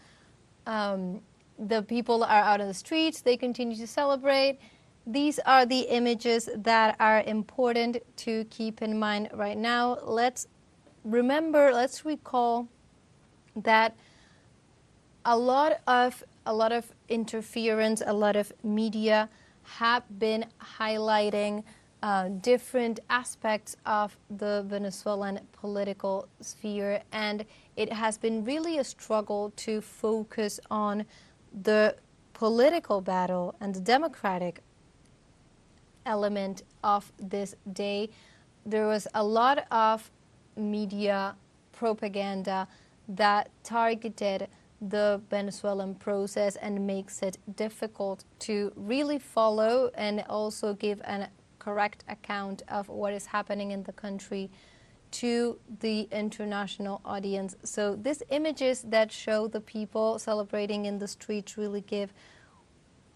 The people are out on the streets, they continue to celebrate. These are the images that are important to keep in mind right now. Let's recall that a lot of interference, a lot of media have been highlighting different aspects of the Venezuelan political sphere, and it has been really a struggle to focus on the political battle and the democratic element of this day. There was a lot of media propaganda that targeted the Venezuelan process and makes it difficult to really follow and also give a correct account of what is happening in the country to the international audience. So these images that show the people celebrating in the streets really give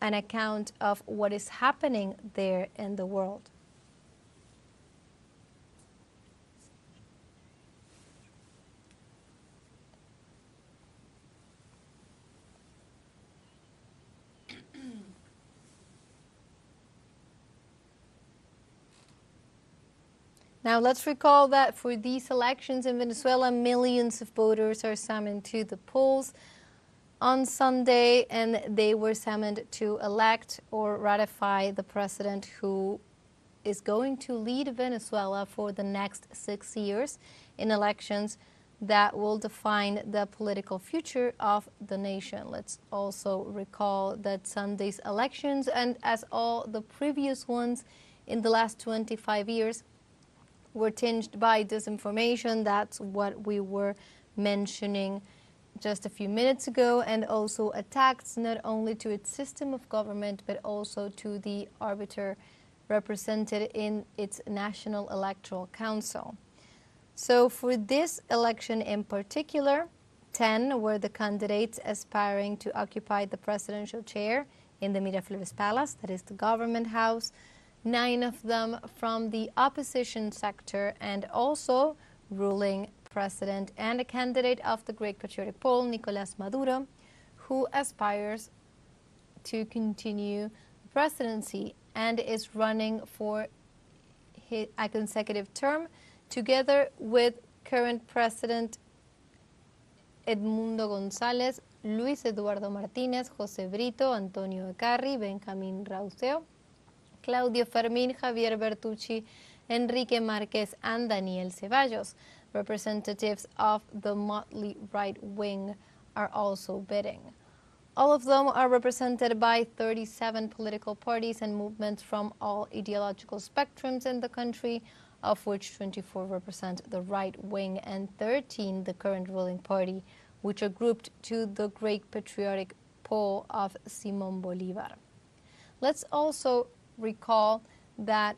an account of what is happening there in the world. Now let's recall that for these elections in Venezuela, millions of voters are summoned to the polls on Sunday, and they were summoned to elect or ratify the president who is going to lead Venezuela for the next 6 years in elections that will define the political future of the nation. Let's also recall that Sunday's elections, and as all the previous ones in the last 25 years, were tinged by disinformation. That's what we were mentioning just a few minutes ago, and also attacks not only to its system of government but also to the arbiter represented in its National Electoral Council. So for this election in particular, 10 were the candidates aspiring to occupy the presidential chair in the Miraflores Palace, that is the government house. 9 of them from the opposition sector, and also ruling president and a candidate of the Great Patriotic Poll, Nicolás Maduro, who aspires to continue the presidency and is running for a consecutive term together with current president Edmundo González, Luis Eduardo Martínez, José Brito, Antonio Ecarri, Benjamín Rauseo, Claudio Fermín, Javier Bertucci, Enrique Márquez, and Daniel Ceballos. Representatives of the motley right wing are also bidding. All of them are represented by 37 political parties and movements from all ideological spectrums in the country, of which 24 represent the right wing and 13 the current ruling party, which are grouped to the great patriotic pole of Simón Bolívar. Let's also recall that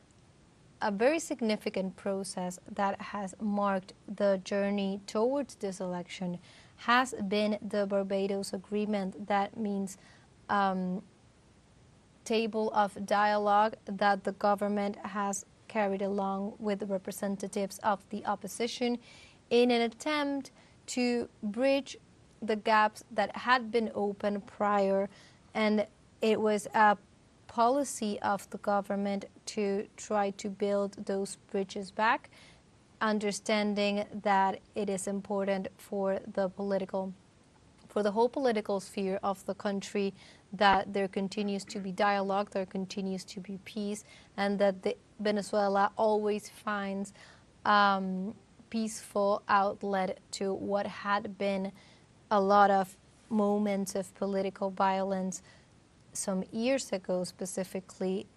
a very significant process that has marked the journey towards this election has been the Barbados Agreement. That means table of dialogue that the government has carried along with the representatives of the opposition in an attempt to bridge the gaps that had been open prior, and it was a policy of the government to try to build those bridges back, understanding that it is important for the whole political sphere of the country that there continues to be dialogue, there continues to be peace, and that Venezuela always finds peaceful outlet to what had been a lot of moments of political violence some years ago, specifically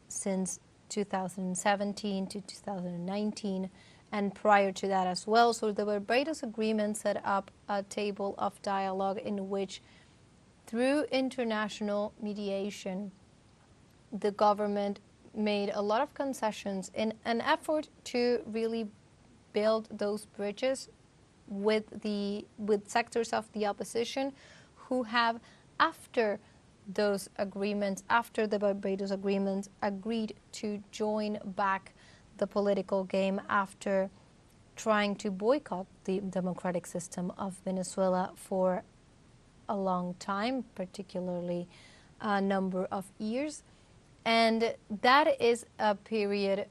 since 2017 to 2019, and prior to that as well. So the Barbados Agreement set up a table of dialogue in which, through international mediation, the government made a lot of concessions in an effort to really build those bridges with sectors of the opposition who have, after those agreements, after the Barbados Agreement, agreed to join back the political game after trying to boycott the democratic system of Venezuela for a long time, particularly a number of years. And that is a period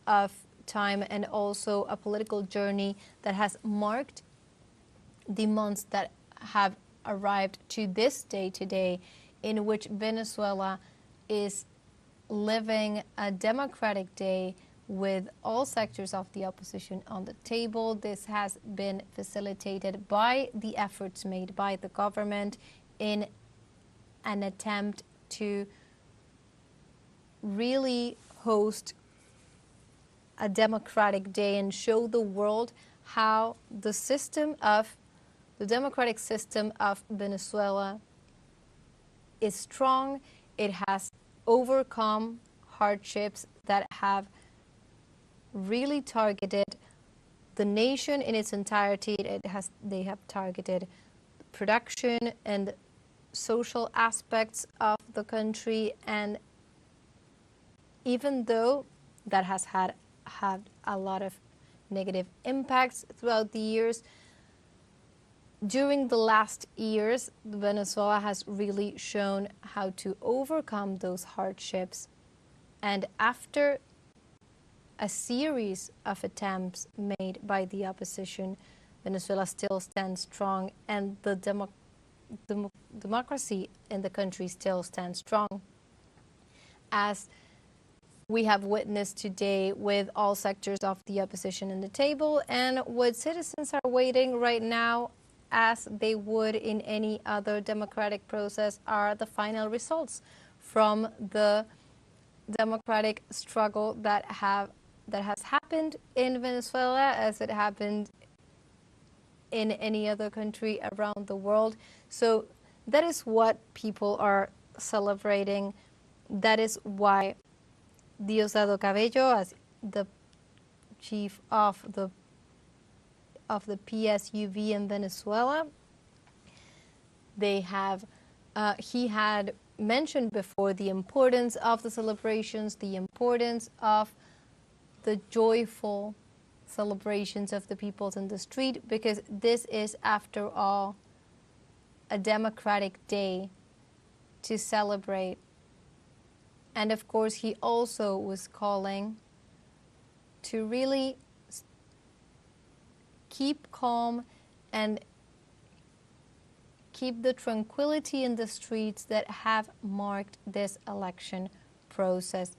of time and also a political journey that has marked the months that have arrived to this day today, in which Venezuela is living a democratic day with all sectors of the opposition on the table. This has been facilitated by the efforts made by the government in an attempt to really host a democratic day and show the world how the democratic system of Venezuela is strong. It has overcome hardships that have really targeted the nation in its entirety. They have targeted production and social aspects of the country, and even though that has had a lot of negative impacts throughout the years, during the last years, Venezuela has really shown how to overcome those hardships. And after a series of attempts made by the opposition, Venezuela still stands strong, and the democracy in the country still stands strong, as we have witnessed today with all sectors of the opposition in the table, and what citizens are waiting right now, as they would in any other democratic process, are the final results from the democratic struggle that has happened in Venezuela, as it happened in any other country around the world. So that is what people are celebrating. That is why Diosdado Cabello, as the chief of the PSUV in Venezuela, he had mentioned before the importance of the celebrations, the importance of the joyful celebrations of the peoples in the street, because this is, after all, a democratic day to celebrate. And of course, he also was calling to really keep calm and keep the tranquility in the streets that have marked this election process,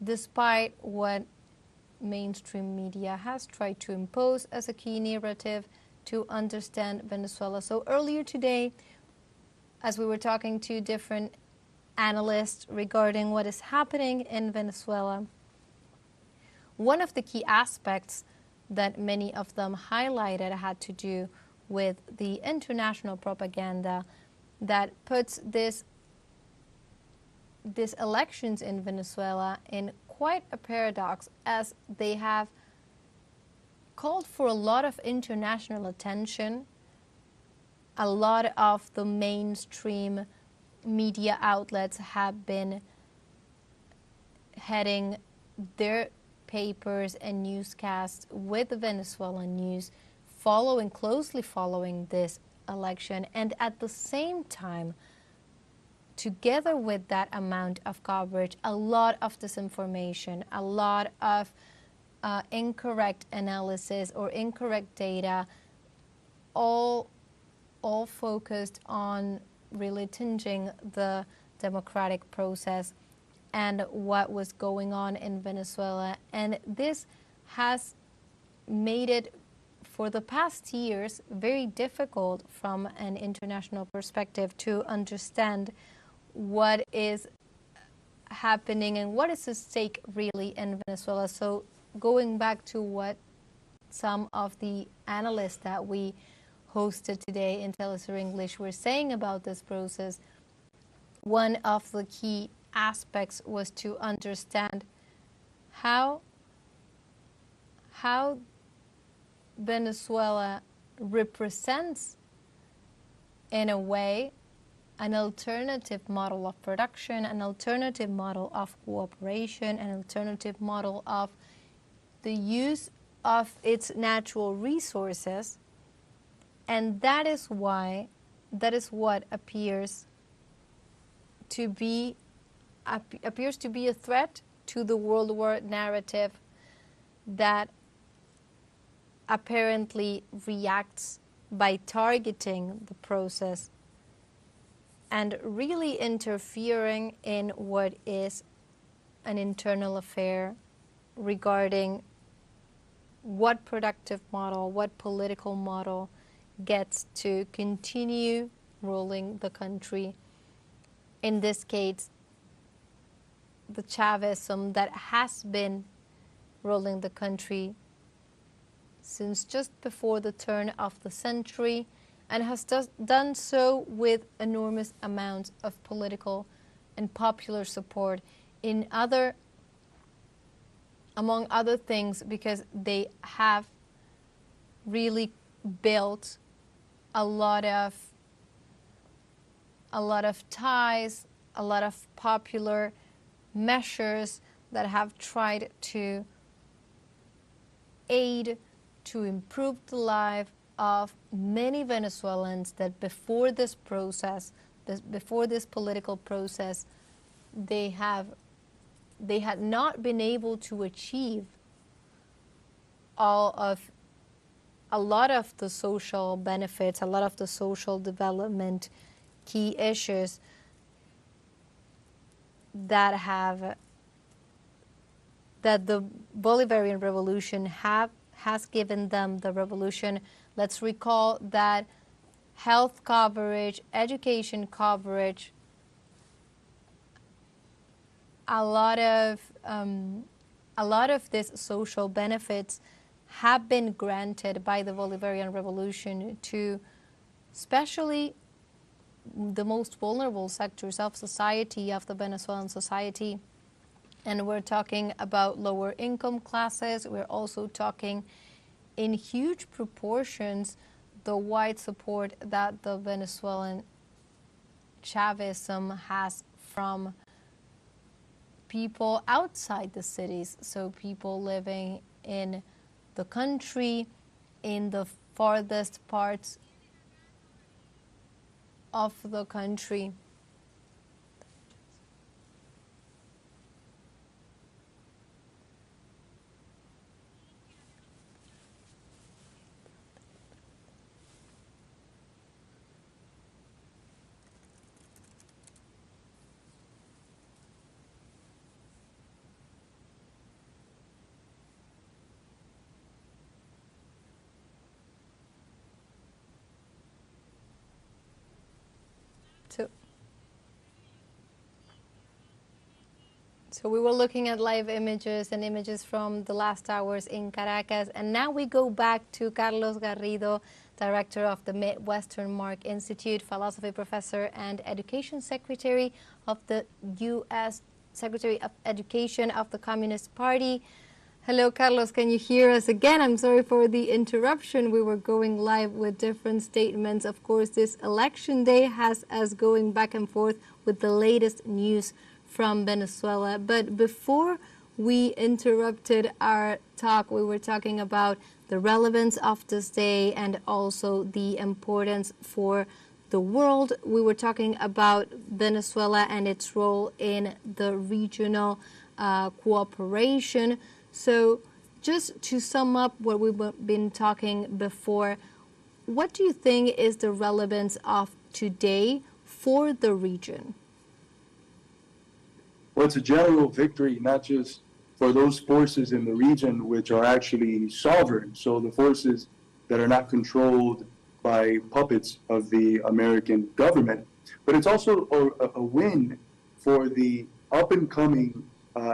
despite what mainstream media has tried to impose as a key narrative to understand Venezuela. So earlier today, as we were talking to different analysts regarding what is happening in Venezuela, one of the key aspects that many of them highlighted had to do with the international propaganda that puts these elections in Venezuela in quite a paradox, as they have called for a lot of international attention. A lot of the mainstream media outlets have been heading their papers and newscasts with Venezuelan news, closely following this election, and at the same time, together with that amount of coverage, a lot of disinformation, a lot of incorrect analysis or incorrect data, all focused on really tinging the democratic process and what was going on in Venezuela. And this has made it, for the past years, very difficult from an international perspective to understand what is happening and what is at stake really in Venezuela. So going back to what some of the analysts that we hosted today in teleSUR English were saying about this process, one of the key aspects was to understand how Venezuela represents, in a way, an alternative model of production, an alternative model of cooperation, an alternative model of the use of its natural resources. And that is what appears to be a threat to the world war narrative that apparently reacts by targeting the process and really interfering in what is an internal affair regarding what productive model, what political model gets to continue ruling the country. In this case, the Chavism that has been ruling the country since just before the turn of the century, and has done so with enormous amounts of political and popular support among other things, because they have really built a lot of ties, a lot of popular measures that have tried to aid to improve the life of many Venezuelans that before this political process, they had not been able to achieve a lot of the social benefits, a lot of the social development key issues that the Bolivarian Revolution has given them. The revolution, let's recall that health coverage, education coverage, a lot of these social benefits have been granted by the Bolivarian Revolution to especially the most vulnerable sectors of society, of the Venezuelan society. And we're talking about lower income classes. We're also talking in huge proportions the wide support that the Venezuelan Chavism has from people outside the cities, so people living in the country, in the farthest parts of the country. So we were looking at live images and images from the last hours in Caracas, and now we go back to Carlos Garrido, director of the Midwestern Mark Institute, philosophy professor and education secretary of the U.S. Secretary of Education of the Communist Party. Hello, Carlos, can you hear us again? I'm sorry for the interruption. We were going live with different statements. Of course, this election day has us going back and forth with the latest news from Venezuela. But before we interrupted our talk, we were talking about the relevance of this day and also the importance for the world. We were talking about Venezuela and its role in the regional cooperation. So just to sum up what we've been talking before, what do you think is the relevance of today for the region? Well, it's a general victory, not just for those forces in the region which are actually sovereign, so the forces that are not controlled by puppets of the American government, but it's also a win for the up-and-coming,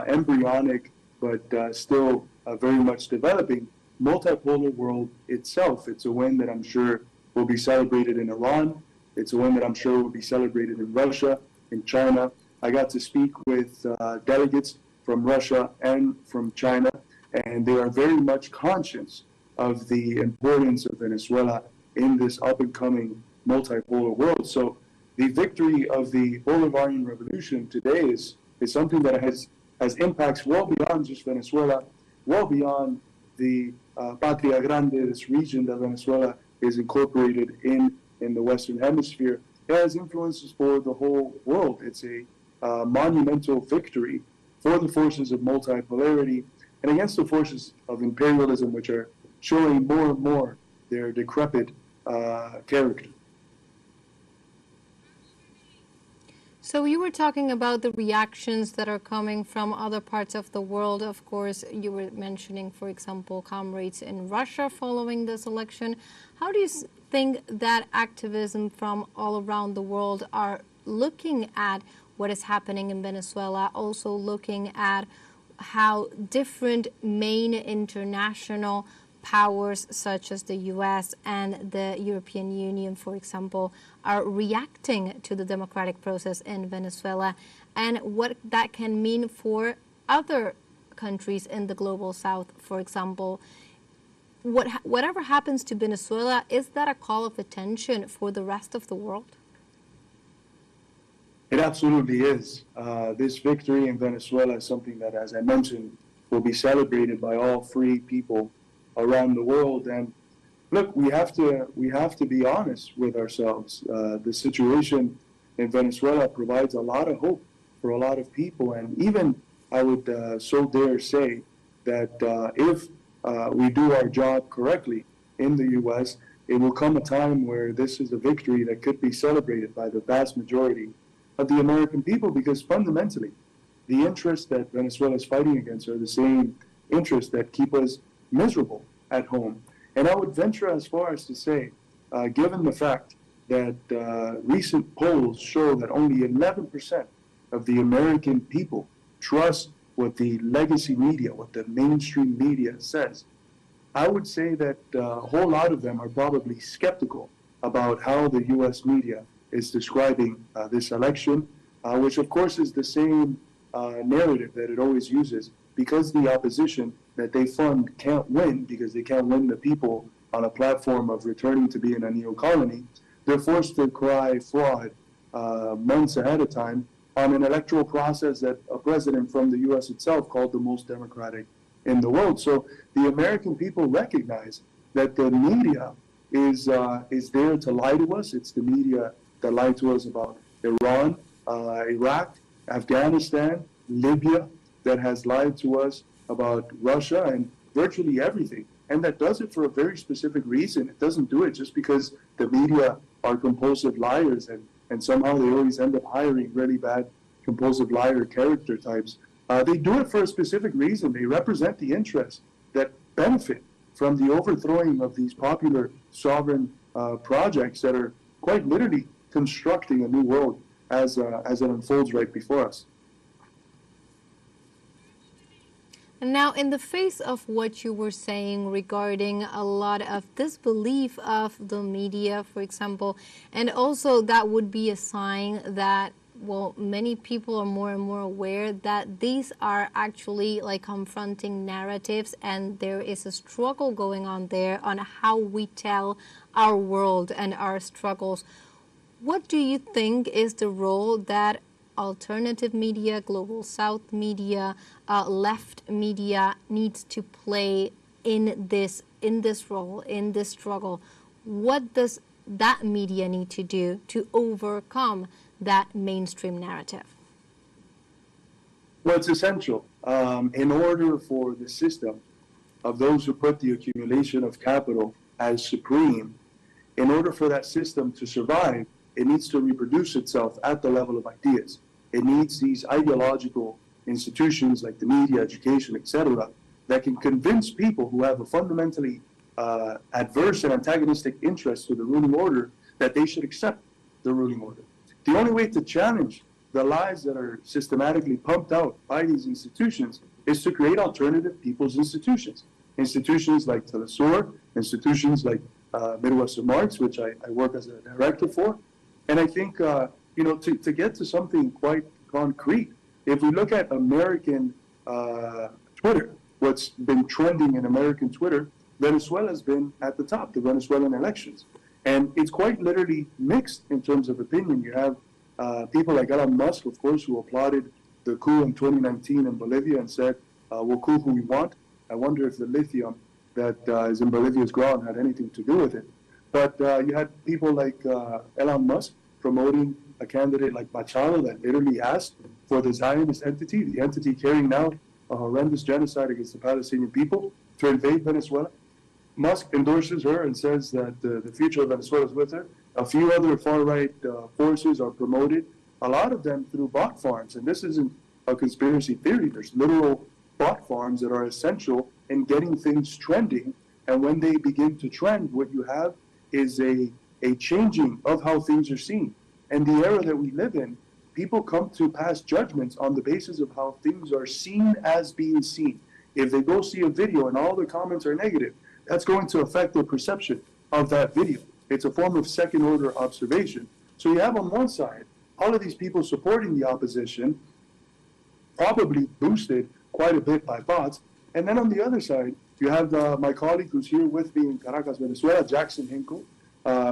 embryonic, but still very much developing multipolar world itself. It's a win that I'm sure will be celebrated in Iran. It's a win that I'm sure will be celebrated in Russia, in China. I got to speak with delegates from Russia and from China, and they are very much conscious of the importance of Venezuela in this up-and-coming multipolar world. So the victory of the Bolivarian Revolution today is something that has impacts well beyond just Venezuela, well beyond the Patria Grande, this region that Venezuela is incorporated in the Western Hemisphere. It has influences for the whole world. It's a monumental victory for the forces of multipolarity and against the forces of imperialism, which are showing more and more their decrepit character. So you were talking about the reactions that are coming from other parts of the world. Of course, you were mentioning, for example, comrades in Russia following this election. How do you think that activism from all around the world are looking at what is happening in Venezuela, also looking at how different main international powers such as the US and the European Union, for example, are reacting to the democratic process in Venezuela, and what that can mean for other countries in the global south, for example. Whatever happens to Venezuela, is that a call of attention for the rest of the world? It absolutely is. This victory in Venezuela is something that, as I mentioned, will be celebrated by all free people around the world. And look, we have to be honest with ourselves. The situation in Venezuela provides a lot of hope for a lot of people, and even I would so dare say that if we do our job correctly in the U.S., it will come a time where this is a victory that could be celebrated by the vast majority of the American people, because fundamentally the interests that Venezuela is fighting against are the same interests that keep us miserable at home. And I would venture as far as to say, given the fact that recent polls show that only 11% of the American people trust what the legacy media, what the mainstream media says, I would say that a whole lot of them are probably skeptical about how the U.S. media is describing this election, which of course is the same narrative that it always uses, because the opposition that they fund can't win, because they can't win the people on a platform of returning to being a neo-colony. They're forced to cry fraud months ahead of time on an electoral process that a president from the U.S. itself called the most democratic in the world. So the American people recognize that the media is there to lie to us. It's the media that lied to us about Iran, Iraq, Afghanistan, Libya, that has lied to us about Russia and virtually everything. And that does it for a very specific reason. It doesn't do it just because the media are compulsive liars and somehow they always end up hiring really bad compulsive liar character types. They do it for a specific reason. They represent the interests that benefit from the overthrowing of these popular sovereign projects that are quite literally constructing a new world as it unfolds right before us. And now, in the face of what you were saying regarding a lot of disbelief of the media, for example, and also that would be a sign that, well, many people are more and more aware that these are actually like confronting narratives, and there is a struggle going on there on how we tell our world and our struggles. What do you think is the role that alternative media, global south media, left media needs to play in this role, in this struggle? What does that media need to do to overcome that mainstream narrative? Well, it's essential. In order for the system of those who put the accumulation of capital as supreme, in order for that system to survive, it needs to reproduce itself at the level of ideas. It needs these ideological institutions like the media, education, etc., that can convince people who have a fundamentally adverse and antagonistic interest to the ruling order that they should accept the ruling order. The only way to challenge the lies that are systematically pumped out by these institutions is to create alternative people's institutions. Institutions like teleSUR, institutions like Midwestern Marks, which I work as a director for. And I think, to get to something quite concrete, if we look at American Twitter, what's been trending in American Twitter, Venezuela's been at the top, the Venezuelan elections. And it's quite literally mixed in terms of opinion. You have people like Elon Musk, of course, who applauded the coup in 2019 in Bolivia and said, we'll coup who we want. I wonder if the lithium that is in Bolivia's ground had anything to do with it. But you had people like Elon Musk promoting a candidate like Machado that literally asked for the Zionist entity, the entity carrying out a horrendous genocide against the Palestinian people, to invade Venezuela. Musk endorses her and says that the future of Venezuela is with her. A few other far-right forces are promoted, a lot of them through bot farms. And this isn't a conspiracy theory. There's literal bot farms that are essential in getting things trending. And when they begin to trend, what you have is a changing of how things are seen. And the era that we live in, people come to pass judgments on the basis of how things are seen as being seen. If they go see a video and all the comments are negative, that's going to affect their perception of that video. It's a form of second-order observation. So you have on one side all of these people supporting the opposition, probably boosted quite a bit by bots. And then on the other side, you have my colleague who's here with me in Caracas, Venezuela, Jackson Hinkle,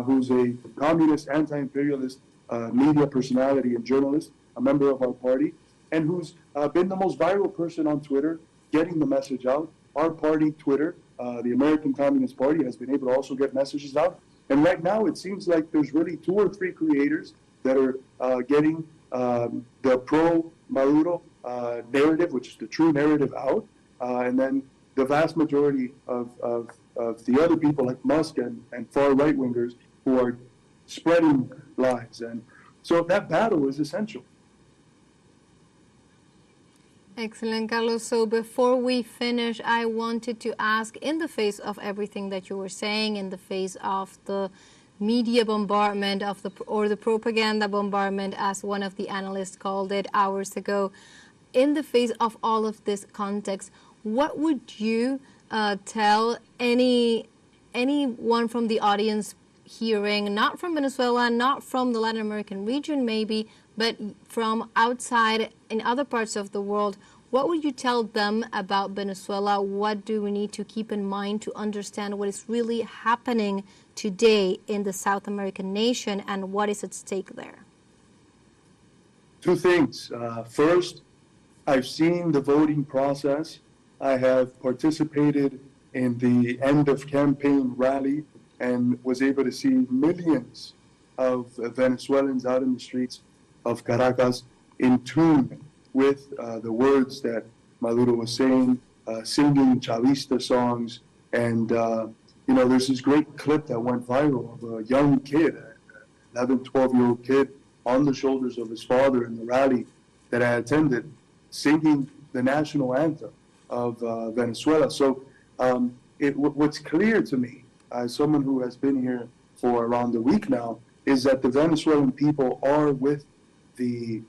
who's a communist, anti-imperialist media personality and journalist, a member of our party, and who's been the most viral person on Twitter, getting the message out. Our party, Twitter, the American Communist Party, has been able to also get messages out. And right now, it seems like there's really 2 or 3 creators that are getting the pro-Maduro narrative, which is the true narrative, out. And then the vast majority of the other people like Musk and far right-wingers who are spreading lies. And so that battle is essential. Excellent, Carlos. So before we finish, I wanted to ask, in the face of everything that you were saying, in the face of the media bombardment or the propaganda bombardment, as one of the analysts called it hours ago, in the face of all of this context, what would you tell anyone from the audience hearing, not from Venezuela, not from the Latin American region maybe, but from outside in other parts of the world? What would you tell them about Venezuela? What do we need to keep in mind to understand what is really happening today in the South American nation and what is at stake there? 2 things. First, I've seen the voting process. I have participated in the end of campaign rally and was able to see millions of Venezuelans out in the streets of Caracas in tune with the words that Maduro was saying, singing Chavista songs. And, there's this great clip that went viral of a young kid, an 11, 12-year-old kid, on the shoulders of his father in the rally that I attended, singing the national anthem of Venezuela. So what's clear to me, as someone who has been here for around a week now, is that the Venezuelan people are with the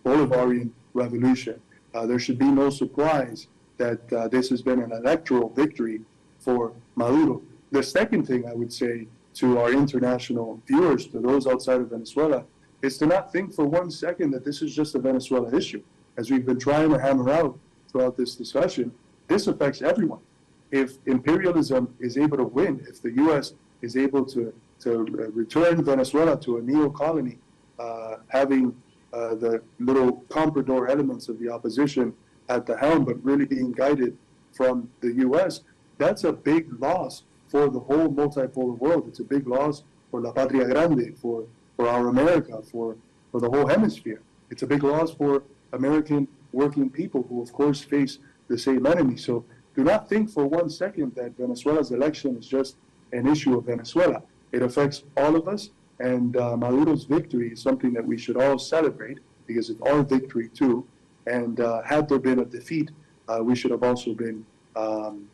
Bolivarian revolution. There should be no surprise that this has been an electoral victory for Maduro. The second thing I would say to our international viewers, to those outside of Venezuela, is to not think for 1 second that this is just a Venezuela issue. As we've been trying to hammer out throughout this discussion, this affects everyone. If imperialism is able to win, if the U.S. is able to return Venezuela to a neo-colony, having the little comprador elements of the opposition at the helm, but really being guided from the U.S., that's a big loss for the whole multipolar world. It's a big loss for La Patria Grande, for our America, for the whole hemisphere. It's a big loss for American working people who, of course, face the same enemy. So do not think for 1 second that Venezuela's election is just an issue of Venezuela. It affects all of us, and Maduro's victory is something that we should all celebrate because it's our victory too. And had there been a defeat, we should have also been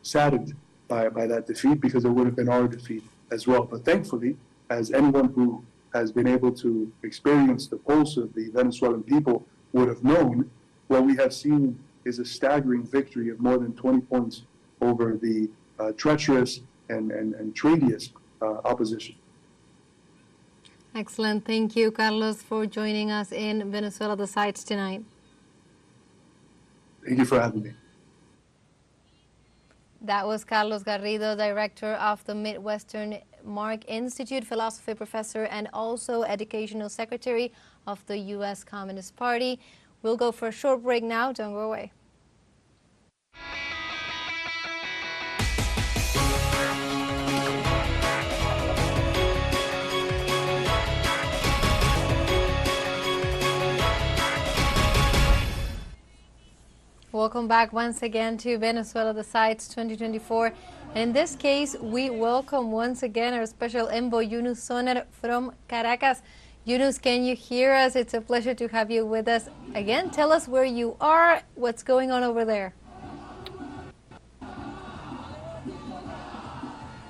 saddened by that defeat because it would have been our defeat as well. But thankfully, as anyone who has been able to experience the pulse of the Venezuelan people would have known, what we have seen is a staggering victory of more than 20 points over the treacherous and traitorous opposition. Excellent. Thank you, Carlos, for joining us in Venezuela Decides tonight. Thank you for having me. That was Carlos Garrido, director of the Midwestern Mark Institute, philosophy professor, and also educational secretary of the U.S. Communist Party. We'll go for a short break now. Don't go away. Welcome back once again to Venezuela Decides 2024. And in this case, we welcome once again our special envoy, Yunus Soner from Caracas. Yunus, can you hear us? It's a pleasure to have you with us again. Tell us where you are, what's going on over there.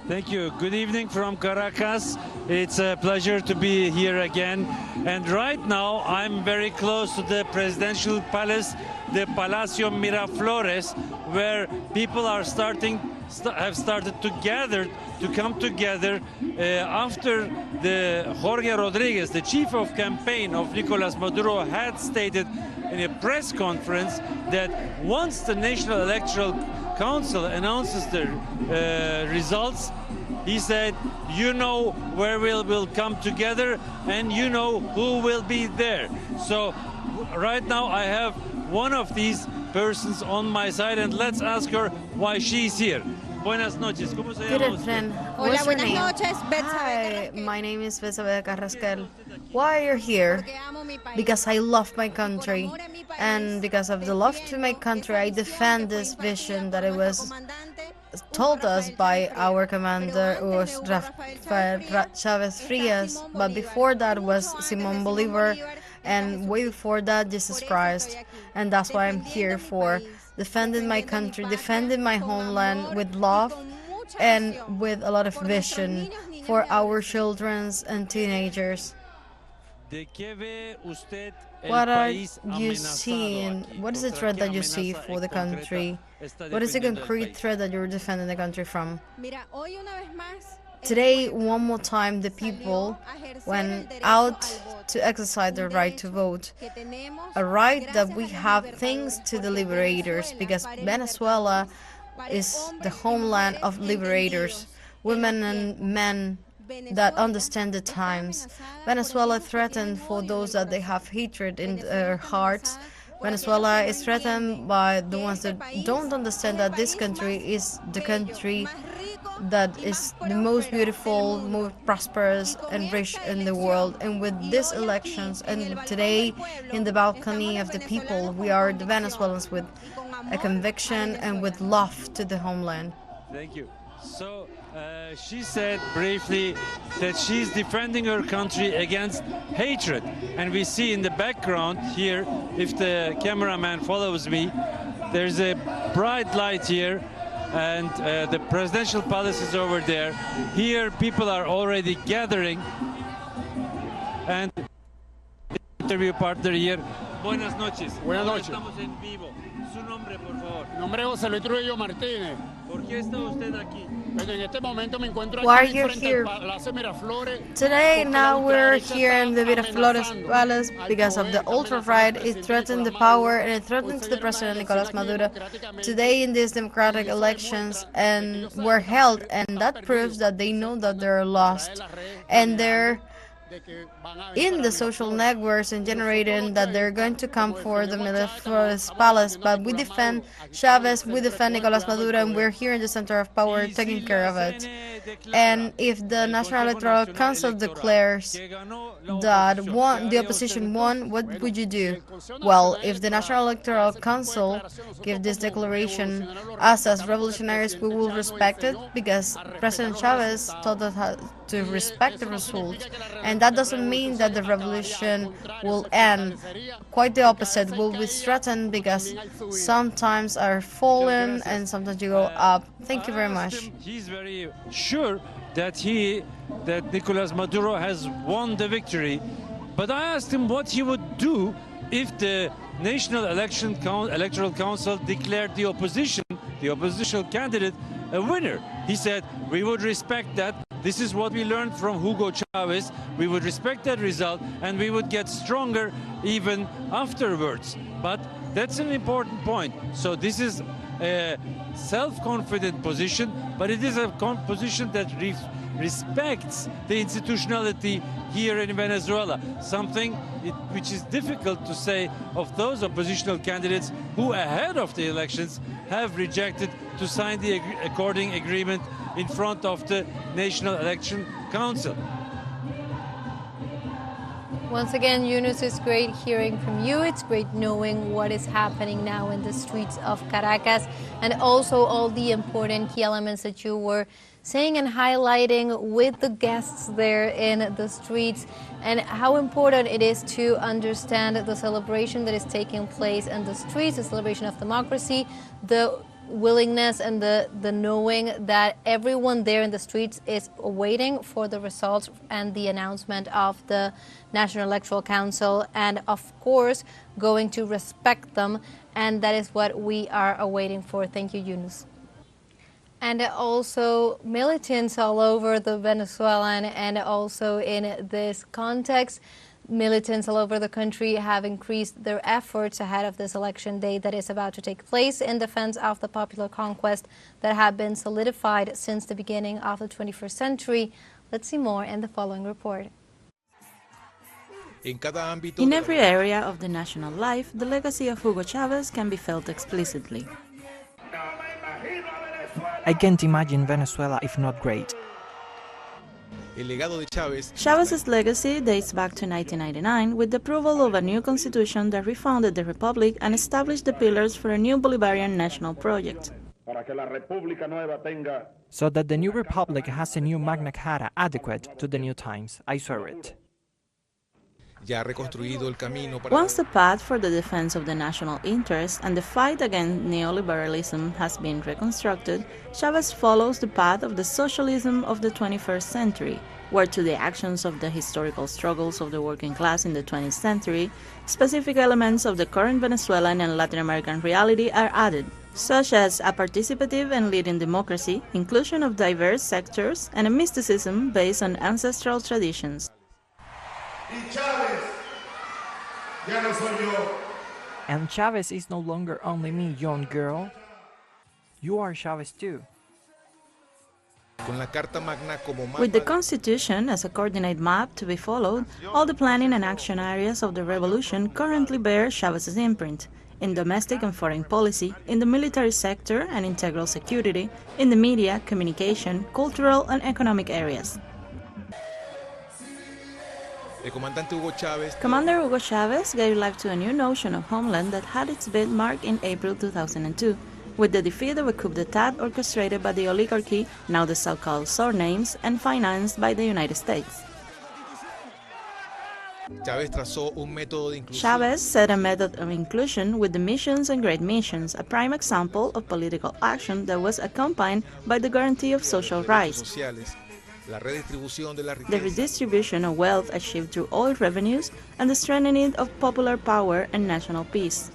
Thank you. Good evening from Caracas. It's a pleasure to be here again. And right now, I'm very close to the presidential palace, the Palacio Miraflores, where people are have started to gather, to come together after the Jorge Rodriguez, the chief of campaign of Nicolas Maduro, had stated in a press conference that once the National Electoral Council announces the results, he said, you know where we'll come together and you know who will be there. So right now I have one of these persons on my side, and let's ask her why she's here. Buenas noches. ¿Cómo se llama usted? What's your name? Hi, my name is Betsabe Carrasquel. Why are you here? Because I love my country, and because of the love to my country, I defend this vision that it was told us by our commander, who was Rafael Chavez Frias, but before that was Simón Bolívar, and way before that, Jesus Christ. And that's why I'm here for, defending my country, defending my homeland with love and with a lot of vision for our children and teenagers. What are you seeing? What is the threat that you see for the country? What is the concrete threat that you're defending the country from? Today, one more time, the people went out to exercise their right to vote. A right that we have thanks to the liberators, because Venezuela is the homeland of liberators, women and men that understand the times. Venezuela threatened for those that they have hatred in their hearts. Venezuela is threatened by the ones that don't understand that this country is the country that is the most beautiful, most prosperous and rich in the world. And with these elections, and today in the balcony of the people, we are the Venezuelans with a conviction and with love to the homeland. Thank you. So she said briefly that she's defending her country against hatred. And we see in the background here, if the cameraman follows me, there's a bright light here, and the presidential palace is over there. Here people are already gathering and interview partner here. Buenas noches. Buenas noches. Estamos en vivo. Su nombre, por favor. Mi nombre es José Luis Trujillo Martínez. ¿Por qué está usted aquí? En este momento me encuentro Why are aquí you frente here? al Palacio Miraflores. Today, porque now la we're ultraderecha here in the está Miraflores amenazando Palace al because of the poder, está ultra-right. amenazando al It presidente threatens the Nicolás power Maduro. and it threatens Hoy the se president dieron unas Nicolás elecciones Maduro. democráticamente Today, in these democratic y eso elections, demuestra and que ellos saben were que held, han and that perdido, proves that they know that they're a lost, través de las redes and planeando they're de que van a venir in para the social Miraflores. networks and generating that they're going to come Como for the defendemos a Chávez, Miraflores estamos Palace, defendiendo a but we Nicolás defend Maduro. Aquí estamos Chavez, we entre defend todos Nicolás cuidando el Maduro, and we're poder. here in the center of power taking care of it. And if the National Electoral Council declares that the opposition won, what would you do? Well, if the National Electoral Council give this declaration, us as revolutionaries, we will respect it because President Chavez told us to respect the result. And that doesn't mean that the revolution will end. Quite the opposite, will be threatened because sometimes are fallen and sometimes you go up. Thank you very much. He's very sure that Nicolás Maduro has won the victory. But I asked him what he would do if the National Electoral Council declared the opposition candidate, a winner. He said, we would respect that. This is what we learned from Hugo Chavez. We would respect that result and we would get stronger even afterwards. But that's an important point. So this is a self-confident position, but it is a position that respects the institutionality here in Venezuela, something which is difficult to say of those oppositional candidates who, ahead of the elections, have rejected to sign the according agreement in front of the National Election Council. Once again, Yunus, it's great hearing from you. It's great knowing what is happening now in the streets of Caracas, and also all the important key elements that you were saying and highlighting with the guests there in the streets, and how important it is to understand the celebration that is taking place in the streets, the celebration of democracy, the willingness and the knowing that everyone there in the streets is waiting for the results and the announcement of the National Electoral Council, and of course going to respect them, and that is what we are awaiting for. Thank you, Yunus. And also militants all over the Venezuelan and also in this context, militants all over the country have increased their efforts ahead of this election day that is about to take place in defense of the popular conquest that have been solidified since the beginning of the 21st century. Let's see more in the following report. In every area of the national life, the legacy of Hugo Chavez can be felt explicitly. I can't imagine Venezuela if not great. Chavez's legacy dates back to 1999 with the approval of a new constitution that refounded the republic and established the pillars for a new Bolivarian national project. So that the new republic has a new Magna Carta adequate to the new times. I swear it. Once the path for the defense of the national interest and the fight against neoliberalism has been reconstructed, Chavez follows the path of the socialism of the 21st century, where to the actions of the historical struggles of the working class in the 20th century, specific elements of the current Venezuelan and Latin American reality are added, such as a participative and leading democracy, inclusion of diverse sectors, and a mysticism based on ancestral traditions. And Chavez is no longer only me, young girl. You are Chavez too. With the Constitution as a coordinate map to be followed, all the planning and action areas of the revolution currently bear Chavez's imprint, in domestic and foreign policy, in the military sector and integral security, in the media, communication, cultural and economic areas. Commander Hugo Chavez gave life to a new notion of homeland that had its birthmark in April 2002, with the defeat of a coup d'etat orchestrated by the oligarchy, now the so-called surnames, and financed by the United States. Chavez set a method of inclusion with the missions and great missions, a prime example of political action that was accompanied by the guarantee of social rights. the redistribution of wealth achieved through oil revenues, and the strengthening of popular power and national peace.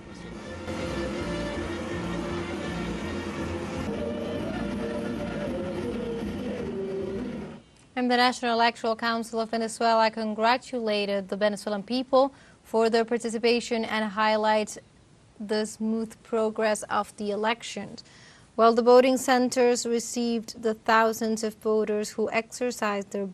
And the National Electoral Council of Venezuela congratulated the Venezuelan people for their participation and highlights the smooth progress of the elections. While the voting centers received the thousands of voters who exercised their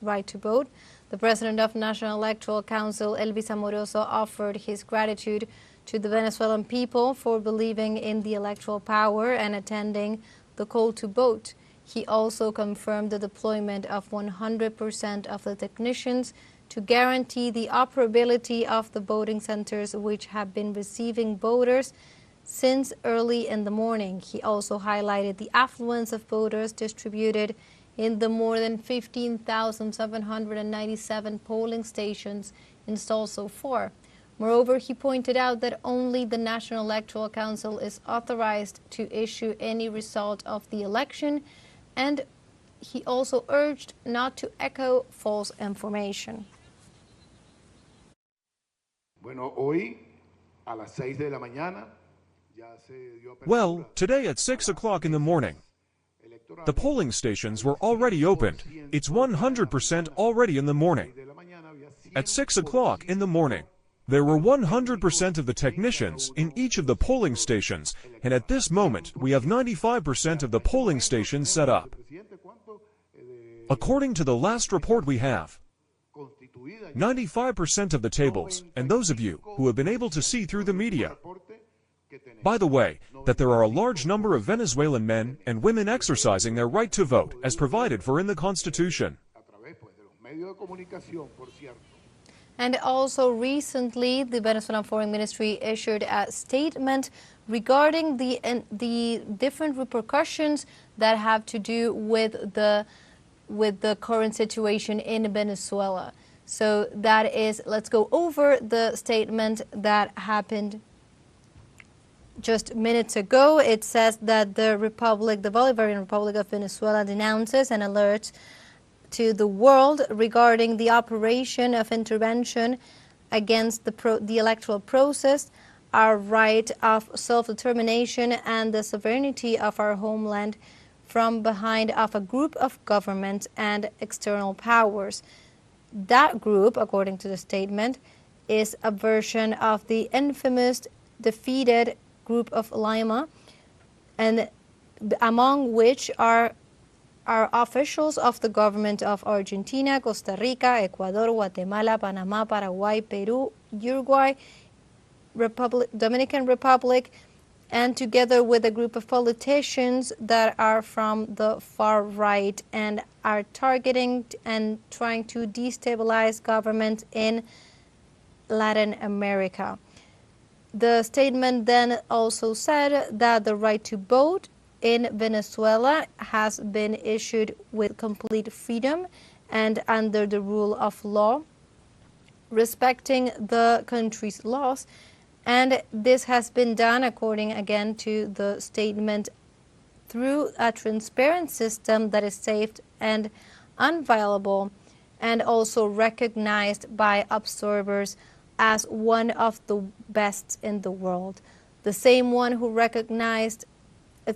right to vote, the president of the National Electoral Council, Elvis Amoroso, offered his gratitude to the Venezuelan people for believing in the electoral power and attending the call to vote. He also confirmed the deployment of 100% of the technicians to guarantee the operability of the voting centers, which have been receiving voters since early in the morning. He also highlighted the affluence of voters distributed in the more than 15,797 polling stations installed so far. Moreover, he pointed out that only the National Electoral Council is authorized to issue any result of the election, and he also urged not to echo false information. Well, today at 6 o'clock in the morning, the polling stations were already opened. It's 100% already in the morning. At 6 o'clock in the morning, there were 100% of the technicians in each of the polling stations, and at this moment we have 95% of the polling stations set up. According to the last report we have, 95% of the tables, and those of you who have been able to see through the media, by the way, that there are a large number of Venezuelan men and women exercising their right to vote as provided for in the Constitution. And also recently, the Venezuelan Foreign Ministry issued a statement regarding the different repercussions that have to do with the current situation in Venezuela. So that is, let's go over the statement that happened just minutes ago. It says that the Bolivarian Republic of Venezuela denounces and alerts to the world regarding the operation of intervention against the electoral process, our right of self-determination, and the sovereignty of our homeland from behind of a group of governments and external powers. That group, according to the statement, is a version of the infamous defeated group of Lima, and among which are officials of the government of Argentina, Costa Rica, Ecuador, Guatemala, Panama, Paraguay, Peru, Uruguay, Dominican Republic, and together with a group of politicians that are from the far right and are targeting and trying to destabilize government in Latin America. The statement then also said that the right to vote in Venezuela has been issued with complete freedom and under the rule of law, respecting the country's laws. And this has been done, according again to the statement, through a transparent system that is safe and inviolable, and also recognized by observers as one of the best in the world. The same one who recognized a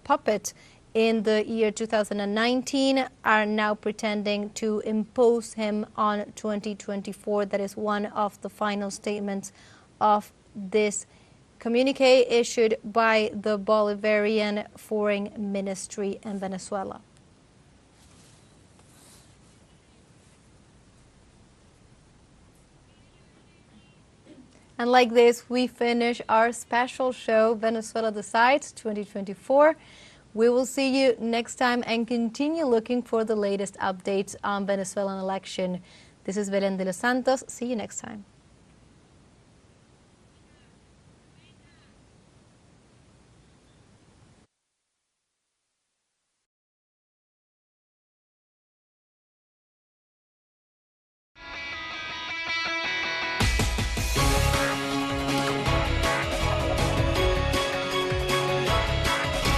puppet in the year 2019 are now pretending to impose him on 2024. That is one of the final statements of this communique issued by the Bolivarian Foreign Ministry in Venezuela. And like this, we finish our special show, Venezuela Decides 2024. We will see you next time and continue looking for the latest updates on Venezuelan election. This is Belén de los Santos. See you next time.